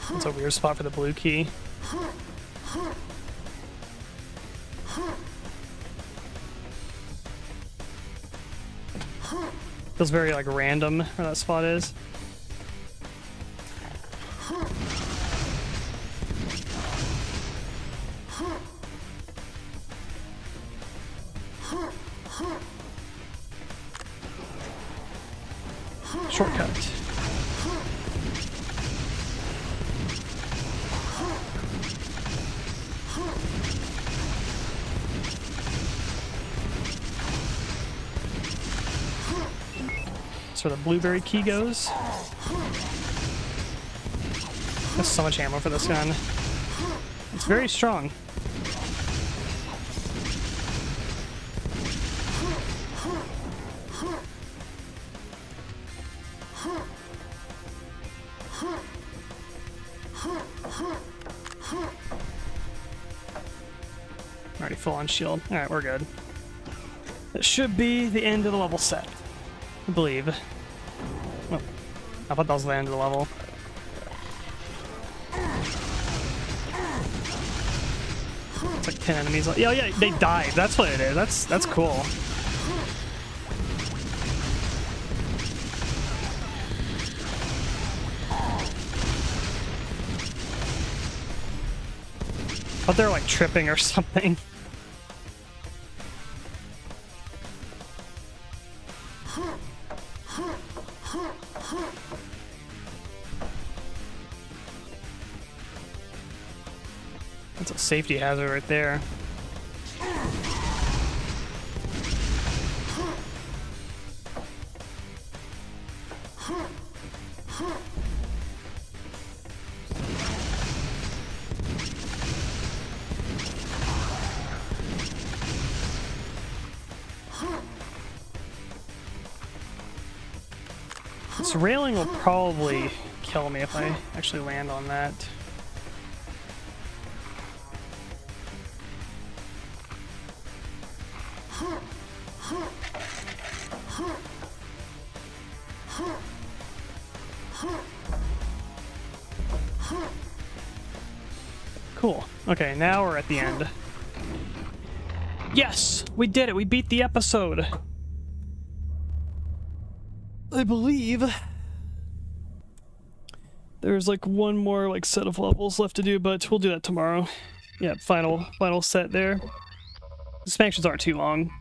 That's a weird spot for the blue key. Feels very like random where that spot is. Shortcut. That's where the blueberry key goes. There's so much ammo for this gun. It's very strong. Already full on shield. Alright, we're good. That should be the end of the level set, I believe. Oh, I thought that was the end of the level. It's like pin enemies. Oh yeah, they died. That's what it is. That's cool. I thought they were like tripping or something. That's a safety hazard right there. This railing will probably kill me if I actually land on that. Cool. Okay, now we're at the end. Yes! We did it! We beat the episode! I believe there's like one more like set of levels left to do, but we'll do that tomorrow. Yeah, final set there. The expansions aren't too long.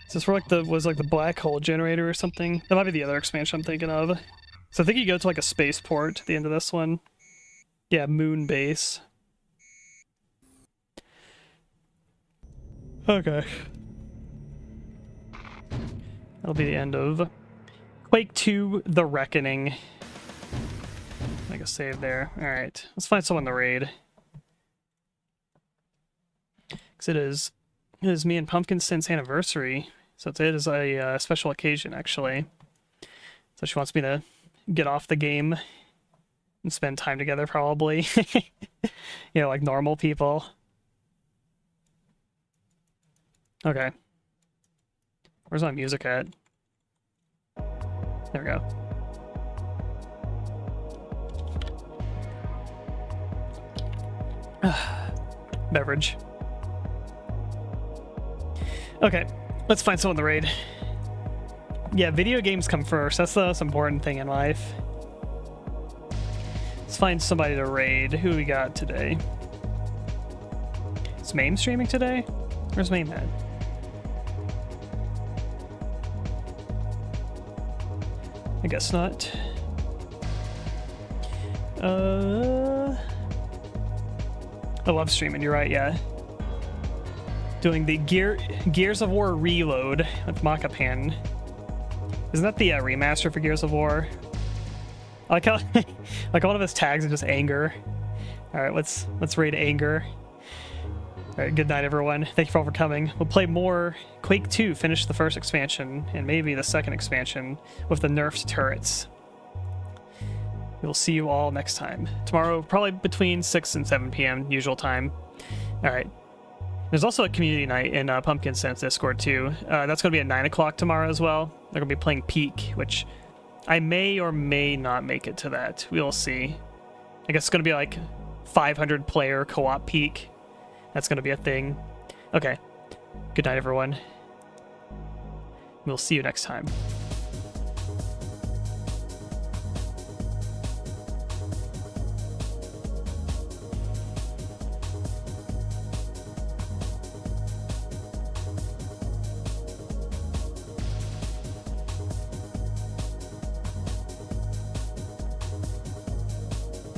Is this for like the black hole generator or something? That might be the other expansion I'm thinking of. So I think you go to like a spaceport at the end of this one. Yeah, moon base. Okay. That'll be the end of Quake 2 The Reckoning. Make a save there. Alright, let's find someone to raid. Because it is me and Pumpkin Sin's anniversary. So it is a special occasion, actually. So she wants me to get off the game and spend time together, probably. You know, like normal people. Okay. Where's my music at? There we go. Beverage. Okay, let's find someone to raid. Yeah, video games come first. That's the most important thing in life. Let's find somebody to raid. Who we got today? Is Mame streaming today? Where's Mame at? I guess not. I love streaming, you're right, yeah. Doing the Gears of War Reload with Makapan. Isn't that the remaster for Gears of War? I like how like one of his tags is just anger. Alright, let's raid anger. Alright, good night everyone. Thank you for all for coming. We'll play more Quake 2, finish the first expansion, and maybe the second expansion with the nerfed turrets. We'll see you all next time. Tomorrow, probably between 6 and 7 p.m. usual time. Alright. There's also a community night in Pumpkin Sense Discord too. That's going to be at 9 o'clock tomorrow as well. They're going to be playing Peak, which I may or may not make it to that. We'll see. I guess it's going to be like 500 player co-op Peak. That's going to be a thing. Okay. Good night, everyone. We'll see you next time.